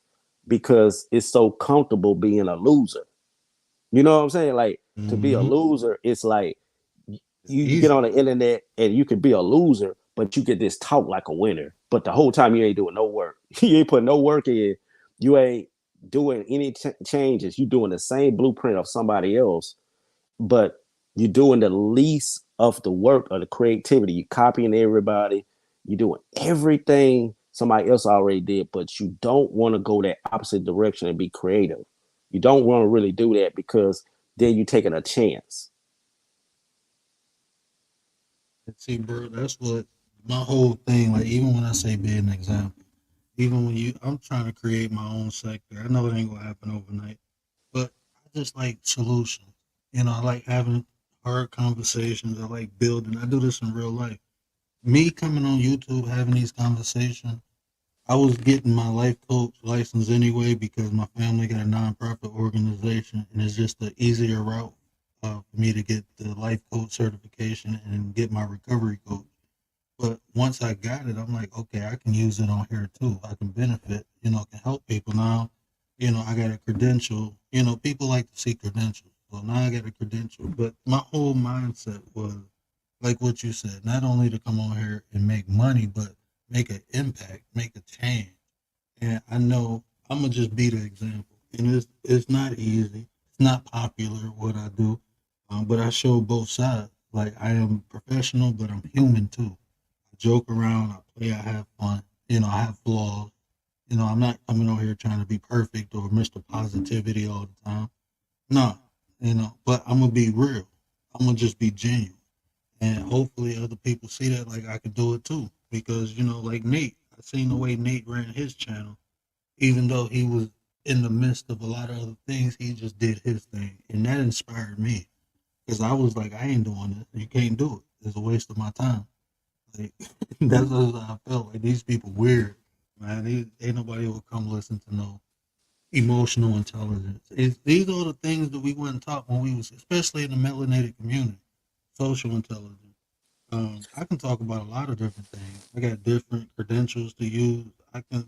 because it's so comfortable being a loser. You know what I'm saying? Like to be a Mm-hmm. loser, it's like It's you get on easy. the internet and you can be a loser, but you get this talk like a winner. But the whole time you ain't doing no work. You ain't putting no work in. You ain't doing any changes. You doing the same blueprint of somebody else, but you're doing the least of the work or the creativity. You're copying everybody. You're doing everything somebody else already did, but you don't want to go that opposite direction and be creative. You don't want to really do that because then you're taking a chance. And see, bro, that's what my whole thing. Like, even when I say be an example, even when I'm trying to create my own sector. I know it ain't gonna happen overnight, but I just like solutions. I like having hard conversations. I like building. I do this in real life. Me coming on YouTube, having these conversations, I was getting my life coach license anyway because my family got a nonprofit organization, and it's just an easier route for me to get the life coach certification and get my recovery coach. But once I got it, I'm like, okay, I can use it on here too. I can benefit, can help people now. I got a credential. People like to see credentials. So now I got a credential. But my whole mindset was like what you said, not only to come on here and make money, but make an impact, make a change. And I know I'm gonna just be the example. And it's not easy. It's not popular what I do, but I show both sides. Like I am professional, but I'm human too. I joke around, I play, I have fun. I have flaws. I'm not coming on here trying to be perfect or Mr. Positivity all the time. No, but I'm gonna be real. I'm gonna just be genuine. And hopefully other people see that like I could do it too. Because, like Nate, I seen the way Nate ran his channel. Even though he was in the midst of a lot of other things, he just did his thing. And that inspired me. Because I was like, I ain't doing this. You can't do it. It's a waste of my time. Like, that's what I felt. Like these people weird, man. Ain't nobody will come listen to no emotional intelligence. These are the things that we weren't taught when we was, especially in the melanated community, social intelligence. I can talk about a lot of different things. I got different credentials to use.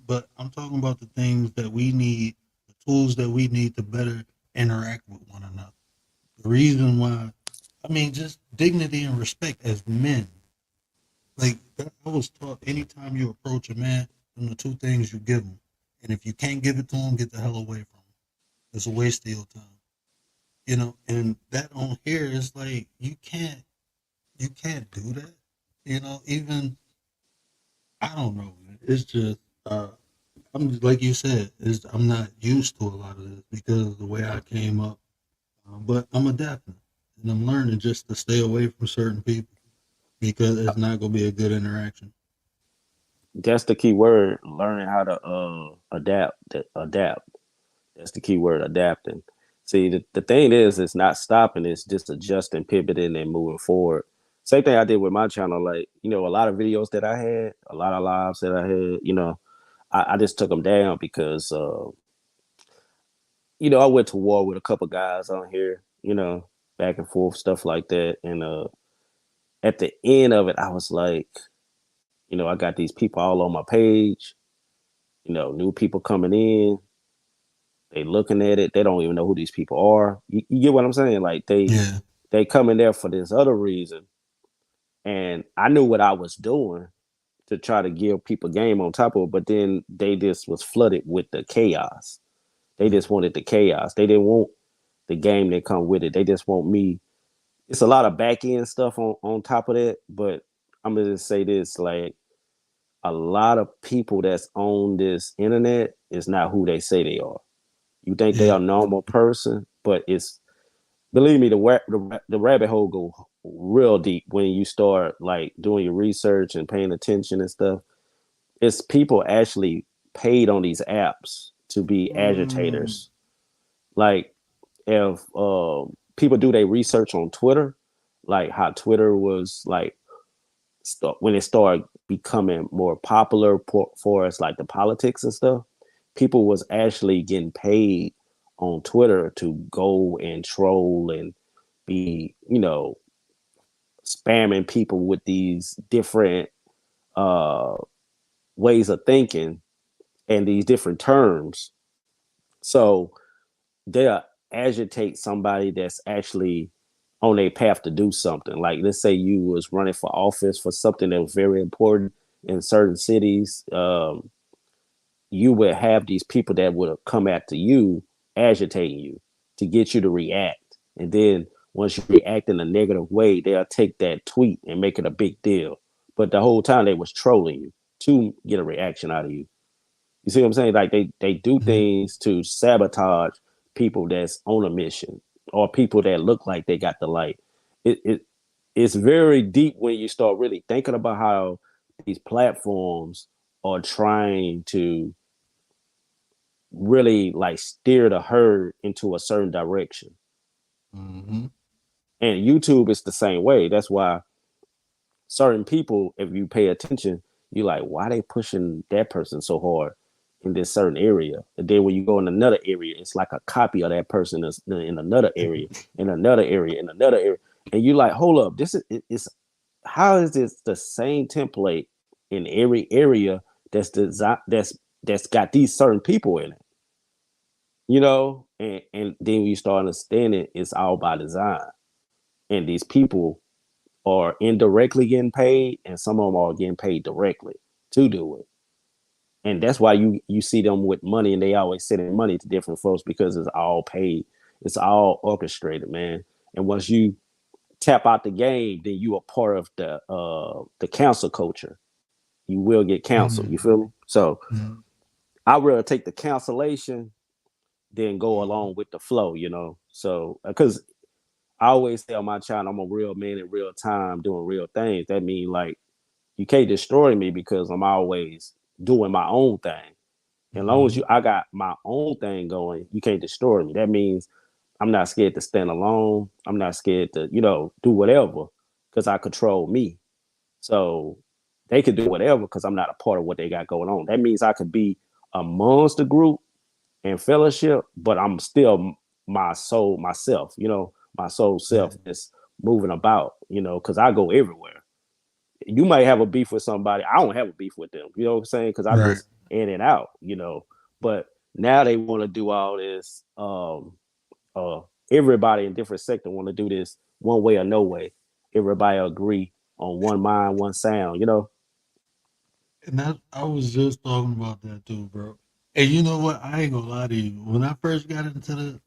But I'm talking about the things that we need, the tools that we need to better interact with one another. The reason why, just dignity and respect as men. Like I was taught, anytime you approach a man, them the two things you give him, and if you can't give it to him, get the hell away from him. It's a waste of your time. And that on here is like you can't do that. Even I don't know, man. It's just I'm just, like you said, I'm not used to a lot of this because of the way I came up. But I'm adapting and I'm learning just to stay away from certain people because it's not gonna be a good interaction. That's the key word. Learning how to adapt. Adapt. That's the key word. Adapting. See, the thing is, it's not stopping. It's just adjusting, pivoting, and moving forward. Same thing I did with my channel. Like a lot of videos that I had, a lot of lives that I had. I just took them down because I went to war with a couple guys on here. Back and forth stuff like that. And at the end of it, I was like, I got these people all on my page. New people coming in. They looking at it. They don't even know who these people are. You get what I'm saying? Like Yeah, they come in there for this other reason. And I knew what I was doing to try to give people game on top of it, but then they just was flooded with the chaos. They just wanted the chaos. They didn't want the game that come with it. They just want me. It's a lot of back end stuff on top of that, but I'm gonna just say this: like a lot of people that's on this internet is not who they say they are. You think they yeah, are a normal person, but it's believe me, the rabbit hole go real deep when you start like doing your research and paying attention and stuff. It's people actually paid on these apps to be Mm. agitators. Like if people do their research on Twitter, like how Twitter was like when it started becoming more popular for us, like the politics and stuff, people was actually getting paid on Twitter to go and troll and be, spamming people with these different uh, ways of thinking and these different terms. So they'll agitate somebody that's actually on a path to do something. Like let's say you was running for office for something that was very important in certain cities. You would have these people that would come after you, agitating you to get you to react. And then once you react in a negative way, they'll take that tweet and make it a big deal. But the whole time they was trolling you to get a reaction out of you. You see what I'm saying? Like they do Mhm. things to sabotage people that's on a mission or people that look like they got the light. It's very deep when you start really thinking about how these platforms are trying to really like steer the herd into a certain direction. Mhm. And YouTube is the same way. That's why certain people, if you pay attention, you're like, why they pushing that person so hard in this certain area? And then when you go in another area, it's like a copy of that person in another area, in another area, in another area. And you're like, hold up, this is it's how is this the same template in every area that's designed that's got these certain people in it? And then when you start understanding it's all by design. And these people are indirectly getting paid, and some of them are getting paid directly to do it. And that's why you see them with money, and they always sending money to different folks because it's all paid, it's all orchestrated, man. And once you tap out the game, then you are part of the council culture. You will get canceled. You Mhm. feel me? So Mhm. I'd rather take the cancellation than go Mhm. along with the flow. So because I always tell my child I'm a real man in real time doing real things. That means like you can't destroy me because I'm always doing my own thing. As long as Mhm. I got my own thing going, you can't destroy me. That means I'm not scared to stand alone. I'm not scared to, do whatever because I control me. So they could do whatever because I'm not a part of what they got going on. That means I could be amongst the group and fellowship, but I'm still my soul, myself, my soul Yeah. self is moving about, because I go everywhere. You might have a beef with somebody. I don't have a beef with them. You know what I'm saying? Because I'm Right. just in and out. But now they want to do all this. Everybody in different sector want to do this one way or no way. Everybody agree on one mind, one sound. And that I was just talking about that too, bro. And you know what? I ain't gonna lie to you. When I first got into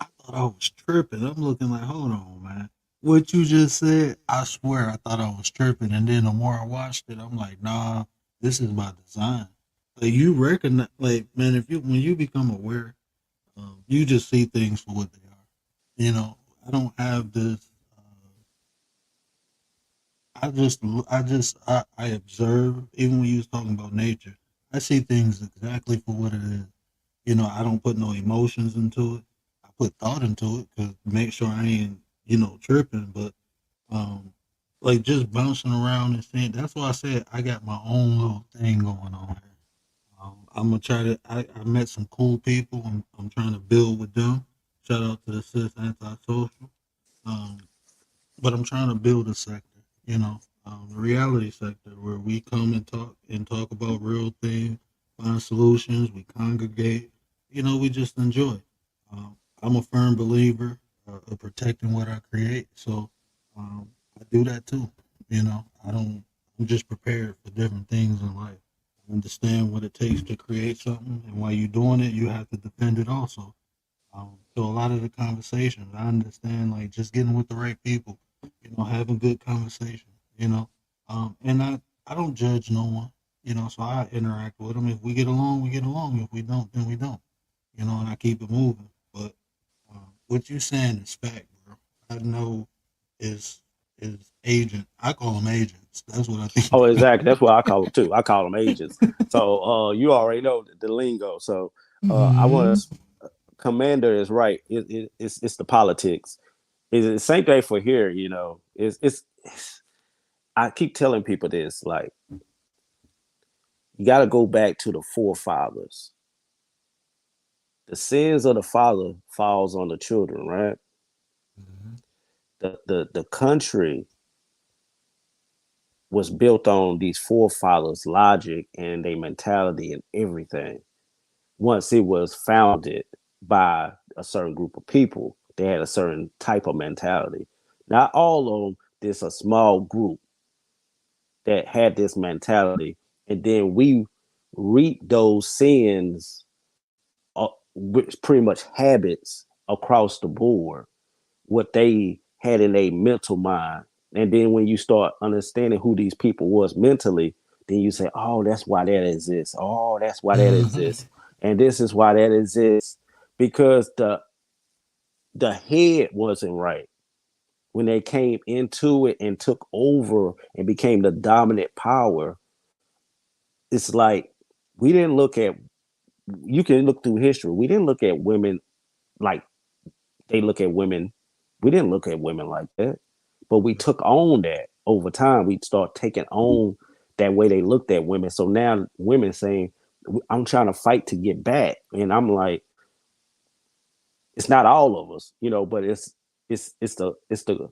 I thought I was tripping. I'm looking like, hold on, man. What you just said, I swear I thought I was tripping. And then the more I watched it, I'm like, nah, this is by design. Like you recognize, like, man, if you when you become aware, you just see things for what they are. You know, I don't have this. I observe. Even when you was talking about nature, I see things exactly for what it is. You know, I don't put no emotions into it. I put thought into it to make sure I ain't, tripping. But um, like just bouncing around and seeing. That's why I said I got my own little thing going on here. I'm gonna try to. I met some cool people. I'm trying to build with them. Shout out to the sis antisocial. Um, but I'm trying to build a sector, a reality sector where we come and talk about real things, find solutions, we congregate, we just enjoy. I'm a firm believer of protecting what I create, so I do that too. I don't. I'm just prepared for different things in life. I understand what it takes to create something, and while you're doing it, you have to defend it also. So a lot of the conversations, I understand, like just getting with the right people, having good conversation, and I don't judge no one, so I interact with them. If we get along, we get along. If we don't, then we don't, and I keep it moving. But what you saying is fact, bro. I know is is agent. I call them agents. That's what I think. Oh, exactly. That's what I call them too. I call them agents. So you already know the lingo. So I want Mm-hmm. to. Commander is right. It's the politics. It's the same thing for here. You know, it's. I keep telling people this. Like, you got to go back to the forefathers. The sins of the father falls on the children, right? Mm-hmm. The country was built on these forefathers' logic and their mentality and everything. Once it was founded by a certain group of people, they had a certain type of mentality. Not all of them, there's a small group that had this mentality. And then we reap those sins, which pretty much habits across the board, what they had in a mental mind. And then when you start understanding who these people was mentally, then you say, oh, that's why that exists. Oh, that's why that exists. And this is why that exists. Because the head wasn't right. When they came into it and took over and became the dominant power, it's like we didn't look at, you can look through history. We didn't look at women like they look at women. We didn't look at women like that, but we took on that over time. We start taking on that way they looked at women. So now women saying, "I'm trying to fight to get back," and I'm like, it's not all of us, you know, but it's the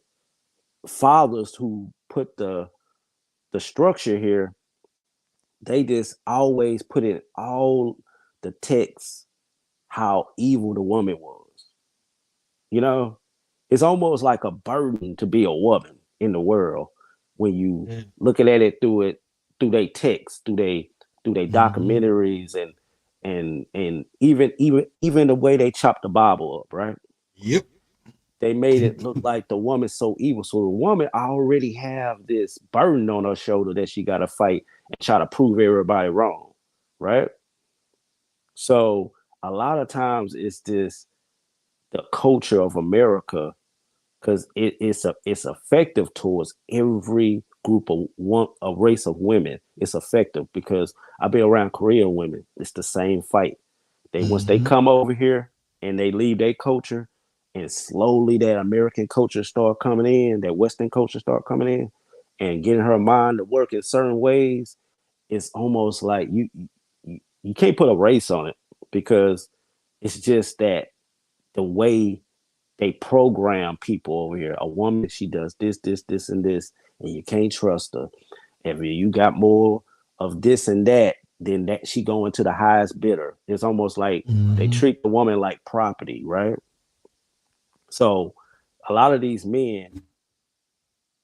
fathers who put the structure here. They just always put in all the texts how evil the woman was. You know, it's almost like a burden to be a woman in the world when you Yeah. looking at it through their text, through their Mm-hmm. documentaries and even the way they chop the Bible up, right? Yep. They made it look like the woman's so evil. So the woman already have this burden on her shoulder that she got to fight and try to prove everybody wrong, right? So a lot of times it's this the culture of America because it's effective towards every group of one a race of women. It's effective because I've been around Korean women. It's the same fight. They once they Mm-hmm. come over here and they leave their culture, and slowly that American culture start coming in, that Western culture start coming in, and getting her mind to work in certain ways. It's almost like you can't put a race on it because it's just that the way they program people over here. A woman, she does this, and this, and you can't trust her. If you got more of this and that, then that she going to the highest bidder. It's almost like they Mm-hmm. treat the woman like property, right? So a lot of these men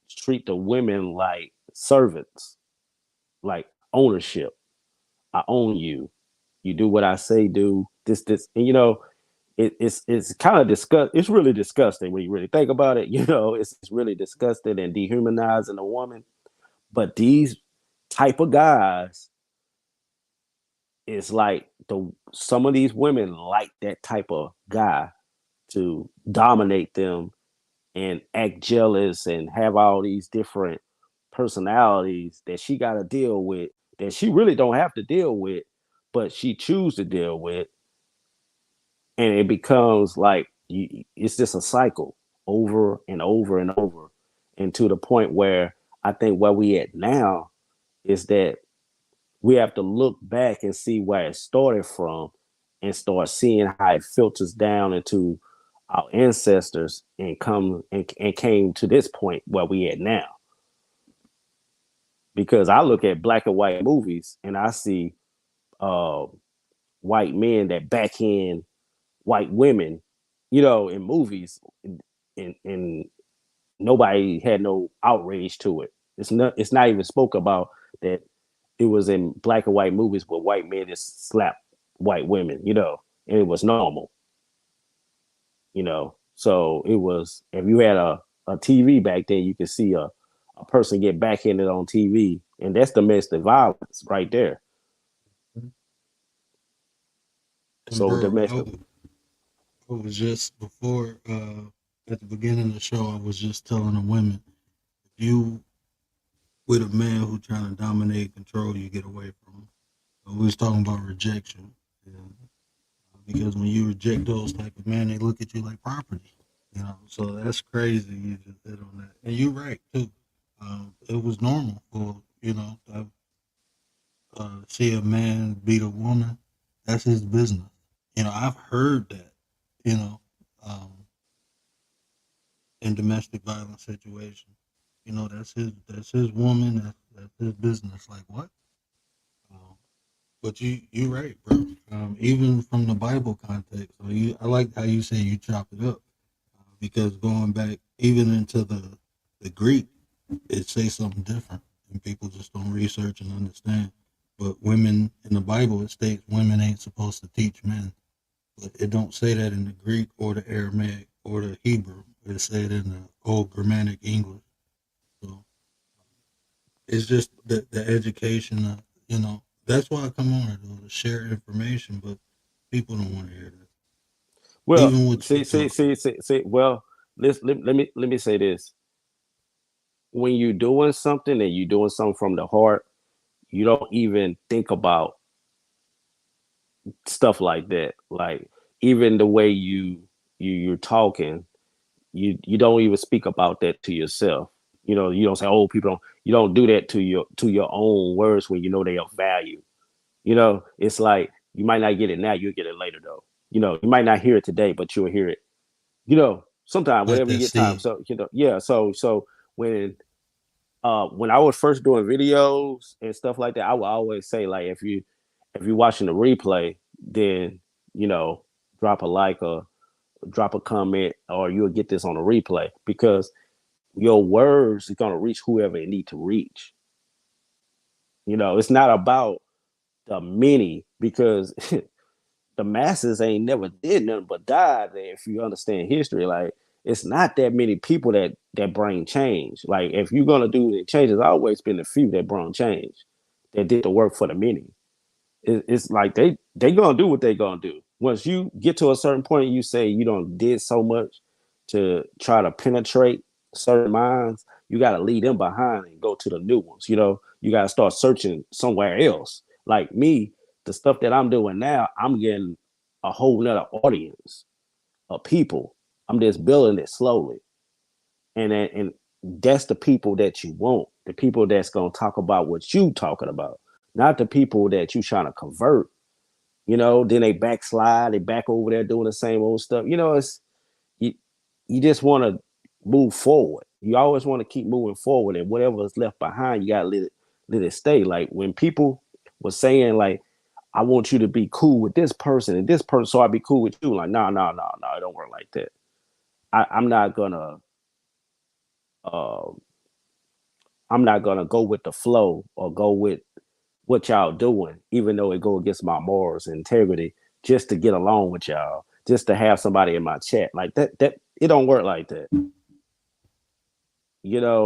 treat the women like servants, like ownership. I own you. You do what I say do. This, and you know, it's kind of disgust. It's really disgusting when you really think about it. You know, it's really disgusting and dehumanizing a woman. But these type of guys, it's like the some of these women like that type of guy to dominate them and act jealous and have all these different personalities that she got to deal with that she really don't have to deal with, but she choose to deal with, and it becomes like it's just a cycle over and over and over, and to the point where I think where we at now is that we have to look back and see where it started from and start seeing how it filters down into our ancestors and came to this point where we at now. Because I look at black and white movies and I see uh, white men that backhand white women, you know, in movies, and nobody had no outrage to it. It's not even spoke about that it was in black and white movies where white men just slap white women, you know, and it was normal, you know. So it was if you had a TV back then, you could see a person get backhanded on TV, and that's domestic violence right there. And So bro, domestic, I was just before at the beginning of the show, I was just telling the women, you with a man who trying to dominate, control you, get away from him. We was talking about rejection, and, because when you reject those type of men, they look at you like property. So that's crazy. You just hit on that, and you're right too. It was normal for to see a man beat a woman. That's his business. I've heard that. You know, um, in domestic violence situations. That's his woman. That's his business. Like what? Um, but you right, bro. Even from the Bible context, I like how you say you chop it up, because going back even into the Greek, it says something different, and people just don't research and understand. But women in the Bible, it states women ain't supposed to teach men, but it don't say that in the Greek or the Aramaic or the Hebrew. It said in the old Germanic English. So it's just the education. That's why I come on it, though, to share information. But people don't want to hear that. Well, Even with you see, see, talking. see, see, see. Well, let me say this: when you're doing something and you're doing something from the heart, you don't even think about stuff like that. Like even the way you're talking, you don't even speak about that to yourself. You don't say, "Oh, people don't." You don't do that to your own words when you know they are value. It's like you might not get it now, you'll get it later though. You might not hear it today, but you'll hear it. Sometime Plant whenever you that get time. seed. So yeah. So when I was first doing videos and stuff like that, I would always say like if you're watching the replay, then you know drop a like or drop a comment, or you'll get this on a replay because your words are gonna reach whoever it need to reach. It's not about the many because the masses ain't never did nothing but died. If you understand history, like it's not that many people that bring change. Like if you're gonna do the change, it's always been a few that brought change, that did the work for the many. It's like they gonna do what they gonna do. Once you get to a certain point, you say you don't did so much to try to penetrate certain minds. You got to leave them behind and go to the new ones. You got to start searching somewhere else. Like me, the stuff that I'm doing now, I'm getting a whole nother audience of people. I'm just building it slowly, and that's the people that you want. The people that's gonna talk about what you talking about, not the people that you trying to convert. Then they backslide, they back over there doing the same old stuff. It's you, you just want to move forward. You always want to keep moving forward, and whatever is left behind, you gotta let it stay. Like when people were saying, like, I want you to be cool with this person and this person, so I be cool with you. Like, no, no, no, no, it don't work like that. I'm not gonna uh, I'm not gonna go with the flow or go with what y'all doing, even though it go against my morals and integrity, just to get along with y'all, just to have somebody in my chat. Like that it don't work like that.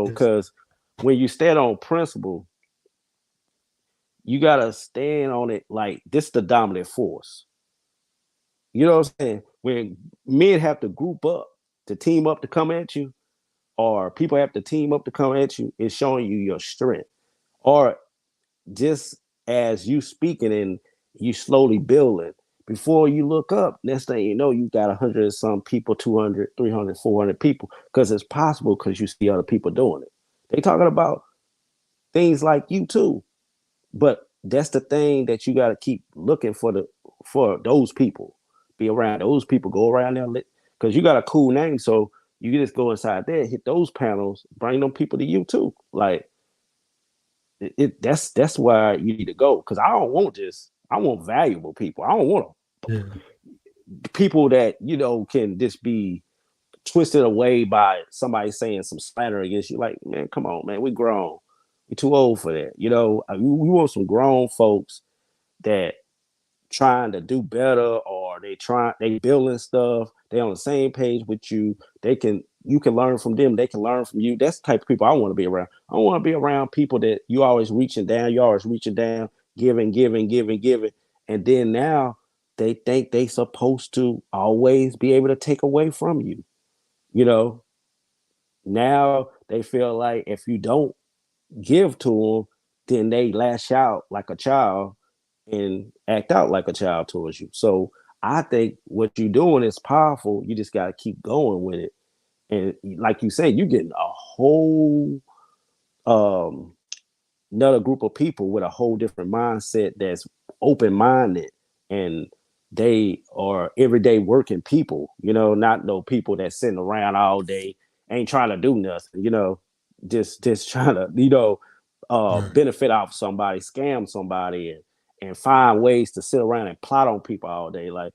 It's, Because when you stand on principle, you gotta stand on it like this is the dominant force. You know what I'm saying? When men have to group up to team up to come at you, or people have to team up to come at you, it's showing you your strength. Or just as you speaking and you slowly building, before you look up, next thing you know, you got 100 and some people, 200, 300, 400 people, because it's possible because you see other people doing it. They talking about things like you too. But that's the thing that you got to keep looking for those people. Be around those people. Go around there because you got a cool name. So you can just go inside there, hit those panels, bring them people to you too. Like that's why you need to go. Because I want valuable people. I don't want yeah, people that can just be twisted away by somebody saying some slander against you. Like, man, come on, man, we grown. We too old for that. We want some grown folks that trying to do better, or they building stuff. They on the same page with you. You can learn from them. They can learn from you. That's the type of people I want to be around. I want to be around people that you always reaching down. You always reaching down, giving, giving, giving, giving, and then now they think they supposed to always be able to take away from you. You know, now they feel like if you don't give to them, then they lash out like a child and act out like a child towards you. So I think what you're doing is powerful. You just got to keep going with it. And like you said, you're getting a whole um, another group of people with a whole different mindset that's open minded, and they are everyday working people, not no people that sitting around all day, ain't trying to do nothing, just trying to, Right. benefit off somebody, scam somebody, and find ways to sit around and plot on people all day. Like,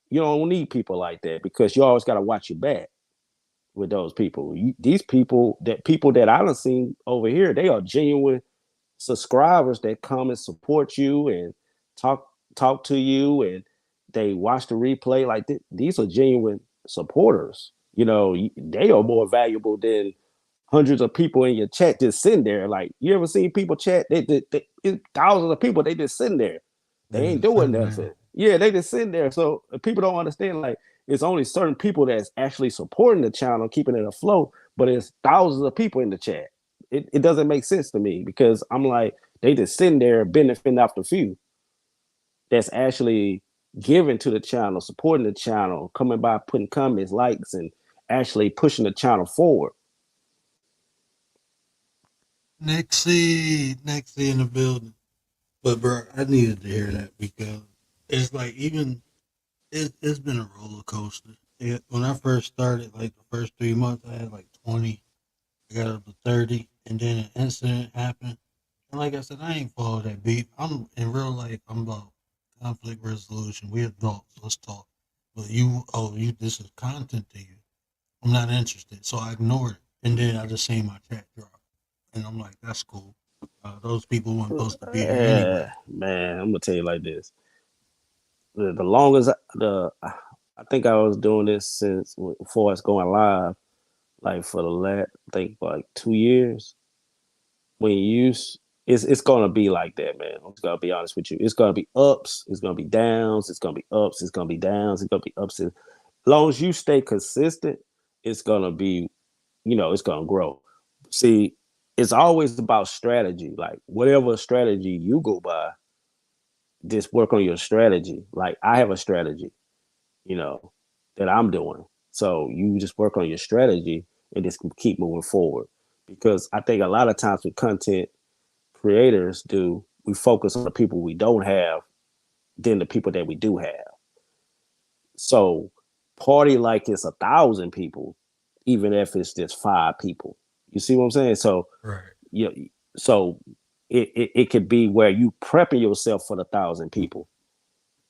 you don't need people like that, because you always got to watch your back with those people. These people that I done seen over here, they are genuine subscribers that come and support you and talk to you, and they watch the replay. Like, these are genuine supporters. They are more valuable than hundreds of people in your chat just sitting there. Like, you ever seen people chat? It's thousands of people. They just sitting there. They Yeah, ain't doing sitting there. nothing. Yeah, they just sitting there. So people don't understand. Like, it's only certain people that's actually supporting the channel, keeping it afloat. But it's thousands of people in the chat. It doesn't make sense to me, because I'm like, they just sitting there benefiting off the few that's actually giving to the channel, supporting the channel, coming by, putting comments, likes, and actually pushing the channel forward. Next in the building. But bro, I needed to hear that, because it's like, even it's been a roller coaster. When I first started, like the first 3 months, I had like 20. I got up to 30, and then an incident happened. And like I said, I ain't follow that beat. I'm in real life. I'm about conflict resolution. We adults. Let's talk. But this is content to you. I'm not interested, so I ignored it. And then I just seen my chat drop, and I'm like, that's cool. Those people weren't supposed to be here anyway. Man, I'm gonna tell you like this: the longest I think I was doing this since before it's going live, like for the last, I think, like 2 years. When you use, it's gonna be like that, man. I'm just gonna be honest with you. It's gonna be ups, it's gonna be downs, it's gonna be ups, it's gonna be downs, it's gonna be ups. As long as you stay consistent, it's gonna be, it's gonna grow. See, it's always about strategy. Like, whatever strategy you go by, just work on your strategy. Like, I have a strategy, you know, that I'm doing. So you just work on your strategy and just keep moving forward. Because I think a lot of times with content creators we focus on the people we don't have than the people that we do have. So party like it's 1,000 people, even if it's just 5 people. You see what I'm saying? So Right. so it could be where you prepping yourself for the 1,000 people.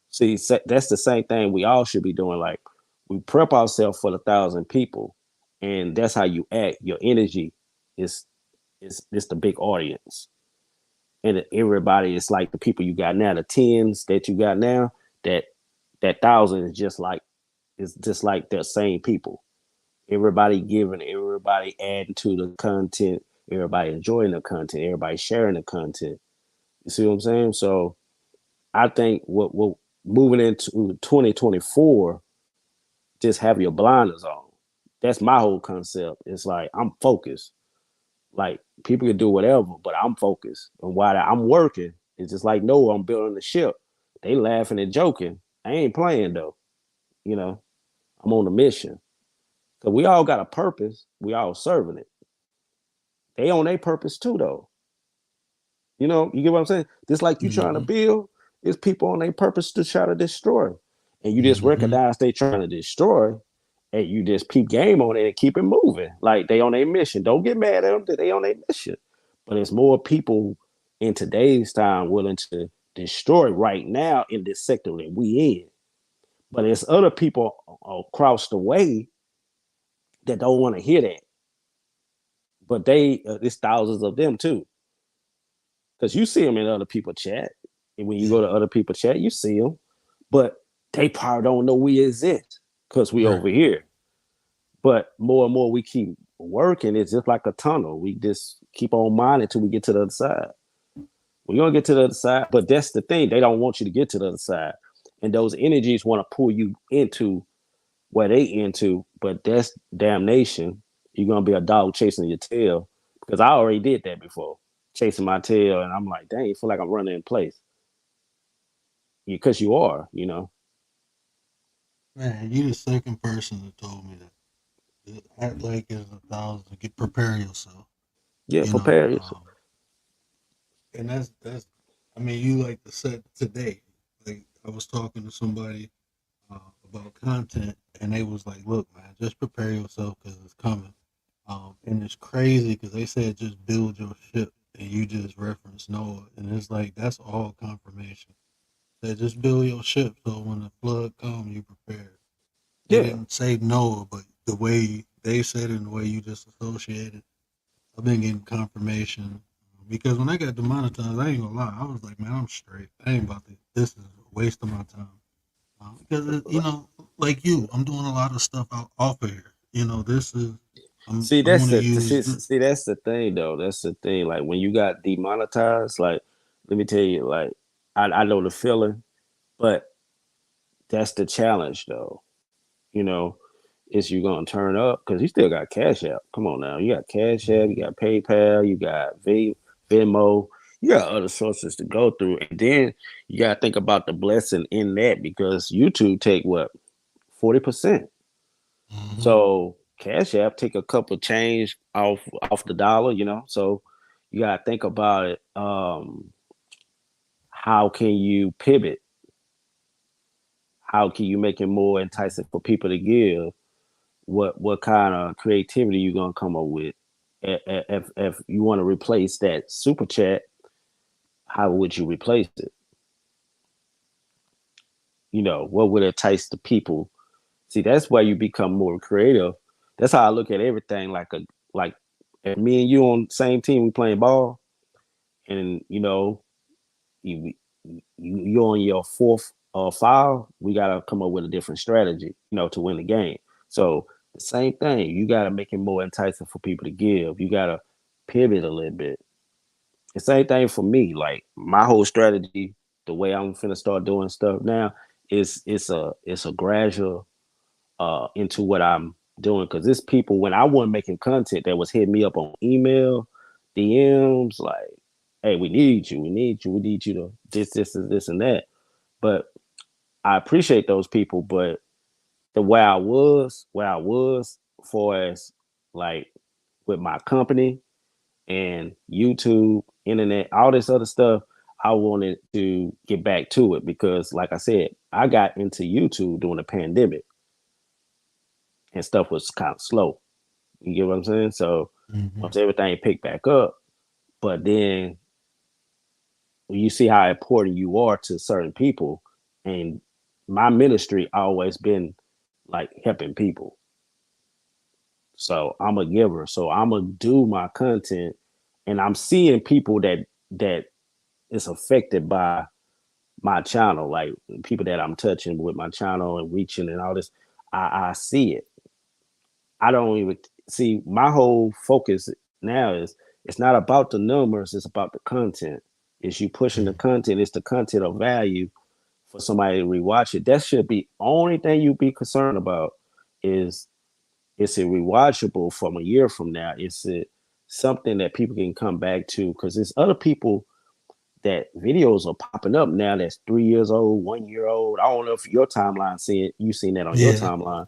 See, that's the same thing we all should be doing. Like, we prep ourselves for the 1,000 people, and that's how you act. Your energy is the big audience, and everybody is like the people you got now, the tens that you got now. That 1,000 is just like the same people. Everybody giving, everybody adding to the content, everybody enjoying the content, everybody sharing the content. You see what I'm saying? So I think what moving into 2024, just have your blinders on. That's my whole concept. It's like, I'm focused. Like, people can do whatever, but I'm focused. And while I'm working, it's just like, no, I'm building the ship. They laughing and joking. I ain't playing though. You know, I'm on a mission. Cause we all got a purpose. We all serving it. They on their purpose too, though. You get what I'm saying? Just like you trying to Mm-hmm. build, it's people on their purpose to try to destroy. And you just Mm-hmm. recognize they trying to destroy, and you just peep game on it and keep it moving. Like, they on their mission. Don't get mad at them that they on their mission. But there's more people in today's time willing to destroy right now in this sector that we in. But there's other people across the way that don't want to hear that. But there's thousands of them too. Because you see them in other people chat. And when you Yeah. go to other people chat, you see them. But they probably don't know we exist because we Right. over here. But more and more we keep working, it's just like a tunnel. We just keep on mining until we get to the other side. We're going to get to the other side. But that's the thing. They don't want you to get to the other side. And those energies want to pull you into where they into. But that's damnation. You're gonna be a dog chasing your tail because I already did that before, chasing my tail, and I'm like, dang, I feel like I'm running in place because you are, you know. Man, you the second person that told me that. Act like it's 1,000. Get prepare yourself. Yeah, You know, prepare yourself. and that's. I mean, you like to set today. Like I was talking to somebody about content, and they was like, "Look, man, just prepare yourself because it's coming." And it's crazy because they said just build your ship, and you just reference Noah, and it's like that's all confirmation. They just build your ship so when the flood comes, you prepared. They Yeah. didn't say Noah, but the way they said it and the way you just associated, I've been getting confirmation. Because when I got demonetized, I ain't gonna lie, I was like, man, I'm straight. I ain't about to. This is a waste of my time. Because you know, like you, I'm doing a lot of stuff out off of here. You know, this is. See, I that's want to the use. see, that's the thing though. That's the thing. Like when you got demonetized, like let me tell you, like I know the feeling, but that's the challenge though. You know, is you gonna turn up because you still got Cash App. Come on now, you got Cash App, you got PayPal, you got Venmo, you got other sources to go through, and then you gotta think about the blessing in that because YouTube take what 40%. Mm-hmm, So Cash App take a couple change off the dollar, you know. So you gotta think about it. How can you pivot? How can you make it more enticing for people to give? What kind of creativity you gonna come up with? If you want to replace that super chat, how would you replace it? You know, what would entice the people? See, that's why you become more creative. That's how I look at everything. Like if me and you on the same team, we playing ball, and you know you're on your fourth foul. We gotta come up with a different strategy, you know, to win the game. So the same thing, you gotta make it more enticing for people to give. You gotta pivot a little bit. The same thing for me. Like my whole strategy, the way I'm finna start doing stuff now, is it's a gradual into what I'm doing because it's people when I wasn't making content that was hitting me up on email, DMs, like, hey, we need you, we need you to this and that. But I appreciate those people, but the way I was, where I was, for as like with my company and YouTube, internet, all this other stuff, I wanted to get back to it because, like I said, I got into YouTube during the pandemic and stuff was kind of slow. You get what I'm saying? So mm-hmm. once everything picked back up, but then when you see how important you are to certain people, and my ministry always been like helping people. So I'm a giver. So I'm gonna do my content, and I'm seeing people that is affected by my channel, like people that I'm touching with my channel and reaching and all this. I see it. I don't even see my whole focus now is it's not about the numbers, it's about the content. It's you pushing the content, it's the content of value for somebody to rewatch it. That should be only thing you be concerned about is it rewatchable from a year from now? Is it something that people can come back to? Because there's other people that videos are popping up now that's 3 years old, 1 year old. I don't know if your timeline see it, you seen that on your Yeah. timeline.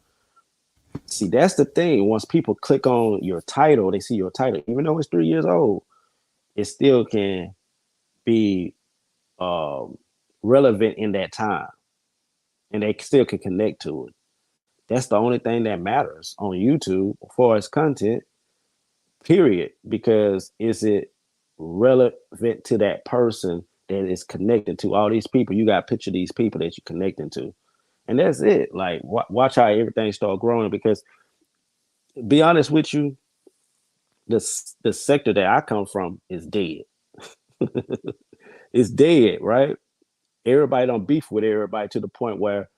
See, that's the thing. Once people click on your title, they see your title, even though it's 3 years old, it still can be um, relevant in that time, and they still can connect to it. That's the only thing that matters on YouTube as far as content. Period. Because is it relevant to that person that is connected to all these people? You got to picture these people that you're connecting to, and that's it. Like watch how everything start growing. Because be honest with you, the sector that I come from is dead. It's dead, right? Everybody don't beef with everybody to the point where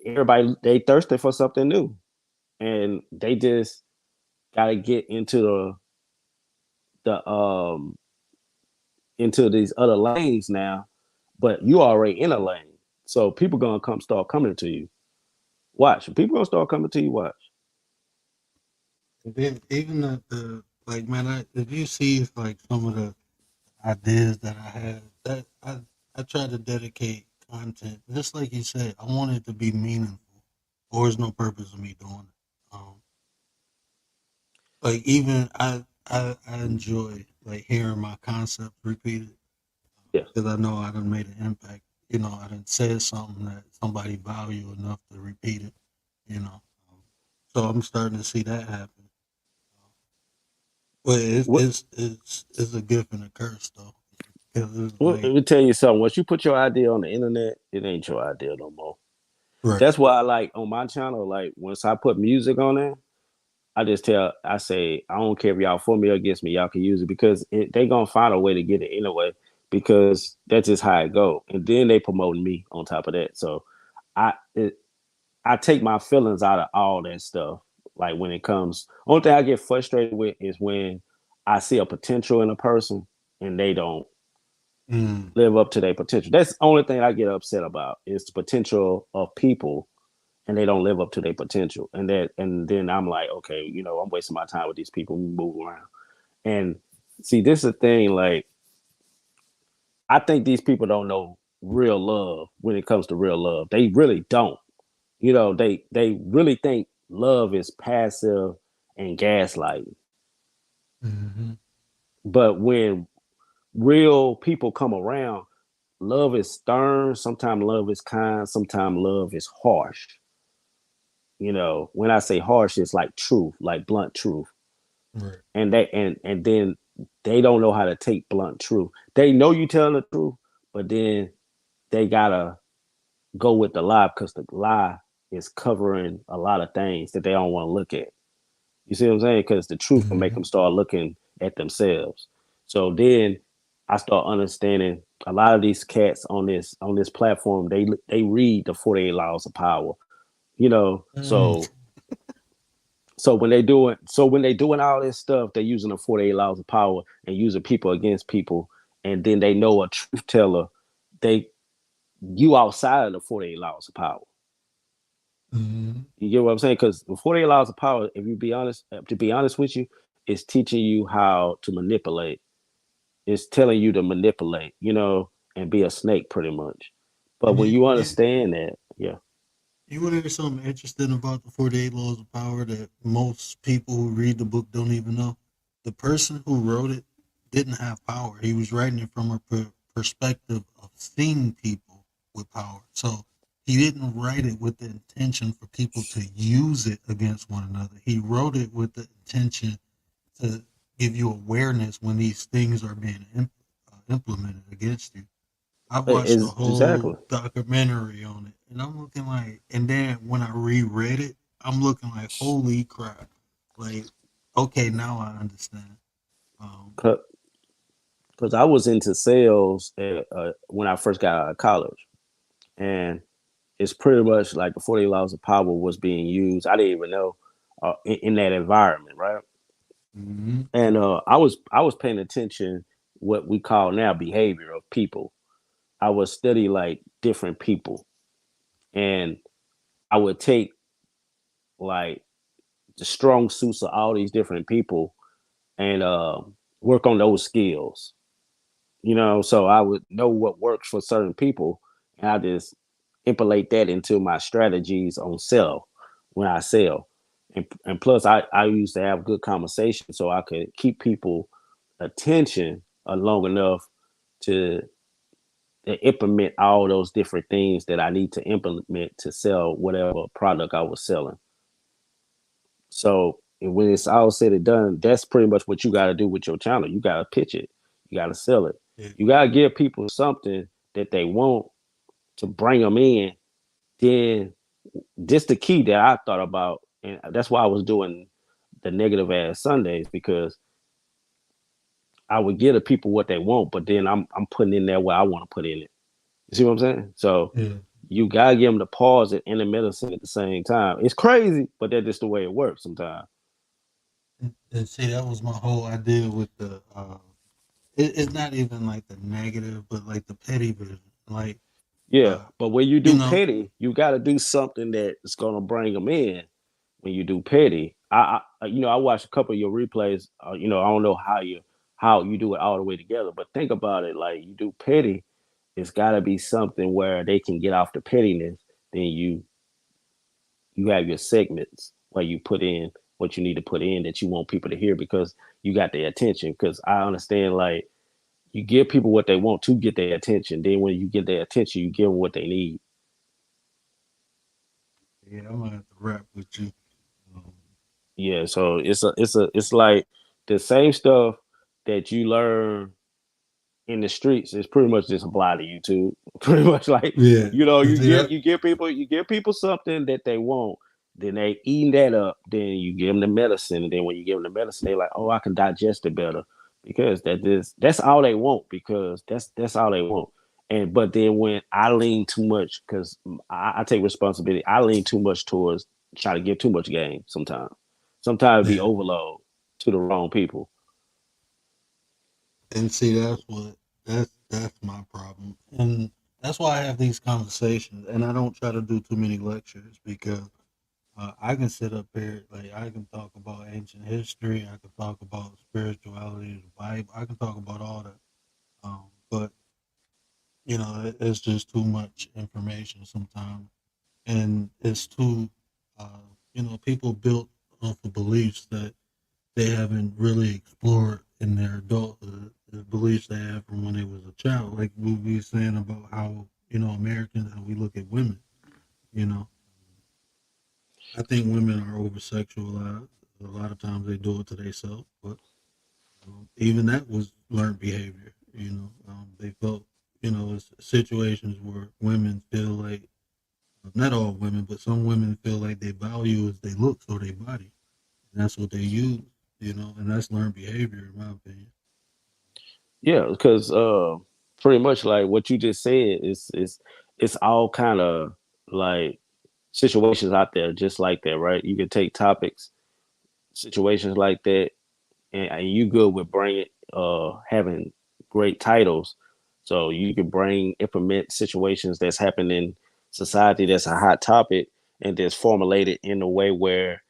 everybody they thirsty for something new, and they just got to get the into these other lanes now. But you already in a lane, so people gonna start coming to you. Watch, people gonna start coming to you. Watch. Then even the like, man, if you see like some of the ideas that I have, that I try to dedicate content, just like you said, I want it to be meaningful, or there's no purpose of me doing it. Like even I enjoy like hearing my concepts repeated Yeah. because I know I done made an impact. You know, I done said something that somebody value enough to repeat it. You know, so I'm starting to see that happen. But What, it's a gift and a curse though, because it's let like me tell you something. Once you put your idea on the internet, it ain't your idea no more. right. That's why I like on my channel, like once I put music on there, I say, I don't care if y'all for me or against me, y'all can use it because they gonna find a way to get it anyway because that's just how it go. And then they promoting me on top of that. So I it, I take my feelings out of all that stuff. Like when it comes, only thing I get frustrated with is when I see a potential in a person and they don't Mm, live up to their potential. That's the only thing I get upset about is the potential of people and they don't live up to their potential. And then I'm like, okay, I'm wasting my time with these people. We move around. And see, this is the thing, like I think these people don't know real love when it comes to real love. They really don't. They really think love is passive and gaslighting. hmm But when real people come around, love is stern, sometimes love is kind, sometimes love is harsh. When I say harsh, it's like truth, like blunt truth. right. And then they don't know how to take blunt truth. They know you telling the truth, but then they gotta go with the lie because the lie is covering a lot of things that they don't want to look at. You see what I'm saying? Because the truth will make hmm them start looking at themselves. So then I start understanding a lot of these cats on this platform. They read the 48 laws of power. You know, Mm, so when they doing all this stuff, they're using the 48 laws of power and using people against people. And then they know a truth teller. They you outside of the 48 laws of power. hmm You get what I'm saying? Because the 48 laws of power, if you be honest, to be honest with you, is teaching you how to manipulate. It's telling you to manipulate, and be a snake pretty much. But when You, you you understand that, yeah, you want to hear something interesting about the 48 Laws of Power that most people who read the book don't even know? The person who wrote it didn't have power. He was writing it from a perspective of seeing people with power. So he didn't write it with the intention for people to use it against one another. He wrote it with the intention to give you awareness when these things are being implemented against you. I've watched the is whole exactly. documentary on it, and I'm looking like, and then when I reread it, I'm looking like, holy crap! Like, okay, now I understand. Um, Because I was into sales when I first got out of college, and it's pretty much like the 48 laws of power was being used. I didn't even know in that environment, right? mhm, And I was paying attention what we call now behavior of people. I would study like different people, and I would take like the strong suits of all these different people and work on those skills. So I would know what works for certain people, and I just implement that into my strategies on sell when I sell. And plus, I used to have good conversation so I could keep people attention long enough to implement all those different things that I need to implement to sell whatever product I was selling. So when it's all said and done, that's pretty much what you got to do with your channel. You got to pitch it. You got to sell it. yeah, You got to give people something that they want to bring them in. Then this the key that I thought about, and that's why I was doing the negative ass Sundays because I would give the people what they want, but then I'm putting in there what I want to put in it. You see what I'm saying? So yeah. you gotta give them the pause and the medicine at the same time. It's crazy, but that's just the way it works sometimes. And see, that was my whole idea with the. It's not even like the negative, but like the petty vision. Like, Yeah, uh, but when you you do know, petty, you got to do something that's gonna bring them in. When you do petty, I watched a couple of your replays. I don't know how you do it all the way together, but think about it. Like you do petty, it's got to be something where they can get off the pettiness. Then you have your segments where you put in what you need to put in that you want people to hear because you got their attention. Because I understand, like you give people what they want to get their attention. Then when you get their attention, you give them what they need. Yeah, I'm gonna have to rap with you. Um, Yeah, so it's like the same stuff that you learn in the streets is pretty much just apply to YouTube. Pretty much like yeah, and you see give that. you give people something that they want, then they eating that up. Then you give them the medicine, and then when you give them the medicine, they like, oh, I can digest it better because that's all they want because that's all they want. And but then when I lean too much because I take responsibility, I lean too much towards try to give too much game sometimes. Sometimes it be Yeah, overload to the wrong people. and see that's my problem, and that's why I have these conversations, and I don't try to do too many lectures because I can sit up here like I can talk about ancient history, I can talk about spirituality, the Bible, I can talk about all that. But it's just too much information sometimes, and it's too, people built off of beliefs that they haven't really explored in their adulthood, the beliefs they have from when they was a child. Like we were saying about how Americans, how we look at women. You know, I think women are over sexualized. A lot of times they do it to themselves, but even that was learned behavior. They felt, it's situations where women feel like, not all women, but some women feel like their value is their looks or their body. And that's what they use, and that's learned behavior, in my opinion. Yeah, because pretty much like what you just said is it's all kind of like situations out there just like that, right? You can take topics, situations like that, and you good with bringing having great titles, so you can bring implement situations that's happening in society that's a hot topic and just formulate it in a way where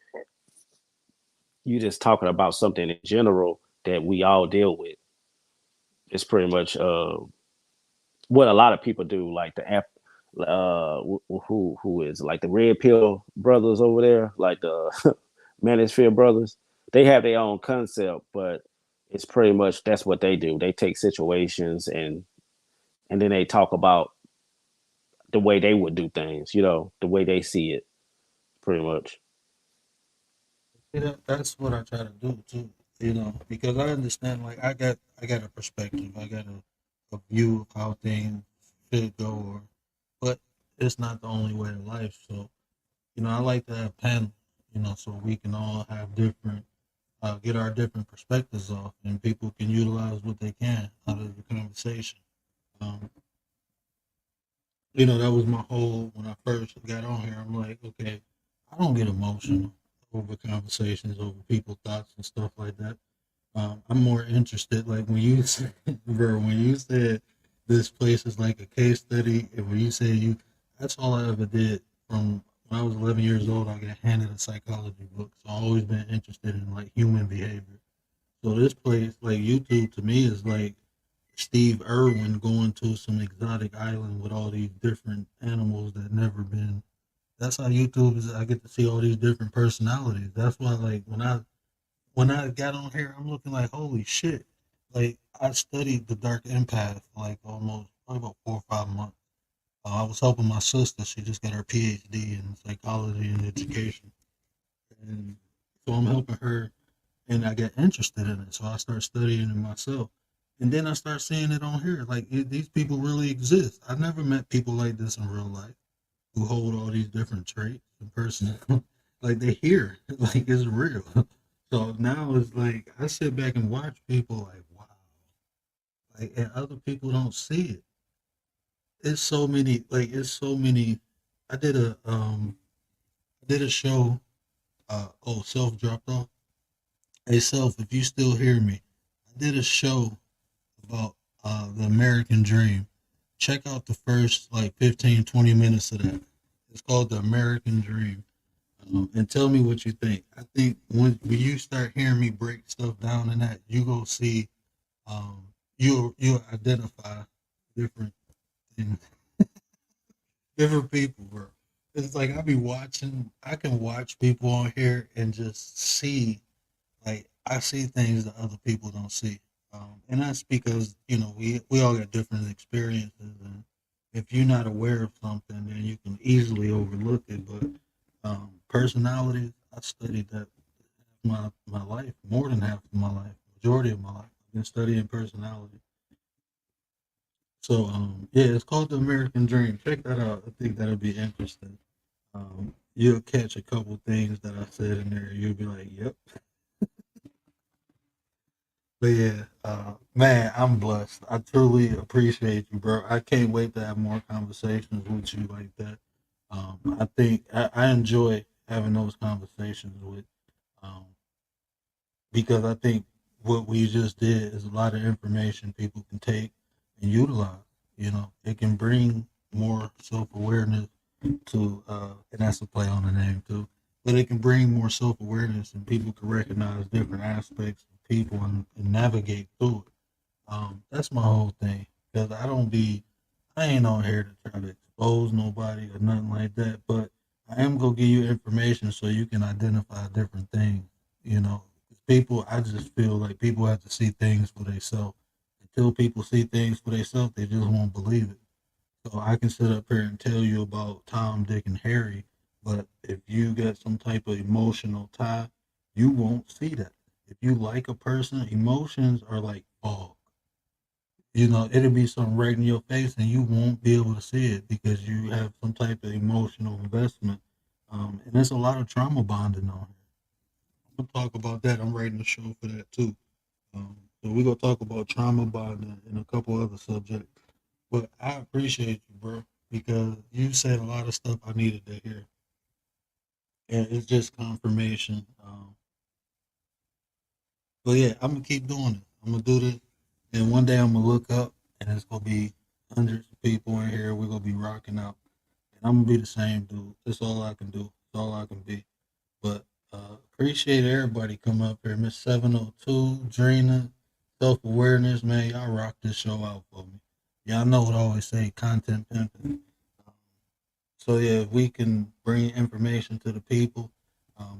you just talking about something in general that we all deal with. It's pretty much what a lot of people do, like the app, who is like the Red Pill brothers over there, like the Manosphere brothers. They have their own concept, but it's pretty much that's what they do. They take situations and then they talk about the way they would do things, the way they see it, pretty much. That's what I try to do too, because I understand, like, I got a perspective, I got a view of how things should go, but it's not the only way of life. So, I like to have panels, so we can all have different, get our different perspectives off, and people can utilize what they can out of the conversation. Um, that was my whole when I first got on here. I'm like, okay, I don't get emotional over conversations, over people's thoughts and stuff like that. I'm more interested, like when you said, bro, when you said this place is like a case study, and when you said that's all I ever did from when I was 11 years old. I got handed a psychology book, so I've always been interested in like human behavior. So this place, like YouTube, to me is like Steve Irwin going to some exotic island with all these different animals that never been. That's how YouTube is. I get to see all these different personalities. That's why, like, when I got on here, I'm looking like, holy shit. Like, I studied the dark empath for like almost probably about 4 or 5 months. I was helping my sister. She just got her PhD in psychology and education, and so I'm helping her, and I got interested in it. So I started studying it myself, and then I start seeing it on here. Like these people really exist. I've never met people like this in real life who hold all these different traits in person. Like they here, like it's real. So now it's like I sit back and watch people like wow, like and other people don't see it. It's so many. I did a show. Self dropped off. Hey, Self, if you still hear me, I did a show about the American Dream. Check out the first like 15, 20 minutes of that. It's called The American Dream. And tell me what you think. I think when you start hearing me break stuff down in that, you go see, you'll identify different things, different people, bro. It's like I can watch people on here and just see, like, I see things that other people don't see. And that's because, we all got different experiences. And if you're not aware of something, then you can easily overlook it. But personalities, I studied that my life, more than half of my life, majority of my life. I've been studying personality. So yeah, it's called The American Dream. Check that out. I think that'll be interesting. You'll catch a couple things that I said in there. You'll be like, "Yep." But yeah, man, I'm blessed. I truly appreciate you, bro. I can't wait to have more conversations with you like that. I think I enjoy having those conversations with, um, because I think what we just did is a lot of information people can take and utilize. It can bring more self awareness to, and that's a play on the name too. But it can bring more self awareness, and people can recognize different aspects of people and navigate through it. That's my whole thing. Because I ain't on here to try to expose nobody or nothing like that. But I am gonna give you information so you can identify different things. People, I just feel like people have to see things for themselves. Until people see things for themselves, they just won't believe it. So I can sit up here and tell you about Tom, Dick, and Harry, but if you got some type of emotional tie, you won't see that. If you like a person, emotions are like fog. It'll be something right in your face, and you won't be able to see it because you have some type of emotional investment. And there's a lot of trauma bonding on here. I'm gonna talk about that. I'm writing a show for that too. So we're gonna talk about trauma bonding and a couple other subjects. But I appreciate you, bro, because you said a lot of stuff I needed to hear, and it's just confirmation. But yeah, I'm gonna keep doing it. I'm gonna do this, and one day I'm gonna look up, and it's gonna be hundreds of people in here. We're gonna be rocking out, and I'm gonna be the same dude. That's all I can do. That's all I can be. But appreciate everybody come up here. Miss 702, Drina, Self Awareness, man. Y'all rock this show out for me. Y'all know what I always say, content pimping. So yeah, if we can bring information to the people,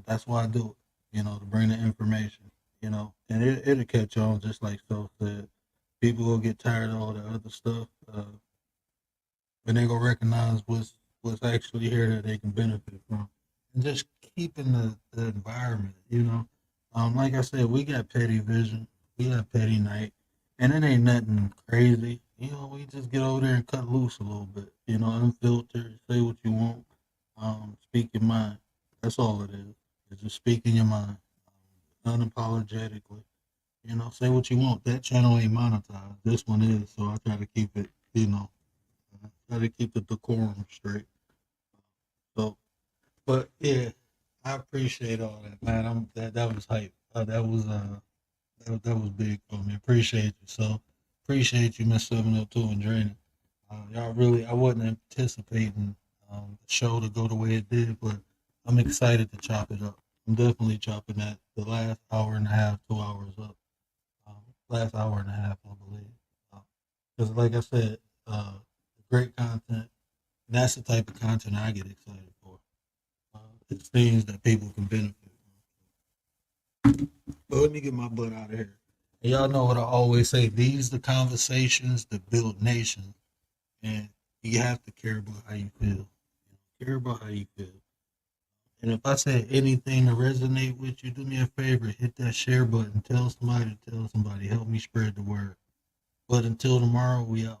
that's why I do it. To bring the information. And it'll catch on, just like Phil said. People will get tired of all the other stuff, and they gonna recognize what's actually here that they can benefit from, and just keeping the environment. Like I said, we got petty vision, we got petty night, and it ain't nothing crazy. We just get over there and cut loose a little bit. Unfiltered, say what you want, speak your mind. That's all it is. It's just speaking your mind, unapologetically. Say what you want. That channel ain't monetized. This one is, so I try to keep it. Try to keep the decorum straight. So, but yeah, I appreciate all that, man. That was hype. That was big for me. Appreciate you. So appreciate you, Miss 702 and Drina. Y'all really, I wasn't anticipating the show to go the way it did, but I'm excited to chop it up. I'm definitely chopping that the last hour and a half, 2 hours up. Last hour and a half, I believe. Because like I said, great content. And that's the type of content I get excited for. It's things that people can benefit from. But let me get my butt out of here. And y'all know what I always say. These are the conversations that build nations. And you have to care about how you feel. Care about how you feel. And if I said anything to resonate with you, do me a favor, hit that share button. Tell somebody to tell somebody. Help me spread the word. But until tomorrow, we out.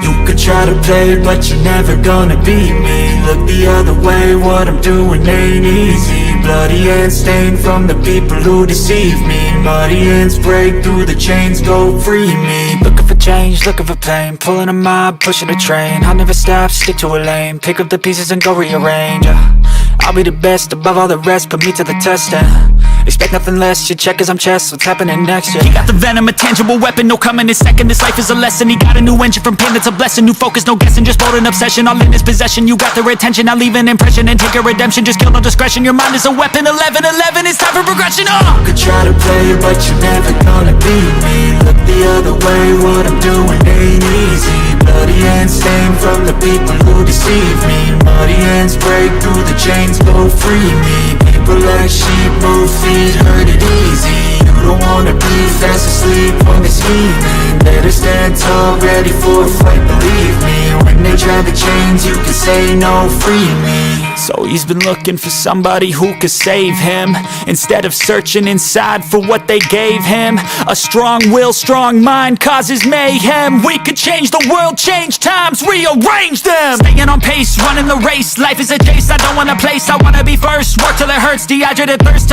You could try to play, but you're never gonna beat me. Look the other way, what I'm doing ain't easy. Bloody hands stained from the people who deceive me. Muddy hands break through the chains, go free me. Looking for change, looking for pain. Pulling a mob, pushing a train. I'll never stop, stick to a lane. Pick up the pieces and go rearrange. I'll be the best above all the rest, put me to the test and Expect nothing less, you check as I'm chess, what's happening next, yeah. He got the venom, a tangible weapon, no coming in second. This life is a lesson, he got a new engine from pain, that's a blessing. New focus, no guessing, just bold and obsession, all in his possession. You got their attention, now leave an impression and take a redemption. Just kill, no discretion, your mind is a weapon. 11-11, it's time for progression, Could try to play it, but you're never gonna beat me. Look the other way, what I'm doing ain't easy. Bloody hands stained from the people who deceive me. Muddy hands break through the chains, go free me. People like sheep move feet, hurt it easy. You don't wanna be fast asleep when they're scheming. Better stand tall, ready for a fight, believe me. When they try the chains, you can say no, free me. So he's been looking for somebody who could save him, instead of searching inside for what they gave him. A strong will, strong mind causes mayhem. We could change the world, change times, rearrange them. Staying on pace, running the race. Life is a chase, I don't want a place, I wanna be first. Work till it hurts, dehydrated thirst.